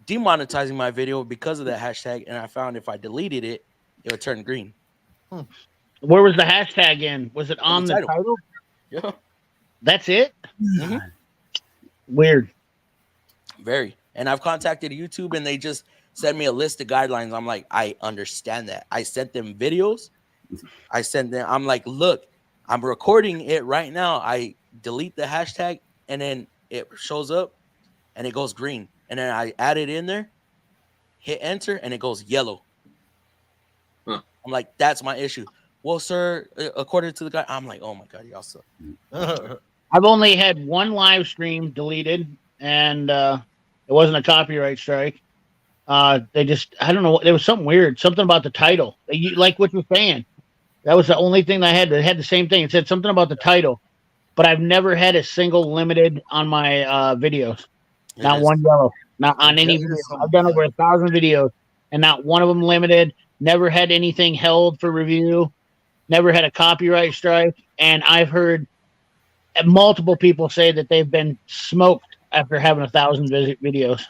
B: demonetizing my video because of that hashtag, and I found if I deleted it, it would turn green.
F: Where was the hashtag in? Was it on the title?
B: Yeah.
F: That's it?
B: Mhm.
F: Weird.
B: Very. And I've contacted YouTube, and they just send me a list of guidelines. I'm like, I understand that. I sent them videos. I'm like, look, I'm recording it right now. I delete the hashtag, and then it shows up, and it goes green. And then I add it in there, hit enter, and it goes yellow.
D: Huh.
B: I'm like, that's my issue. Well, sir, according to the guy, I'm like, oh my God, y'all suck.
F: I've only had one live stream deleted, and it wasn't a copyright strike. They just, I don't know, there was something weird, something about the title. Like what you're saying. That was the only thing I had. That had the same thing. It said something about the title, but I've never had a single limited on my videos. Not one yellow. Not on any video. I've done over 1,000 videos, and not one of them limited. Never had anything held for review. Never had a copyright strike. And I've heard multiple people say that they've been smoked after having 1,000 videos.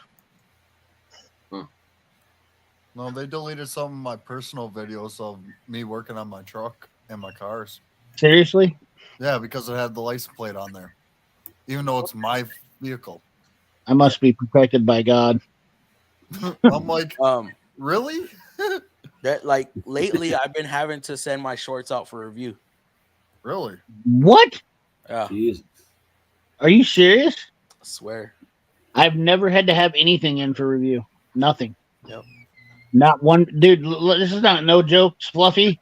C: No, they deleted some of my personal videos of me working on my truck and my cars.
F: Seriously?
C: Yeah, because it had the license plate on there, even though it's my vehicle.
F: I must be protected by God.
C: I'm like, really?
B: That like lately, I've been having to send my shorts out for review.
C: Really?
F: What?
B: Yeah.
H: Jesus.
F: Are you serious?
B: I swear.
F: I've never had to have anything in for review. Nothing.
B: Yep.
F: Not one, dude. This is not no joke, Fluffy.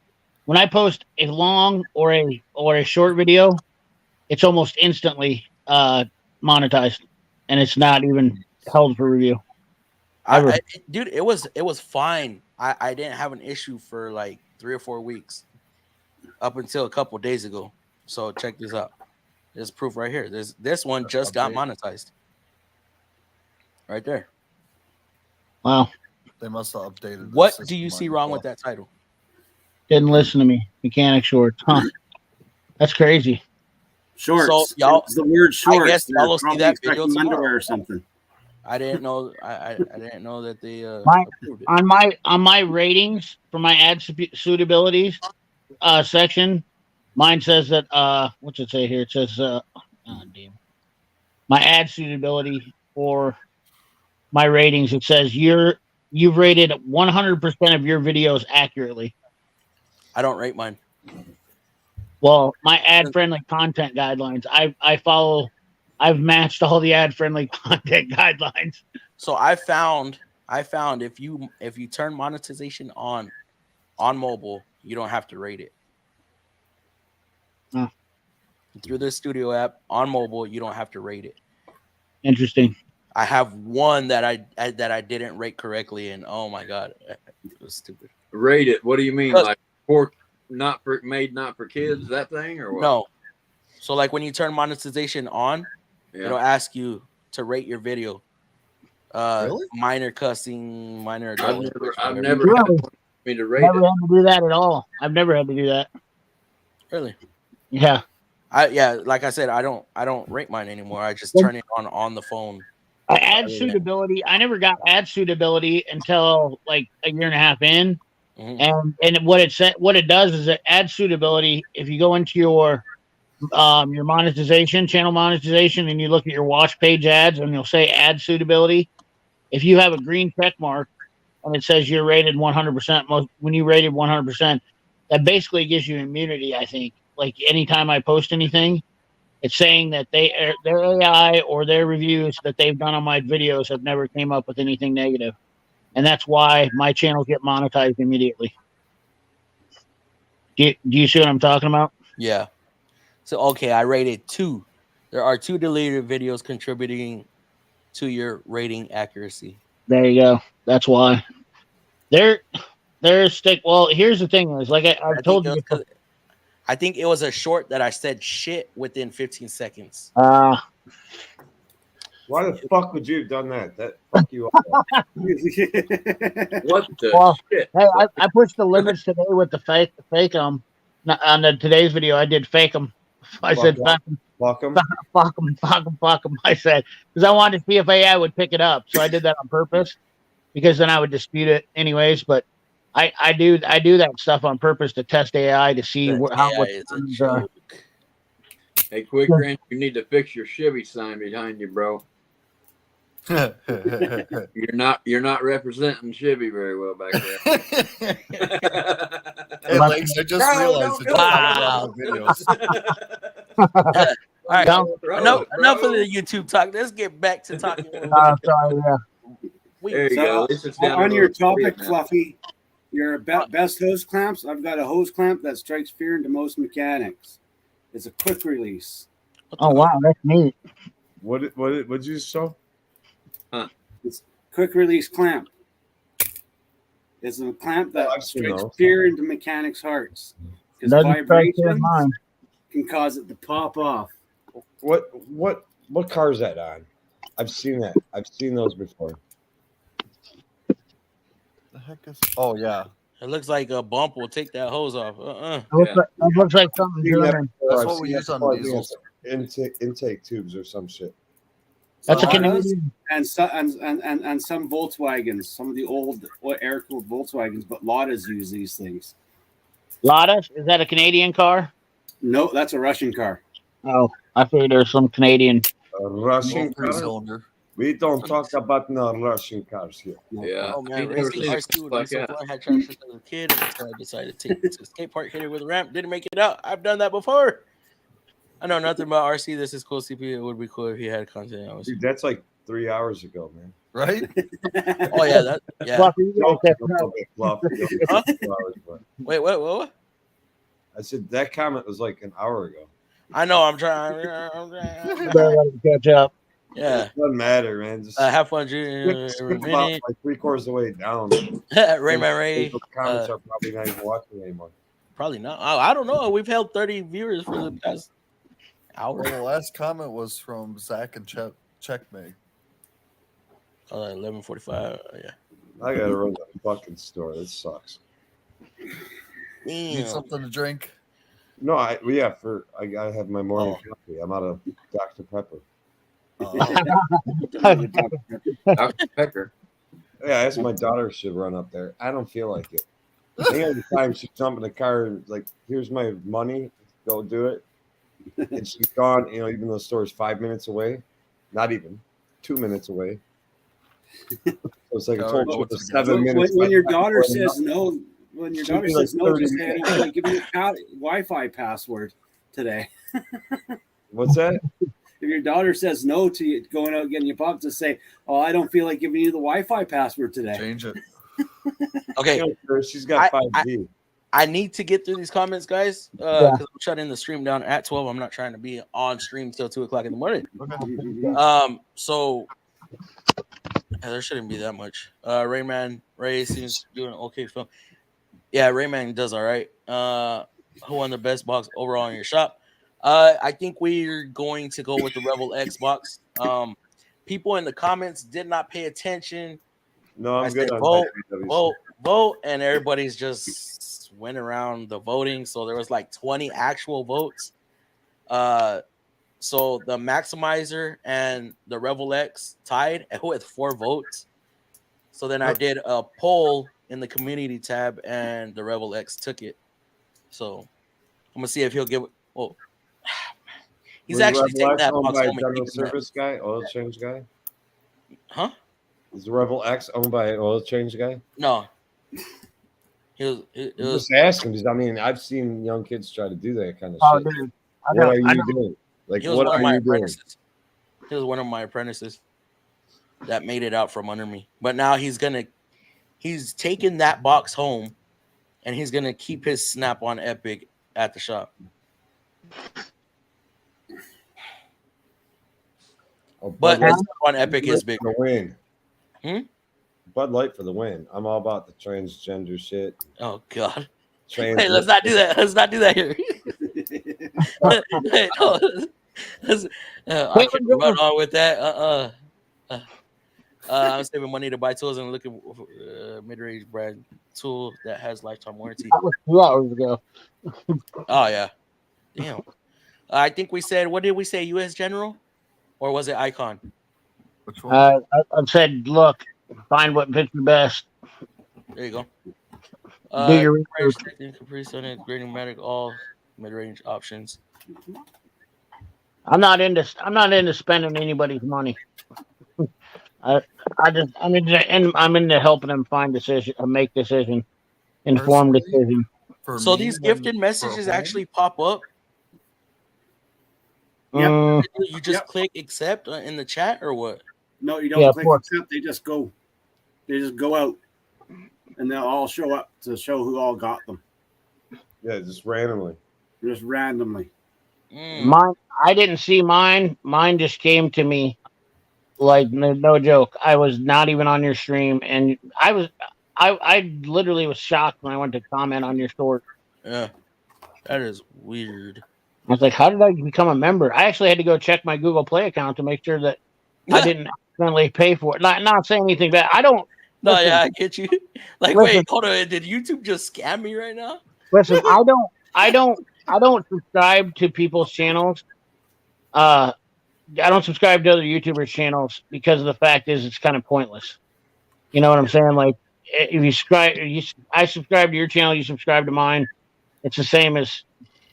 F: When I post a long or a short video, it's almost instantly monetized, and it's not even held for review.
B: Dude, it was fine. I didn't have an issue for like 3 or 4 weeks, up until a couple days ago. So check this out. There's proof right here. This one just got monetized. Right there.
F: Wow.
C: They must have updated.
B: What do you see wrong with that title?
F: Didn't listen to me. Mechanic shorts. Huh. That's crazy.
H: Shorts.
B: So y'all,
H: it's the word shorts.
B: I guess y'all will see that video
H: underwear
B: tomorrow
H: or something.
B: I didn't know. I didn't know that they
F: approved it. on my ratings for my ad suitabilities section. Mine says that what's it say here? It says my ad suitability for my ratings. It says you've rated 100% of your videos accurately.
B: I don't rate mine.
F: Well, my ad-friendly content guidelines. I follow. I've matched all the ad-friendly content guidelines.
B: So I found if you turn monetization on mobile, you don't have to rate it.
F: Huh.
B: Through the studio app on mobile, you don't have to rate it.
F: Interesting.
B: I have one that I didn't rate correctly, and oh my god, it was stupid.
D: Rate it. What do you mean? Like not for kids, that thing, or what?
B: No. So like when you turn monetization on, it'll ask you to rate your video.
C: Really?
B: Minor cussing, minor adult.
D: I've never had me to rate
F: never
D: it.
F: had to do that at all. I've never had to do that.
B: Really?
F: Yeah.
B: Like I said, I don't rate mine anymore. I just turn it on the phone.
F: Ad suitability. I never got ad suitability until like a year and a half in. Mm-hmm. And what it does is that ad suitability, if you go into your monetization, channel monetization, and you look at your watch page ads and you'll say ad suitability, if you have a green check mark and it says you're rated 100%, when you rated 100%, that basically gives you immunity, I think. Like anytime I post anything, it's saying that their AI or their reviews that they've done on my videos have never came up with anything negative. And that's why my channels get monetized immediately. Do you see what I'm talking about?
B: Yeah. So, okay, I rated 2. There are 2 deleted videos contributing to your rating accuracy.
F: There you go. That's why. Well, here's the thing is, like I told you.
B: I think it was a short that I said shit within 15 seconds.
G: Why the fuck would you have done that? That fuck you up.
D: What the shit?
F: Hey, I pushed the limits today with the fake them. On today's video, I did fake them. I said fuck them. I said because I wanted to see if AI would pick it up, so I did that on purpose because then I would dispute it anyways. But I do that stuff on purpose to test AI to see how what things are.
D: Hey, Quick Ranch, you need to fix your Chevy sign behind you, bro. You're not representing Chevy very well back there.
C: Hey, Lex, I just realized it's
B: wow.
C: videos.
B: All right, enough of the YouTube talk. Let's get back to talking.
F: Sorry, yeah.
D: There you go.
H: On your topic, Fluffy, your best hose clamps. I've got a hose clamp that strikes fear into most mechanics. It's a quick release.
F: Oh wow, that's neat.
G: What did you show?
H: It's quick release clamp. It's a clamp that
G: I've seen
H: strikes
G: those.
H: fear into mechanics' hearts because
F: Doesn't strike fear in
H: vibrations
F: mine.
H: can cause it to pop off.
G: What car is that on? I've seen that. I've seen those before.
C: The heck is? Oh yeah,
B: It looks like a bump will take that hose off.
F: It looks like something German.
C: that's what we use on diesels.
G: Intake tubes or some shit.
F: That's a
H: Ladas
F: Canadian.
H: and some Volkswagens, some of the old air-cooled Volkswagens, but Ladas use these things.
F: Lada, is that a Canadian car?
H: No, that's a Russian car.
F: Oh, I figured there's some Canadian.
G: Russian car?
C: Cylinder.
G: We don't talk about no Russian cars here.
D: Yeah.
B: Oh man,
D: Never
B: racing
D: seen it
B: RC would
D: like
B: be so
D: that.
B: fun. I had tried since I was a kid, so I decided to take it to a skate park, hit it with a ramp, didn't make it out. I've done that before. I know nothing about RC. This is cool. CP. It would be cool if he had content.
G: Dude, that's like 3 hours ago, man.
C: Right?
B: Oh yeah, yeah.
F: Fluffy, you
G: Don't
F: guys
G: get a little bit fluffy.
B: Huh?
G: 2 hours, but
B: Wait, what?
G: I said that comment was like an hour ago.
B: I know. I'm trying.
F: better let him catch up.
B: Yeah.
G: It doesn't matter, man. Just
B: Have fun, Junior.
G: skip about like 3/4 of the way down.
B: Rayman Ray.
G: Those comments are probably not even watching anymore.
B: Probably not. I don't know. We've held 30 viewers for the past hour.
C: Well, the last comment was from Zach and Checkmate.
B: 11:45. Yeah.
G: I gotta run the fucking store. This sucks.
C: Need
B: Damn.
C: something to drink?
G: No, I gotta have my morning coffee. I'm out of Dr. Pepper.
D: Dr. Pecker.
G: Yeah, I asked my daughter if she'd run up there. I don't feel like it. I think every time she jump in the car and like, here's my money, go do it. And she's gone, even though the store is 5 minutes away, not even 2 minutes away. So it's like a total trip of 7 minutes.
H: When your daughter says no, just say, I don't feel like giving you a Wi-Fi password today.
G: What's that?
H: If your daughter says no to you going out and getting your pop, to say, "Oh, I don't feel like giving you the Wi-Fi password today."
C: Change it.
B: Okay.
G: She's got 5G.
B: I need to get through these comments, guys, because I'm shutting the stream down at 12. I'm not trying to be on stream till 2 o'clock in the morning. So there shouldn't be that much. Ray seems to be doing an okay film. Yeah, Rayman does all right. Who won the best box overall in your shop? I think we're going to go with the Revel X box. People in the comments did not pay attention.
G: No, I'm good.
B: Vote, and everybody's just went around the voting. So there was like 20 actual votes. So the Maximizer and the Revel X tied with 4 votes. So then I did a poll in the community tab, and the Revel X took it. So I'm gonna see if he'll give it. Oh, he's actually taking that box home.
G: General service guy, oil change guy.
B: Huh?
G: Is the Revel X owned by an oil change guy?
B: No. It was
G: just asking because I've seen young kids try to do that kind of shit.
F: Dude,
G: what are you doing? Like, what are you doing?
B: He was one of my apprentices that made it out from under me. But now he's taking that box home, and he's gonna keep his snap on Epic at the shop. But his snap on Epic is big.
G: The win. Bud Light for the win. I'm all about the transgender shit.
B: Oh God. Hey, let's not do that. Let's not do that here. Hey, no. I can run on with that. I'm saving money to buy tools and looking for mid-range brand tool that has lifetime warranty.
F: That was 2 hours ago.
B: Oh yeah, damn. I think we said, what did we say? U.S. General, or was it Icon?
C: Which one?
F: I've said, look, find what fits you best.
B: There you go.
F: Do your research.
B: Caprice on it, grading matic, all mid-range options.
F: I'm not into spending anybody's money. I'm into helping them make informed decision.
B: So these gifted messages actually pop up.
H: Yeah.
B: You just click accept in the chat, or what?
H: No, you don't click accept. They just go out, and they'll all show up to show who all got them.
G: Yeah, just randomly.
H: Just randomly.
F: Mine, I didn't see mine. Mine just came to me, like no joke. I was not even on your stream, and I literally was shocked when I went to comment on your story.
B: Yeah, that is weird.
F: I was like, how did I become a member? I actually had to go check my Google Play account to make sure that I didn't accidentally pay for it. Not saying anything bad. I don't.
B: No,
F: listen,
B: yeah, I get you. Like,
F: listen,
B: wait, hold on. Did YouTube just scam me right now?
F: Listen, I don't subscribe to people's channels. I don't subscribe to other YouTubers' channels because of the fact is it's kind of pointless. You know what I'm saying? Like, if you subscribe, I subscribe to your channel, you subscribe to mine. It's the same as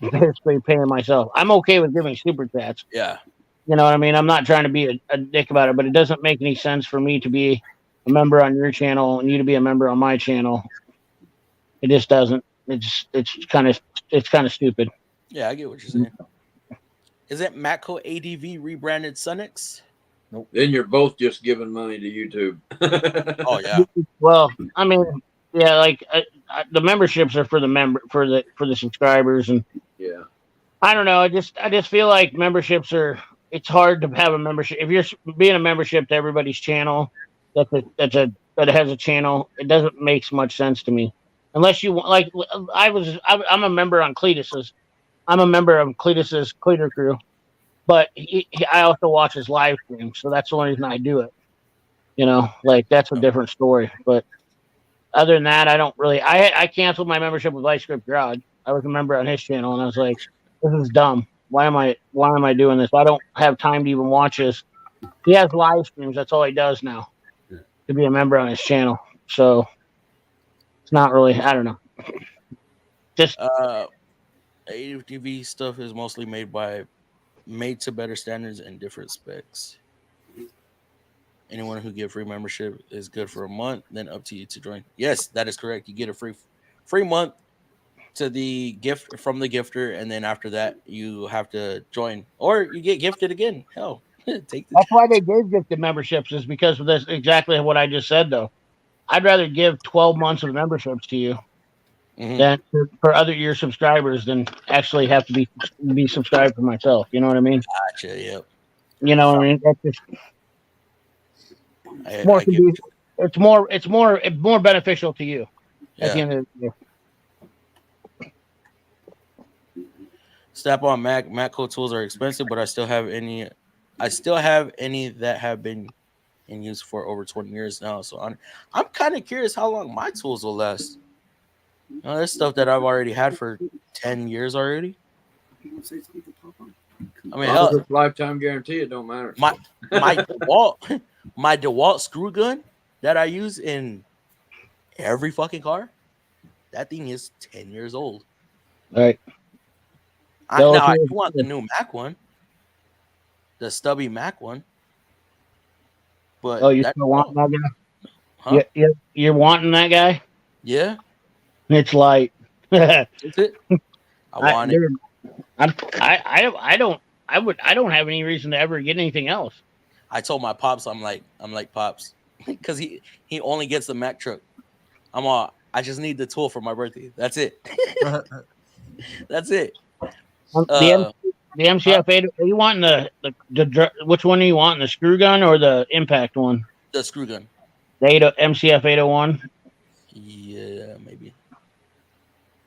F: basically paying myself. I'm okay with giving super chats.
B: Yeah.
F: You know what I mean? I'm not trying to be a dick about it, but it doesn't make any sense for me to be a member on your channel and you to be a member on my channel. It just doesn't. It's kind of stupid.
B: Yeah, I get what you're saying. Isn't Matco ADV rebranded Sunix?
D: Nope. Then you're both just giving money to YouTube.
B: Oh yeah.
F: Well, I mean, yeah, like the memberships are for the subscribers, and
D: yeah.
F: I don't know. I just feel like memberships are. It's hard to have a membership if you're being a membership to everybody's channel. That has a channel. It doesn't make much sense to me. Unless you like, I'm a member on Cletus's. I'm a member of Cletus's Cleater Crew, but I also watch his live stream, so that's the only reason I do it. You know, like that's a different story. But other than that, I don't really. I canceled my membership with Light Script Garage. I was a member on his channel, and I was like, this is dumb. Why am I doing this? I don't have time to even watch this. He has live streams. That's all he does now. To be a member on his channel, so. Not really. I don't know. Just
B: ADV stuff is mostly made to better standards and different specs. Anyone who get free membership is good for a month, then up to you to join. Yes, that is correct. You get a free month to the gift from the gifter, and then after that you have to join, or you get gifted again. Hell, take
F: that's why they gave gifted memberships is because of this exactly what I just said though. I'd rather give 12 months of memberships to you than for other year subscribers than actually have to be subscribed for myself. You know what I mean?
B: Gotcha. Yep.
F: You know what I mean? That's just it's more beneficial to you at the end of the year.
B: Snap on Matco tools are expensive, but I still have any that have been in use for over 20 years now. So I'm kind of curious how long my tools will last. You know, there's stuff that I've already had for 10 years already. I mean, hell,
D: lifetime guarantee. It don't matter.
B: My DeWalt screw gun that I use in every fucking car, that thing is 10 years old.
F: All right.
B: I do want the new Mac one, the stubby Mac one. But
F: you still want that guy?
B: Huh?
F: Yeah, you're wanting that guy?
B: Yeah.
F: It's light.
B: Is it? I want it.
F: I don't have any reason to ever get anything else.
B: I told my pops, I'm like pops, because he only gets the Mac truck. I just need the tool for my birthday. That's it. That's it.
F: The MCF8. Are you wanting the which one are you wanting? The screw gun or the impact one?
B: The screw gun.
F: The MCF 801.
B: Yeah, maybe.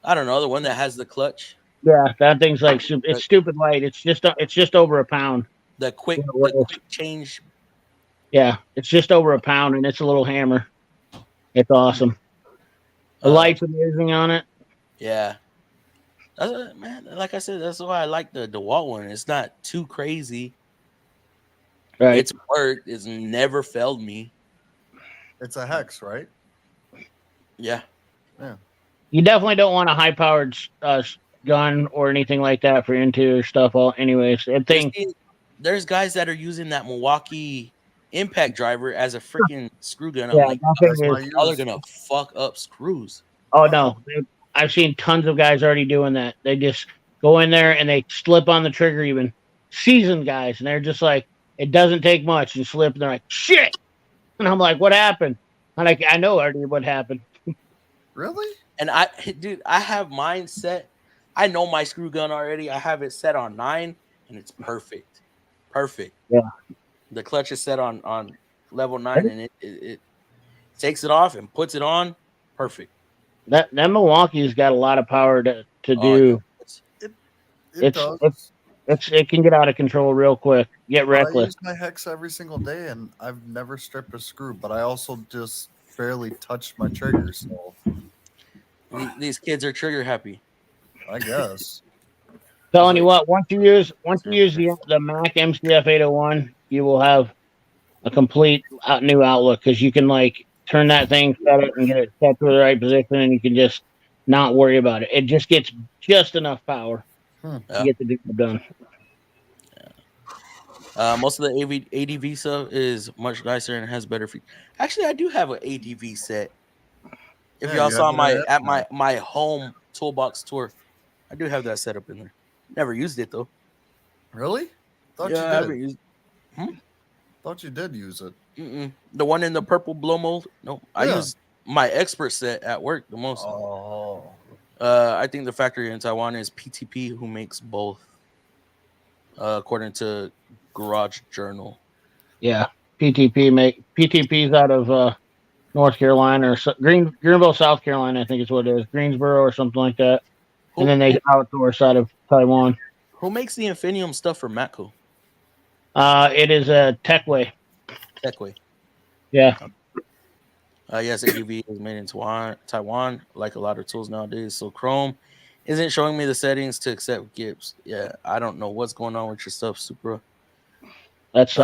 B: I don't know, the one that has the clutch.
F: Yeah, that thing's like it's stupid light. It's just over a pound.
B: The quick change.
F: Yeah, it's just over a pound, and it's a little hammer. It's awesome. The light's amazing on it.
B: Yeah. Man, like I said, that's why I like the DeWalt one. It's not too crazy.
F: Right.
B: It's worked. It's never failed me.
C: It's a hex, right?
B: Yeah.
C: Yeah.
F: You definitely don't want a high-powered gun or anything like that for interior stuff. Anyways,
B: there's guys that are using that Milwaukee impact driver as a freaking screw gun. I'm like, y'all are gonna fuck up screws.
F: Oh no. I've seen tons of guys already doing that. They just go in there and they slip on the trigger, even seasoned guys, and they're just like, it doesn't take much and slip, and they're like, shit. And I'm like, what happened? I'm like, I know already what happened.
C: Really?
B: And I have mine set. I know my screw gun already. I have it set on 9, and it's perfect. Perfect.
F: Yeah.
B: The clutch is set on level 9, and it takes it off and puts it on. perfect.
F: That Milwaukee's got a lot of power to do. It can get out of control real quick. Get reckless.
C: I use my hex every single day, and I've never stripped a screw. But I also just barely touched my trigger. So
B: these kids are trigger happy.
C: I guess.
F: Telling you what, once you use the Mac MCF 801, you will have a complete new outlook because you can like turn that thing, set it, and get it set to the right position, and you can just not worry about it. It just gets just enough power to get the job done.
B: Most of the ADV stuff is much nicer and has better features. Actually, I do have an ADV set. If y'all saw my home toolbox tour, I do have that set up in there. Never used it though.
C: Really?
B: Thought you did. I haven't used.
C: Thought you did use it.
B: The one in the purple blow mold. No, I use my expert set at work the most.
C: Oh.
B: I think the factory in Taiwan is PTP, who makes both. According to Garage Journal.
F: Yeah, PTP's out of North Carolina or Greenville, South Carolina, I think is what it is. Greensboro or something like that. And then they outsource out of Taiwan.
B: Who makes the Infinium stuff for Matco?
F: It is a Techway.
B: Techway.
F: Yeah.
B: Yes, ADV is made in Taiwan, like a lot of tools nowadays. So Chrome isn't showing me the settings to accept Gibbs. Yeah, I don't know what's going on with your stuff, Supra.
F: That's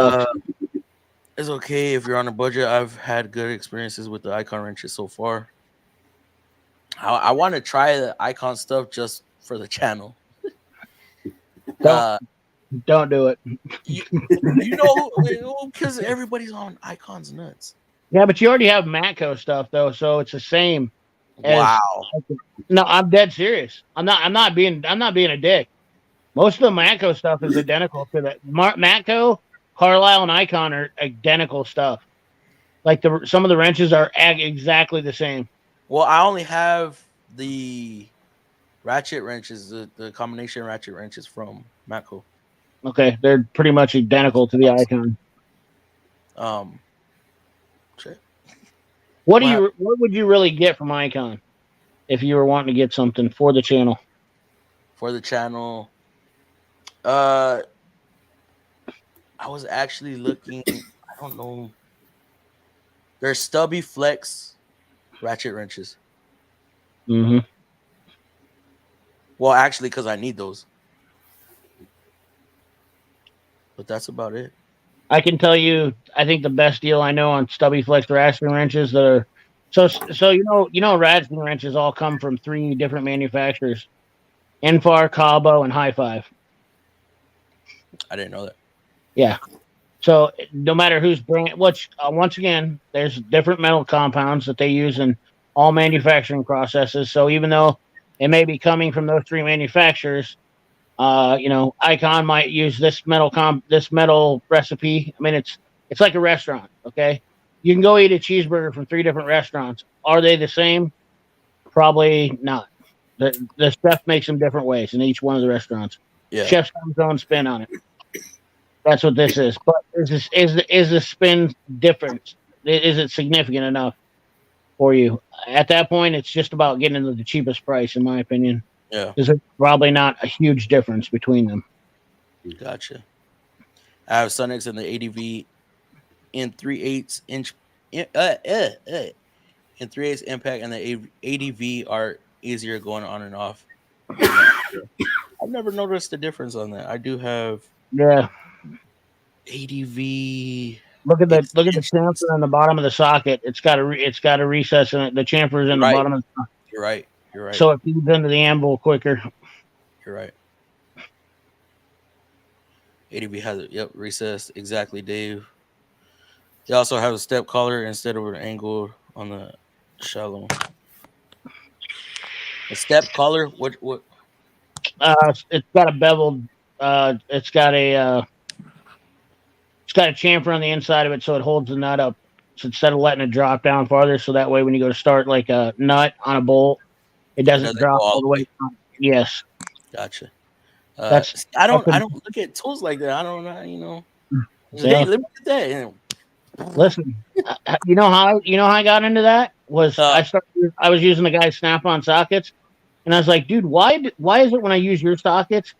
B: it's okay if you're on a budget. I've had good experiences with the Icon wrenches so far. I want to try the Icon stuff just for the channel.
F: Don't do it.
B: You know, because everybody's on Icon's nuts.
F: Yeah, but you already have Matco stuff though, so it's the same.
B: Wow.
F: No, I'm dead serious. I'm not being a dick. Most of the Matco stuff is identical to that. Matco, Carlisle, and Icon are identical stuff. Like some of the wrenches are exactly the same.
B: Well, I only have the ratchet wrenches, the combination ratchet wrenches from Matco.
F: Okay, they're pretty much identical to the Icon.
B: Shit.
F: What would you really get from Icon if you were wanting to get something for the channel?
B: For the channel, I was actually looking. I don't know. There's Stubby Flex ratchet wrenches.
F: Mm-hmm.
B: Well, actually, because I need those. But that's about it.
F: I can tell you, I think the best deal I know on Stubby Flex ratcheting wrenches that are so ratcheting wrenches all come from 3 different manufacturers: Infar, Cabo, and High Five.
B: I didn't know that.
F: Yeah. So no matter whose brand, once again, there's different metal compounds that they use in all manufacturing processes. So even though it may be coming from those 3 manufacturers, Icon might use this metal recipe. I mean, it's like a restaurant. Okay, you can go eat a cheeseburger from 3 different restaurants. Are they the same? Probably not. The chef makes them different ways in each one of the restaurants.
B: Yeah.
F: Chef's got his own spin on it. That's what this is. But is the spin different? Is it significant enough for you? At that point, it's just about getting to the cheapest price, in my opinion.
B: Yeah.
F: There's probably not a huge difference between them.
B: Gotcha. I have Sunex and the ADV in 3/8 inch in 3/8 impact, and the ADV are easier going on and off. I've never noticed the difference on that. I do have ADV.
F: Look at the chamfer on the bottom of the socket. It's got a recess in it. The chamfer's in the bottom of the socket.
B: You're right.
F: So it feeds into the anvil quicker.
B: You're right. ADV has it. Yep, recessed. Exactly, Dave. They also have a step collar instead of an angle on the shallow. A step collar? What?
F: It's got a beveled. It's got a chamfer on the inside of it, so it holds the nut up. So instead of letting it drop down farther, so that way when you go to start like a nut on a bolt, it doesn't drop all the way down. Yes.
B: Gotcha. I don't look at tools like that. I don't know. Let me look at that.
F: Listen, you know how I got into that? was I was using the guy's Snap-on sockets, and I was like, dude, why is it when I use your sockets,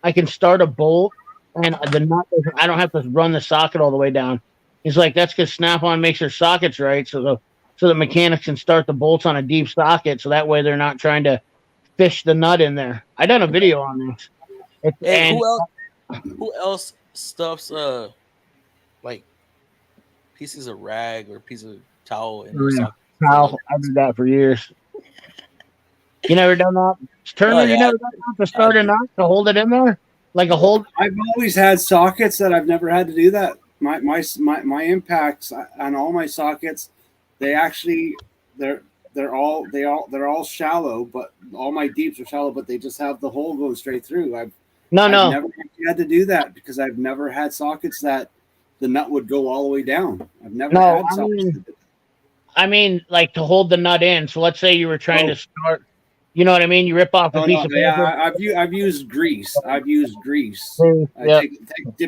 F: I can start a bolt and the nut, I don't have to run the socket all the way down. He's like, that's because Snap-on makes their sockets right, so the mechanics can start the bolts on a deep socket, so that way they're not trying to fish the nut in there. I done a video on this.
B: Hey, who else stuffs like pieces of rag or piece of towel in their socket?
F: Towel. I did that for years. You never done that? Turner, you never done that to start a knot to hold it in there? Like a hold?
H: I've always had sockets that I've never had to do that. My impacts on all my sockets, they're all shallow, but all my deeps are shallow, but they just have the hole going straight through. I've never had to do that because I've never had sockets that the nut would go all the way down. I've never had sockets.
F: I mean, like to hold the nut in. So let's say you were trying to start. You know what I mean? You rip off a piece of paper.
H: Yeah, I've used grease. Dip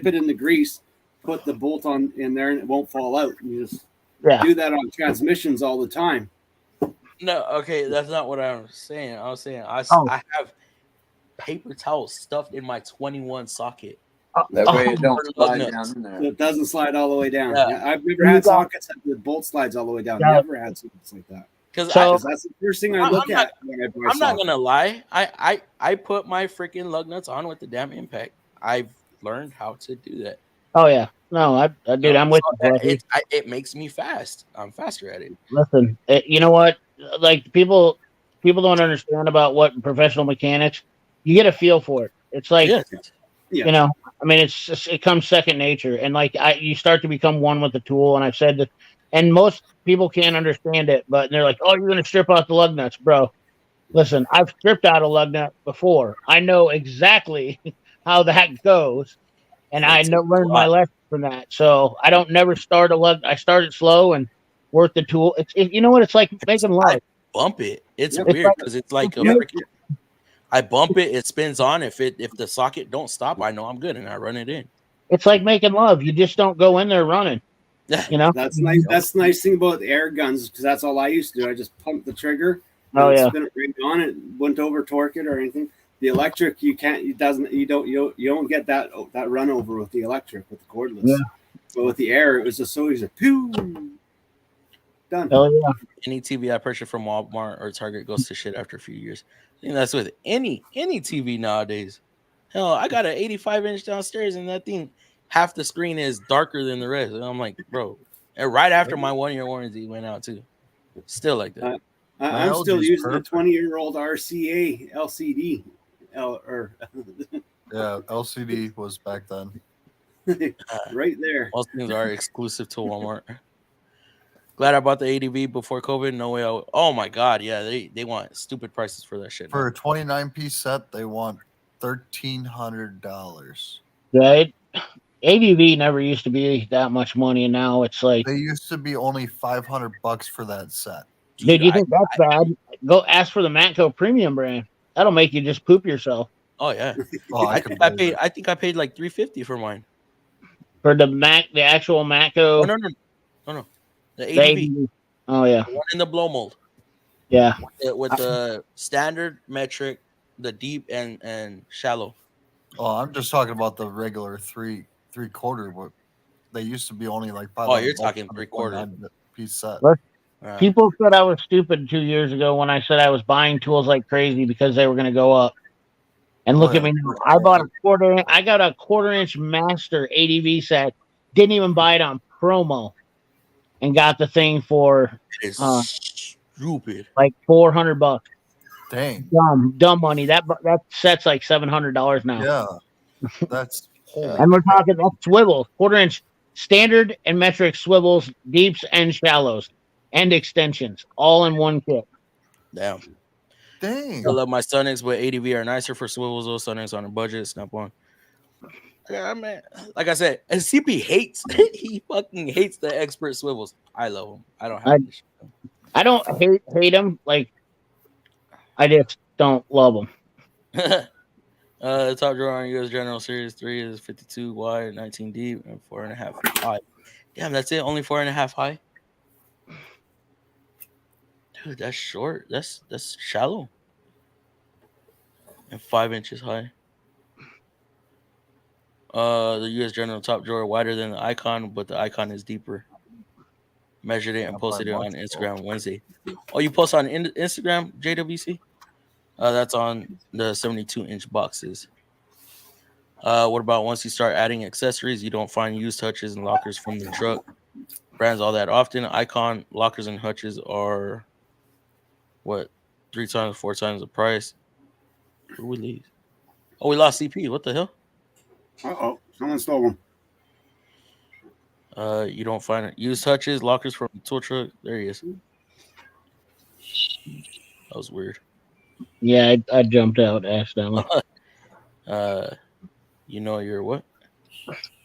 H: it in the grease, put the bolt on in there, and it won't fall out. You just do that on transmissions all the time.
B: No, okay, that's not what I was saying. I was saying I have paper towels stuffed in my 21 socket.
D: That way it don't slide down in there.
H: It doesn't slide all the way down. Yeah. I've never had sockets that the bolt slides all the way down. Never had sockets like that. Because that's the first thing I look at when I buy
B: I'm not gonna lie. I put my freaking lug nuts on with the damn impact. I've learned how to do that.
F: Oh yeah, no, I did. I'm with you.
B: It makes me fast. I'm faster at it.
F: Listen, you know what? Like people don't understand about what professional mechanics. You get a feel for it. It's like, you know, I mean, it comes second nature, and like you start to become one with the tool. And I've said that, and most people can't understand it, but they're like, "Oh, you're going to strip out the lug nuts, bro." Listen, I've stripped out a lug nut before. I know exactly how that goes, and learned my lesson from that. So I don't never start a lug. I start it slow and work the tool. You know what? It's like making love.
B: I bump it. It's weird because it's like a freaking. I bump it, it spins on. If the socket don't stop, I know I'm good, and I run it in.
F: It's like making love. You just don't go in there running. You know,
H: that's nice. That's the nice thing about the air guns because that's all I used to do. I just pumped the trigger.
F: Spin
H: it right on it. Wouldn't over torque it or anything. The electric, you can't. You don't get that run over with the electric with the cordless. Yeah. But with the air, it was just so easy. Pew. Done.
F: Oh yeah.
B: Any TV I purchase from Walmart or Target goes to shit after a few years. I think that's with any TV nowadays. Hell, I got an 85-inch downstairs, and that thing, half the screen is darker than the rest. And I'm like, bro, and right after my 1-year warranty went out too, still like that.
H: I'm still using a 20-year-old RCA LCD.
C: LCD was back then.
H: Right there.
B: Most things are exclusive to Walmart. Glad I bought the ADV before COVID. No way. Oh my god, yeah, they want stupid prices for that shit.
C: For a 29-piece set, they want $1,300.
F: Right. ADV never used to be that much money, and now it's like
C: they used to be only $500 for that set.
F: Dude, you think that's bad? Go ask for the Matco Premium brand. That'll make you just poop yourself.
B: Oh yeah. I think I paid like $350 for mine.
F: For the actual Matco.
B: No. The ADV.
F: Oh yeah.
B: The one in the blow mold.
F: Yeah.
B: With the standard, metric, the deep and shallow.
C: Oh, I'm just talking about the regular three-quarter. But they used to be only like $500.
B: Oh, you're talking 3/4
C: piece set.
F: People said I was stupid 2 years ago when I said I was buying tools like crazy because they were going to go up. And look at me now. I bought I got a 1/4-inch master ADV set. Didn't even buy it on promo. And got the thing for
B: stupid,
F: like $400.
C: Dang,
F: dumb money. That set's like $700 now.
C: Yeah, that's holy.
F: And we're talking that's swivels, 1/4-inch standard and metric swivels, deeps and shallows, and extensions, all in one kit.
B: Damn.
C: Dang.
B: I love my Sonics, but ADV are nicer for swivels. Those Sonics on a budget. Snap on. Yeah, man. Like I said, and CP hates. He fucking hates the expert swivels. I love them. I don't have.
F: I don't hate them. Like, I just don't love them.
B: The top drawer on US General Series 3 is 52 wide, 19 deep, and 4.5 high. Damn, that's it. Only 4.5 high. Dude, that's short. That's shallow. And 5 inches high. The U.S. General top drawer wider than the Icon, but the Icon is deeper. Measured it and posted it on Instagram Wednesday. Oh, you post on Instagram, JWC? That's on the 72-inch boxes. What about once you start adding accessories, you don't find used hutches and lockers from the truck brands all that often. Icon lockers and hutches are what 3 times, 4 times the price. Where we leave? Oh, we lost CP. What the hell?
H: Uh-oh, someone stole them.
B: You don't find it. Used hutches, lockers from the tool truck. There he is. That was weird.
F: Yeah, I jumped out accidentally.
B: You know you're what?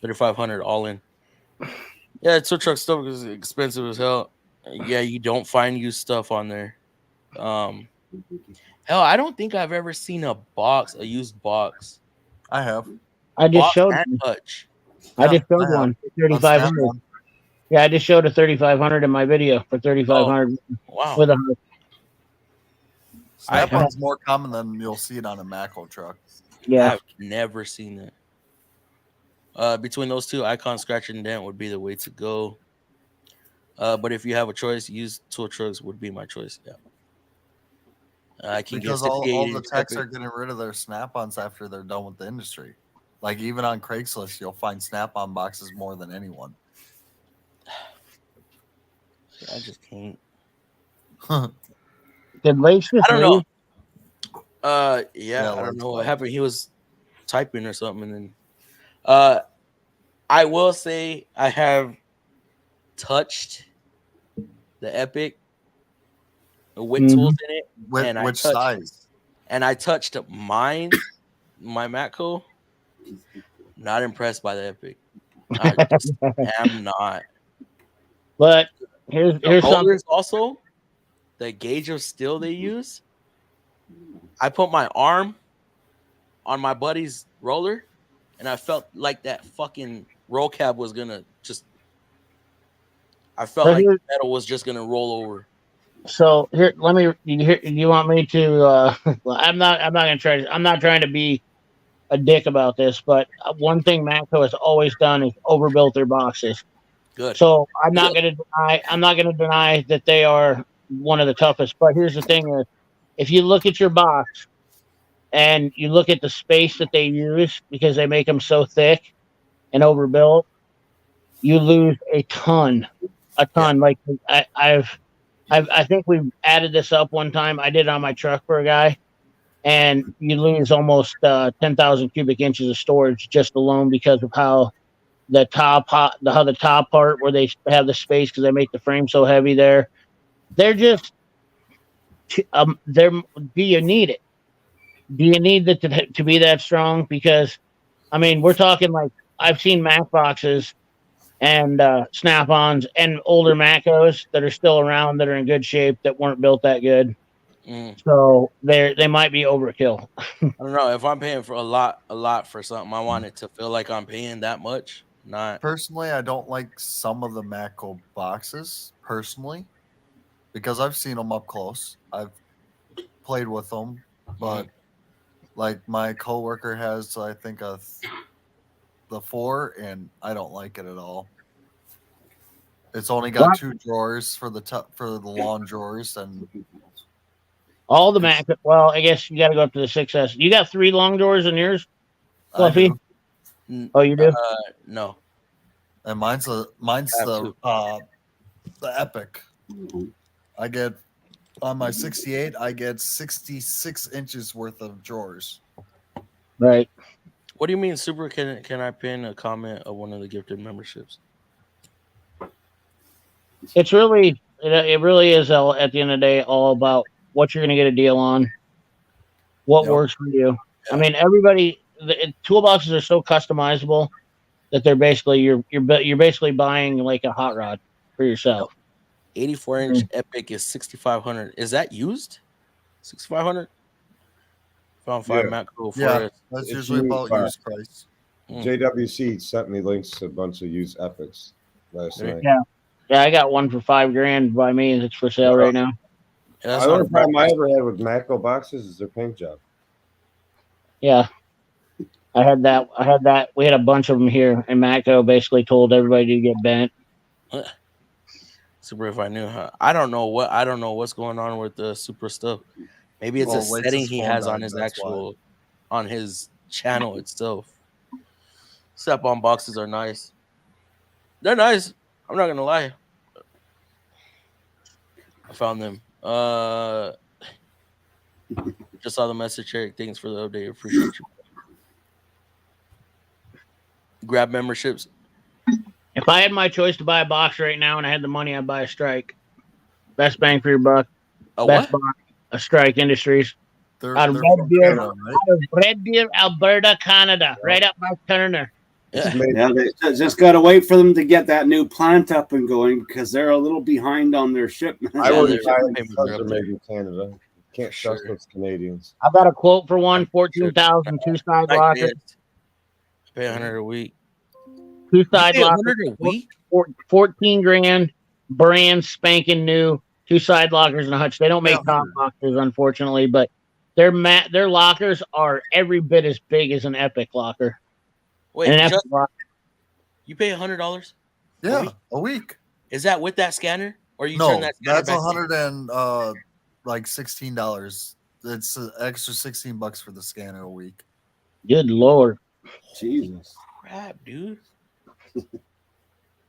B: 3,500 all in. Yeah, tool truck stuff is expensive as hell. Yeah, you don't find used stuff on there. Hell, I don't think I've ever seen a used box.
C: I have.
F: I just showed
B: Hutch.
F: I just showed one for 3,500. Yeah, I just showed a 3,500 in my video for 3,500.
B: Wow.
F: With a
C: Snap-on's more common than you'll see it on a Mako truck.
F: Yeah,
B: I've never seen that. Between those two, Icon Scratch and Dent would be the way to go. But if you have a choice, used tool trucks would be my choice. Yeah. I can
C: because all the techs are getting rid of their Snap-ons after they're done with the industry. Like even on Craigslist, you'll find Snap-on boxes more than anyone.
B: I just can't.
F: Did Lace
B: I don't know. Yeah, I don't know what happened. He was typing or something, and then I will say I have touched the Epic with tools in it.
C: Which size?
B: And I touched my Matco. Not impressed by the Epic. I just am not.
F: But here's something.
B: Also, the gauge of steel they use. I put my arm on my buddy's roller, and I felt like that fucking roll cab was gonna just. I felt like the metal was just gonna roll over.
F: So here, let me. You want me to? I'm not gonna try. I'm not trying to be a dick about this, but one thing Matco has always done is overbuilt their boxes.
B: Good.
F: So I'm not gonna deny that they are one of the toughest. But here's the thing: is if you look at your box and you look at the space that they use because they make them so thick and overbuilt, you lose a ton. Yeah. Like I think we added this up one time. I did it on my truck for a guy, and you lose almost 10,000 cubic inches of storage just alone because of how the top part where they have the space because they make the frame so heavy there. They're just do you need it? Do you need it to be that strong? Because I mean, we're talking like I've seen Mac boxes and Snap-ons and older Macos that are still around that are in good shape that weren't built that good. So they might be overkill.
B: I don't know. If I'm paying for a lot for something, I want it to feel like I'm paying that much. Not
C: personally, I don't like some of the Mako boxes personally because I've seen them up close. I've played with them, but like my coworker has, I think the 4, and I don't like it at all. It's only got 2 drawers for the long drawers, and
F: all the Mac. Well, I guess you got to go up to the 6S. You got 3 long drawers in yours, Fluffy? Oh, you do?
B: No.
C: And mine's the Epic. I get on my 68. I get 66 inches worth of drawers.
F: Right.
B: What do you mean, Super? Can I pin a comment of one of the gifted memberships?
F: It's really, it really is at the end of the day all about what you're going to get a deal on, what works for you. I mean, everybody, the toolboxes are so customizable that they're basically you're basically buying like a hot rod for yourself.
B: 84-inch Epic is 6,500. Is that used? 6,500. Found 5 Matco for it.
C: That's usually about used price.
G: JWC sent me links to a bunch of used Epics last night.
F: Yeah, I got one for $5,000 by me. It's for sale right now.
B: Yeah,
G: the only problem I ever had with Matco boxes is their paint job.
F: Yeah. I had that. We had a bunch of them here, and Matco basically told everybody to get bent.
B: Super, if I knew how. I don't know what's going on with the Super stuff. Maybe it's a setting he has on his on his channel itself. Snap-on boxes are nice. They're nice. I'm not gonna lie. I found them. Just saw the message, Eric. Thanks for the update. Appreciate you. Grab memberships.
F: If I had my choice to buy a box right now and I had the money, I'd buy a Strike. Best bang for your buck. Best box, a Strike Industries. Out of Red Deer, Alberta, Canada. Right up by Turner.
H: Yeah, they just got to wait for them to get that new plant up and going because they're a little behind on their shipment.
G: I wouldn't buy them because they're made in Canada. Can't trust those Canadians.
F: I got a quote for one, 14,000, two side lockers.
B: Pay 100 a week.
F: Two side lockers.
B: 100 a week?
F: 14 grand, brand spanking new. Two side lockers and a hutch. They don't make top lockers, unfortunately, but their lockers are every bit as big as an Epic locker.
B: Wait, you pay $100?
C: Yeah, a week.
B: Is that with that scanner, or you
C: no?
B: Turn that scanner
C: That's $116. It's an extra $16 for the scanner a week.
F: Good Lord,
H: Jesus,
B: crap, dude!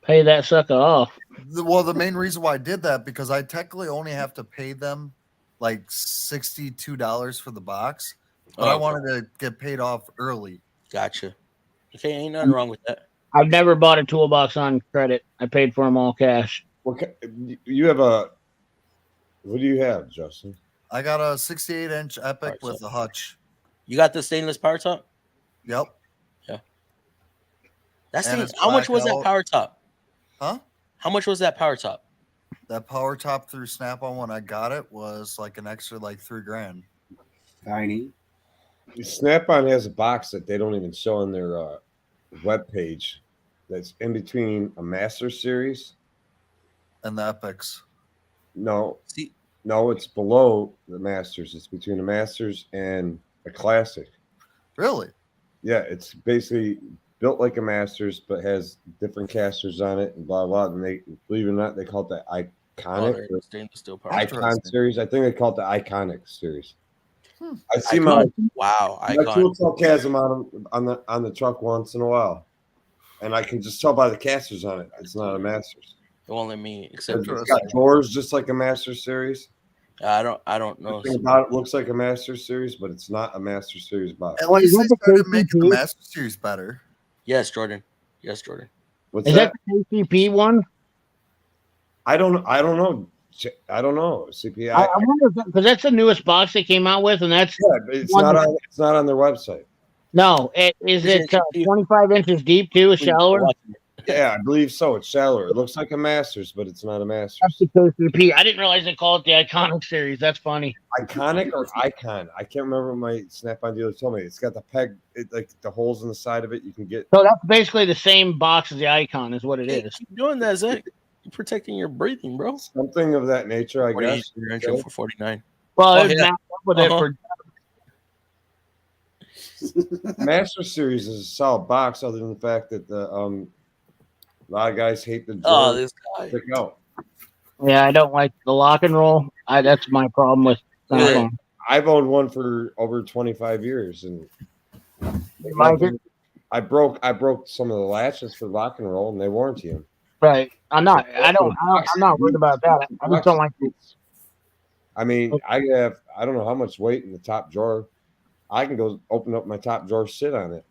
F: Pay that sucker off.
C: Well, the main reason why I did that because I technically only have to pay them like $62 for the box, but I wanted to get paid off early.
B: Gotcha. Okay, ain't nothing wrong with that.
F: I've never bought a toolbox on credit. I paid for them all cash.
G: Okay, you have a. What do you have, Justin?
C: I got a 68-inch Epic with a hutch.
B: You got the stainless power top?
C: Yep.
B: Yeah. That's how much was that power top?
C: Huh?
B: How much was that power top?
C: That power top through Snap-on when I got it was like an extra like $3,000.
H: Tiny.
G: Snap-on has a box that they don't even show on their web page. That's in between a Master Series
C: and the Epics.
G: No, it's below the Masters. It's between the Masters and a Classic.
C: Really?
G: Yeah, it's basically built like a Masters, but has different casters on it and blah blah. And they, believe it or not, they call it the Iconic Icon series. I think they call it the Iconic series. I see my tool truck has them on the truck once in a while, and I can just tell by the casters on it. It's not a Masters.
B: It won't let me accept it.
G: It's got drawers just like a Masters series.
B: I don't know.
G: It looks like a Masters series, but it's not a Masters series box.
C: At least they started making the Master Series better.
B: Yes, Jordan. Yes, Jordan.
G: What's
F: Is that the KCP one?
G: I don't know. I don't know. CP.
F: I wonder because that's the newest box they came out with, and that's
G: it's not on their website.
F: No, is it 25 inches deep too? A shallower?
G: Yeah, I believe so. It's shallower. It looks like a Masters, but it's not a Masters.
F: That's the KCP. I didn't realize they call it the Iconic series. That's funny.
G: Iconic or Icon? I can't remember what my Snap-on dealer told me. It's got the peg, like the holes in the side of it. You can get.
F: So that's basically the same box as the Icon, is what it is.
B: Keep doing that, Zach. You're protecting your breathing, bro.
G: Something of that nature, I guess.
B: Your engine for 49.
F: Well, it's matched up with it for.
G: Master Series is a solid box, other than the fact that the a lot of guys hate the.
B: This guy.
G: Out.
F: Yeah, I don't like the lock and roll. That's my problem with.
G: I've owned one for over 25 years, and I broke some of the latches for lock and roll, and they warranty them.
F: Right. I'm not worried about that. I just don't like it.
G: I mean, I don't know how much weight in the top drawer. I can go open up my top drawer, sit on it.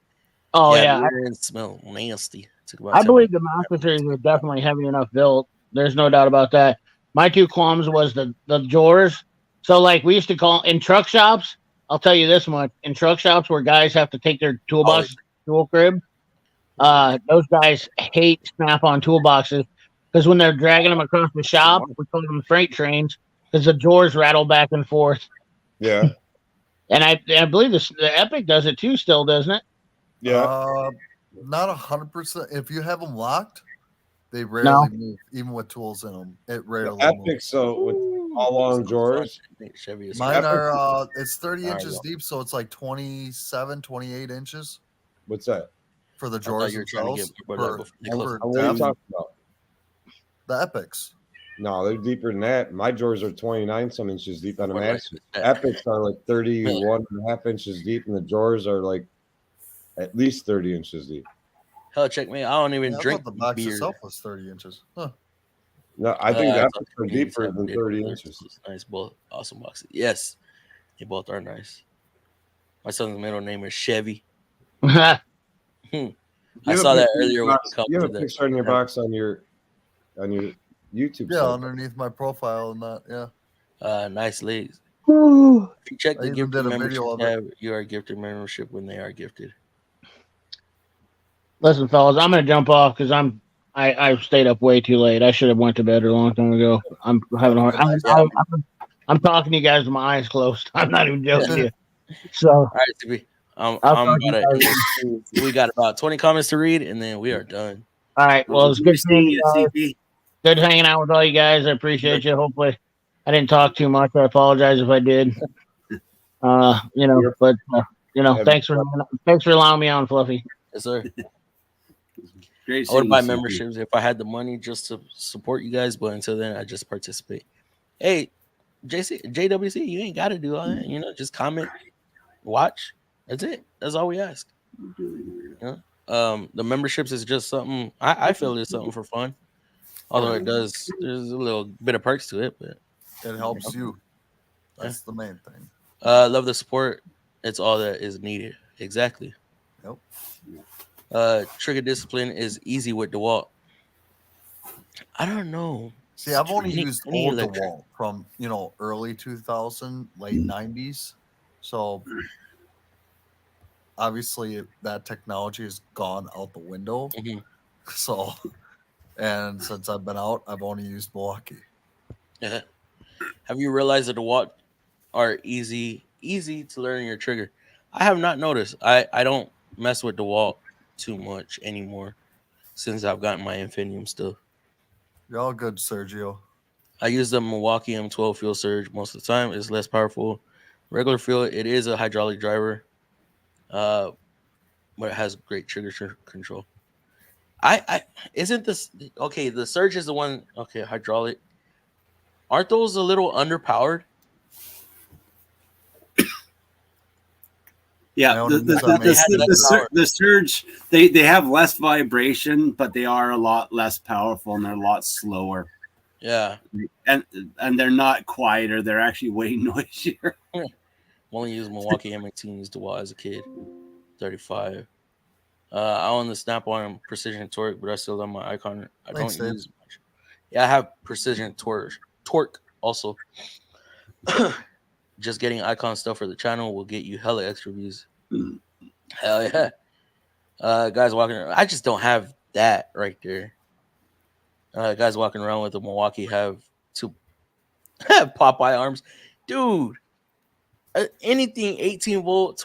F: Oh yeah,
B: it smell nasty.
F: I believe the Master Series is definitely heavy enough built. There's no doubt about that. My two qualms was the drawers. So like we used to call in truck shops. I'll tell you this much: in truck shops where guys have to take their toolbox tool crib, those guys hate Snap-on toolboxes because when they're dragging them across the shop, we call them freight trains because the drawers rattle back and forth.
G: Yeah.
F: And I believe the Epic does it too, still, doesn't it?
G: Yeah.
C: Not 100%. If you have them locked, they rarely move, even with tools in them. It rarely
G: Epic.
C: moves.
G: So How long drawers?
B: Chevy is
C: Mine
B: crazy.
C: are it's 30
B: All right,
C: inches
B: go.
C: deep, so it's like 27, 28 inches
G: What's that?
C: for the
B: I thought
C: drawers
B: you were trying to
C: themselves.
B: get more like
C: For
G: What are you
C: depth.
G: talking about?
C: The Epics.
G: No, they're deeper than that. My drawers are 29 some inches deep on the
B: What do I
G: mattress.
B: say?
G: Epics are like 31.5 inches deep, and the drawers are like at least 30 inches deep.
B: Hell, check me. I don't even
C: Yeah, I
B: drink
C: thought the box
B: beer.
C: itself was 30 inches. Huh.
G: No, I think
B: I
G: Epics
B: thought
G: are
B: Canadians
G: deeper
B: have
G: than
B: it.
G: 30
B: They're
G: inches.
B: Nice, both awesome boxes. Yes, they both are nice. My son's middle name is Chevy. I saw that earlier. With the
G: You have a
B: that-
G: picture on your box on your YouTube.
C: Yeah,
G: site.
C: underneath my profile and that. Yeah.
B: Nice legs. If you check
C: I
B: the
C: even
B: gifted
C: did a
B: membership
C: video of it.
B: tab, you are gifted membership when they are gifted.
F: Listen, fellas, I'm gonna jump off because I stayed up way too late. I should have went to bed a long time ago. I'm having a hard. I'm talking to you guys with my eyes closed. I'm not even joking you. So,
B: all right, CB.
F: I'll
B: I'm
F: talk to
B: about
F: you
B: to. We got about 20 comments to read, and then we are done.
F: all right. Well, it's good seeing you.
H: CP.
F: Good hanging out with all you guys. I appreciate you. Hopefully, I didn't talk too much. I apologize if I did. Thanks for allowing me on, Fluffy.
B: Yes, sir.
H: Great
B: I would
H: seeing
B: buy
H: you, CP.
B: memberships if I had the money just to support you guys, but until then, I just participate. Hey, JWC, you ain't got to do all that. Just comment, watch. That's it. That's all we ask. The memberships is just something I feel is something for fun. Although there's a little bit of perks to it, but
C: it helps you. That's the main thing.
B: Love the support. It's all that is needed. Exactly.
C: Yep.
B: Trigger discipline is easy with DeWalt. I don't know.
C: See, I've only used old
B: electric.
C: DeWalt from early 2000, late 90s. So obviously that technology has gone out the window.
B: Mm-hmm.
C: So, and since I've been out, I've only used Milwaukee.
B: Yeah. Have you realized that DeWalt are easy to learn your trigger? I have not noticed. I don't mess with DeWalt too much anymore since I've gotten my Infinium stuff.
C: You're all good, Sergio.
B: I use the Milwaukee M12 Fuel Surge most of the time. It's less powerful. Regular fuel, it is a hydraulic driver, but it has great trigger control. I isn't this okay? The Surge is the one. Okay, hydraulic. Aren't those a little underpowered?
H: Yeah, the Surge, they have less vibration, but they are a lot less powerful and they're a lot slower.
B: Yeah,
H: and they're not quieter; they're actually way noisier.
B: Only used Milwaukee M18s DeWalt as a kid. 35. I own the Snap-on Precision Torque, but I still have my Icon. I don't use much. Yeah, I have Precision Torque also. Just getting Icon stuff for the channel will get you hella extra views. Hell yeah. Guys walking around. I just don't have that right there. Guys walking around with the Milwaukee have two Popeye arms. Dude, anything 18 volt,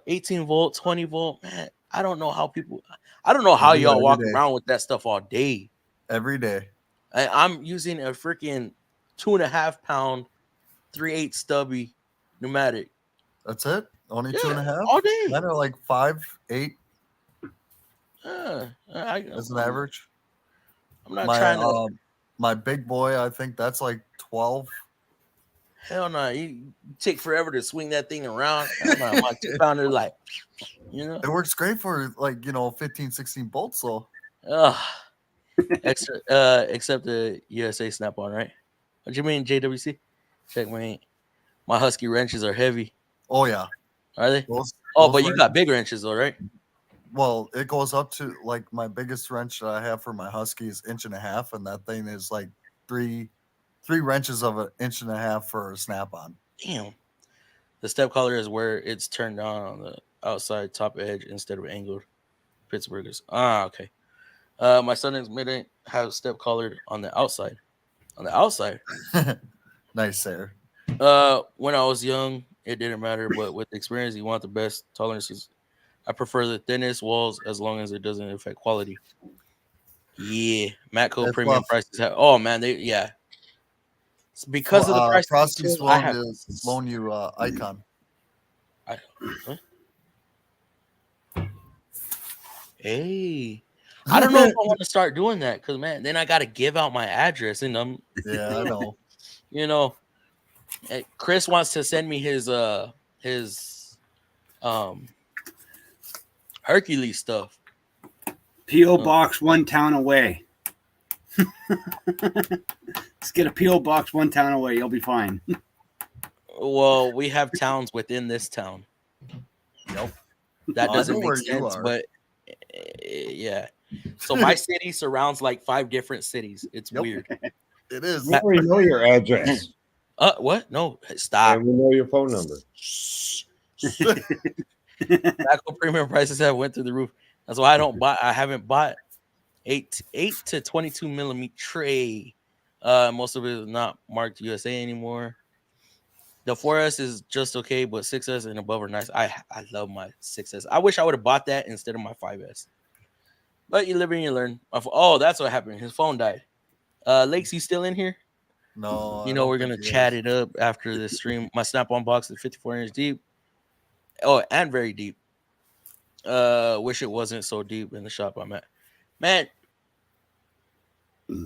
B: 18 volt, 20 volt, man. I don't know how y'all walk around with that stuff all day.
C: Every day.
B: I'm using a freaking 2.5 pound 3/8 stubby pneumatic.
C: That's it? Only 2.5?
B: All day.
C: Mine are like 5, 8.
B: As
C: an average.
B: I'm not trying to.
C: My big boy, I think that's like 12.
B: Hell no. You take forever to swing that thing around. My 2-pounder, like,
C: It works great for 15, 16 bolts, though.
B: Except the USA Snap-on, right? What you mean, JWC? Checkmate. My Husky wrenches are heavy.
C: Oh, yeah.
B: Are they? But you got big wrenches, though, right?
C: Well, it goes up to my biggest wrench that I have for my Husky is 1.5 inches, and that thing is like three wrenches of 1.5 inches for a Snap-on.
B: Damn. The step collar is where it's turned on the outside top edge instead of angled. Pittsburghers. Okay. My Sundance Midnight have step collared on the outside. On the outside.
C: Nice there.
B: When I was young, it didn't matter, but with experience, you want the best tolerances. I prefer the thinnest walls as long as it doesn't affect quality. Yeah, Matco premium prices have. Oh man, because of the price.
C: Frosty's willing to loan you Icon.
B: Hey, I don't know if I want to start doing that because man, then I got to give out my address and
C: yeah, I know.
B: You know, Chris wants to send me his Hercules stuff.
H: P.O. Box 1 town away. Let's get a P.O. Box 1 town away. You'll be fine.
B: Well, we have towns within this town.
C: Nope.
B: That doesn't make sense, but yeah. So my city surrounds like 5 different cities. It's weird.
C: It is.
G: We know your address.
B: What? No, stop.
G: And we know your phone number.
B: Tobacco premium prices have went through the roof. That's why I haven't bought 8 to 22 millimeter tray. Most of it is not marked USA anymore. The 4S is just okay, but 6S and above are nice. I love my 6S. I wish I would have bought that instead of my 5S. But you live and you learn. Oh, that's what happened. His phone died. Lakes, you still in here?
C: No.
B: You know we're gonna chat it up after this stream. My Snap-on box is 54 inch deep. Oh, and very deep. Wish it wasn't so deep in the shop I'm at. Man,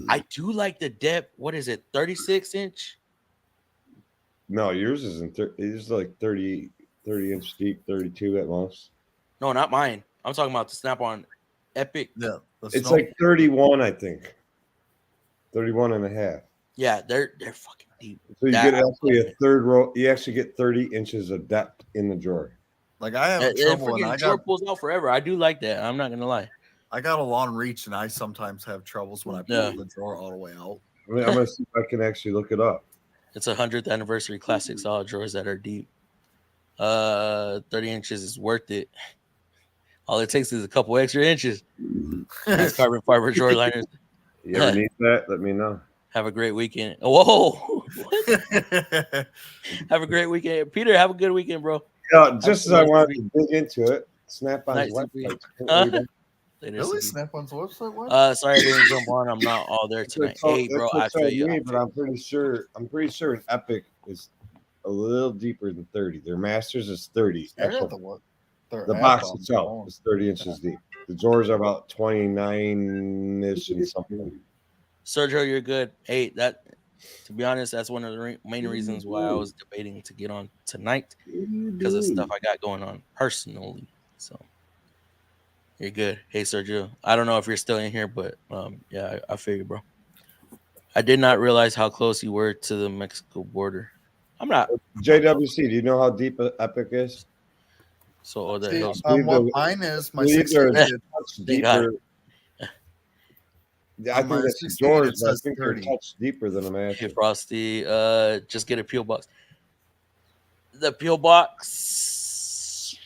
B: I do like the depth. What is it? 36 inch?
G: No, yours isn't. It's like 30 inch deep, 32 at most.
B: No, not mine. I'm talking about the Snap-on Epic.
C: Yeah,
G: it's like 31, I think. 31 and a half.
B: Yeah, they're fucking deep.
G: So you get actually a third row. You actually get 30 inches of depth in the drawer.
C: Like I have trouble when I got
B: pulls out forever. I do like that. I'm not gonna lie.
C: I got a long reach, and I sometimes have troubles when I pull the drawer all the way out.
G: I mean, I'm gonna see if I can actually look it up.
B: It's a 100th anniversary classic solid drawers that are deep. 30 inches is worth it. All it takes is a couple extra inches. Nice carbon fiber drawer liners.
G: You ever need that? Let me know.
B: Have a great weekend. Whoa. Have a great weekend. Peter, have a good weekend, bro.
G: Yeah, just as I wanted to dig into it, Snap-on's website.
C: Really? Snap-on's website? What?
B: Sorry I didn't jump on. I'm not all there tonight. Hey, bro, I feel you.
G: But I'm pretty sure an Epic is a little deeper than 30. Their Masters is 30. The box itself is 30 inches deep. The drawers are about 29-ish and something.
B: Sergio, you're good. Hey, to be honest, that's one of the main reasons why I was debating to get on tonight because of stuff I got going on personally. So you're good. Hey, Sergio, I don't know if you're still in here, but yeah, I figured, bro. I did not realize how close you were to the Mexico border. I'm not.
G: JWC, do you know how deep Epic is?
B: So
C: what mine is, my 6
G: deeper. I think that's George. I think they're touch deeper than a man.
B: Hey, Frosty, just get a P.O. box. The P.O. box.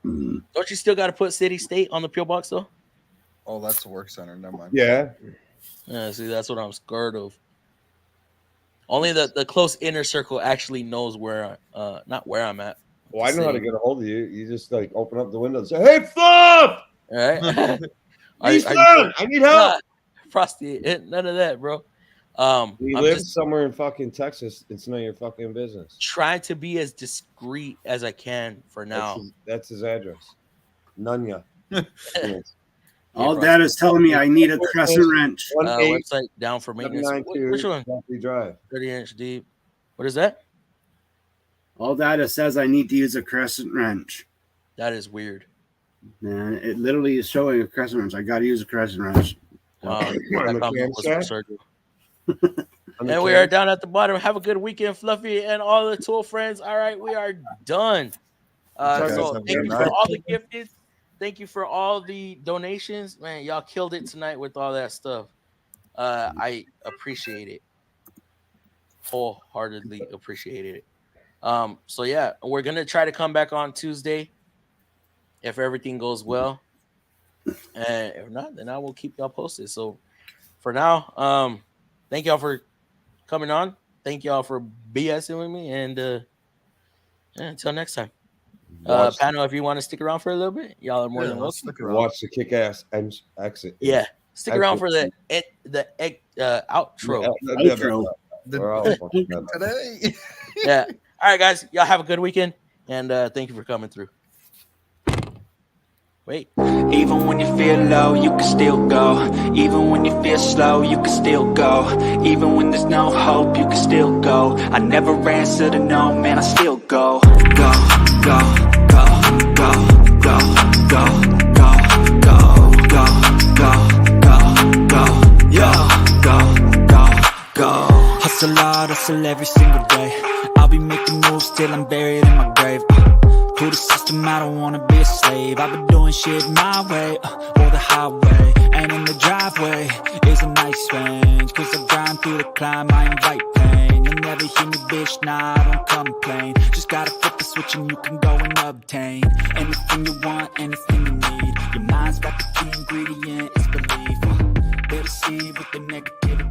B: Don't you still got to put city state on the P.O. box though?
C: Oh, that's a work center. Never mind.
G: Yeah.
B: Yeah. See, that's what I'm scared of. Only the close inner circle actually knows where, not where I'm at.
G: Well, I know how to get a hold of you. You just like open up the window and say, "Hey, Flop!
B: All right.
G: I need help."
B: Frosty, none of that, bro.
G: You live somewhere in fucking Texas. It's none of your fucking business.
B: Trying to be as discreet as I can for now.
G: That's his address. Nunya.
H: All that is telling me I need a crescent wrench.
B: Website down for maintenance. Which one? 30 inch deep. What is that?
H: All data says I need to use a crescent wrench.
B: That is weird.
H: Man, it literally is showing a crescent wrench. I got to use a crescent wrench.
B: And we are down at the bottom. Have a good weekend, Fluffy, and all the tool friends. All right, we are done. So thank you for all the gifted. Thank you for all the donations. Man, y'all killed it tonight with all that stuff. I appreciate it. Wholeheartedly appreciated it. So yeah, we're gonna try to come back on Tuesday if everything goes well, and if not, then I will keep y'all posted. So for now, thank y'all for coming on. Thank y'all for BSing with me, and until next time. Panel, if you want to stick around for a little bit, y'all are more than welcome.
G: Watch the kick-ass exit.
B: Yeah, stick around for the outro.
G: We're all fucking dead.
C: Today.
B: Yeah. All right, guys. Y'all have a good weekend, and thank you for coming through. Wait.
A: Even when you feel low, you can still go. Even when you feel slow, you can still go. Even when there's no hope, you can still go. I never answer to no, man, I still go. Go, go, go, go, go, go, go, go, go, go, go, go, yo, go, go, go. Hustle hard, hustle every single day. I'll be making moves till I'm buried in my grave. To the system, I don't wanna be a slave. I've been doing shit my way, or the highway. And in the driveway is a nice range. Cause I grind through the climb, I invite pain. You'll never hear me, bitch, nah, I don't complain. Just gotta flip the switch and you can go and obtain anything you want, anything you need. Your mind's got the key ingredient, it's belief. They deceive with the negativity.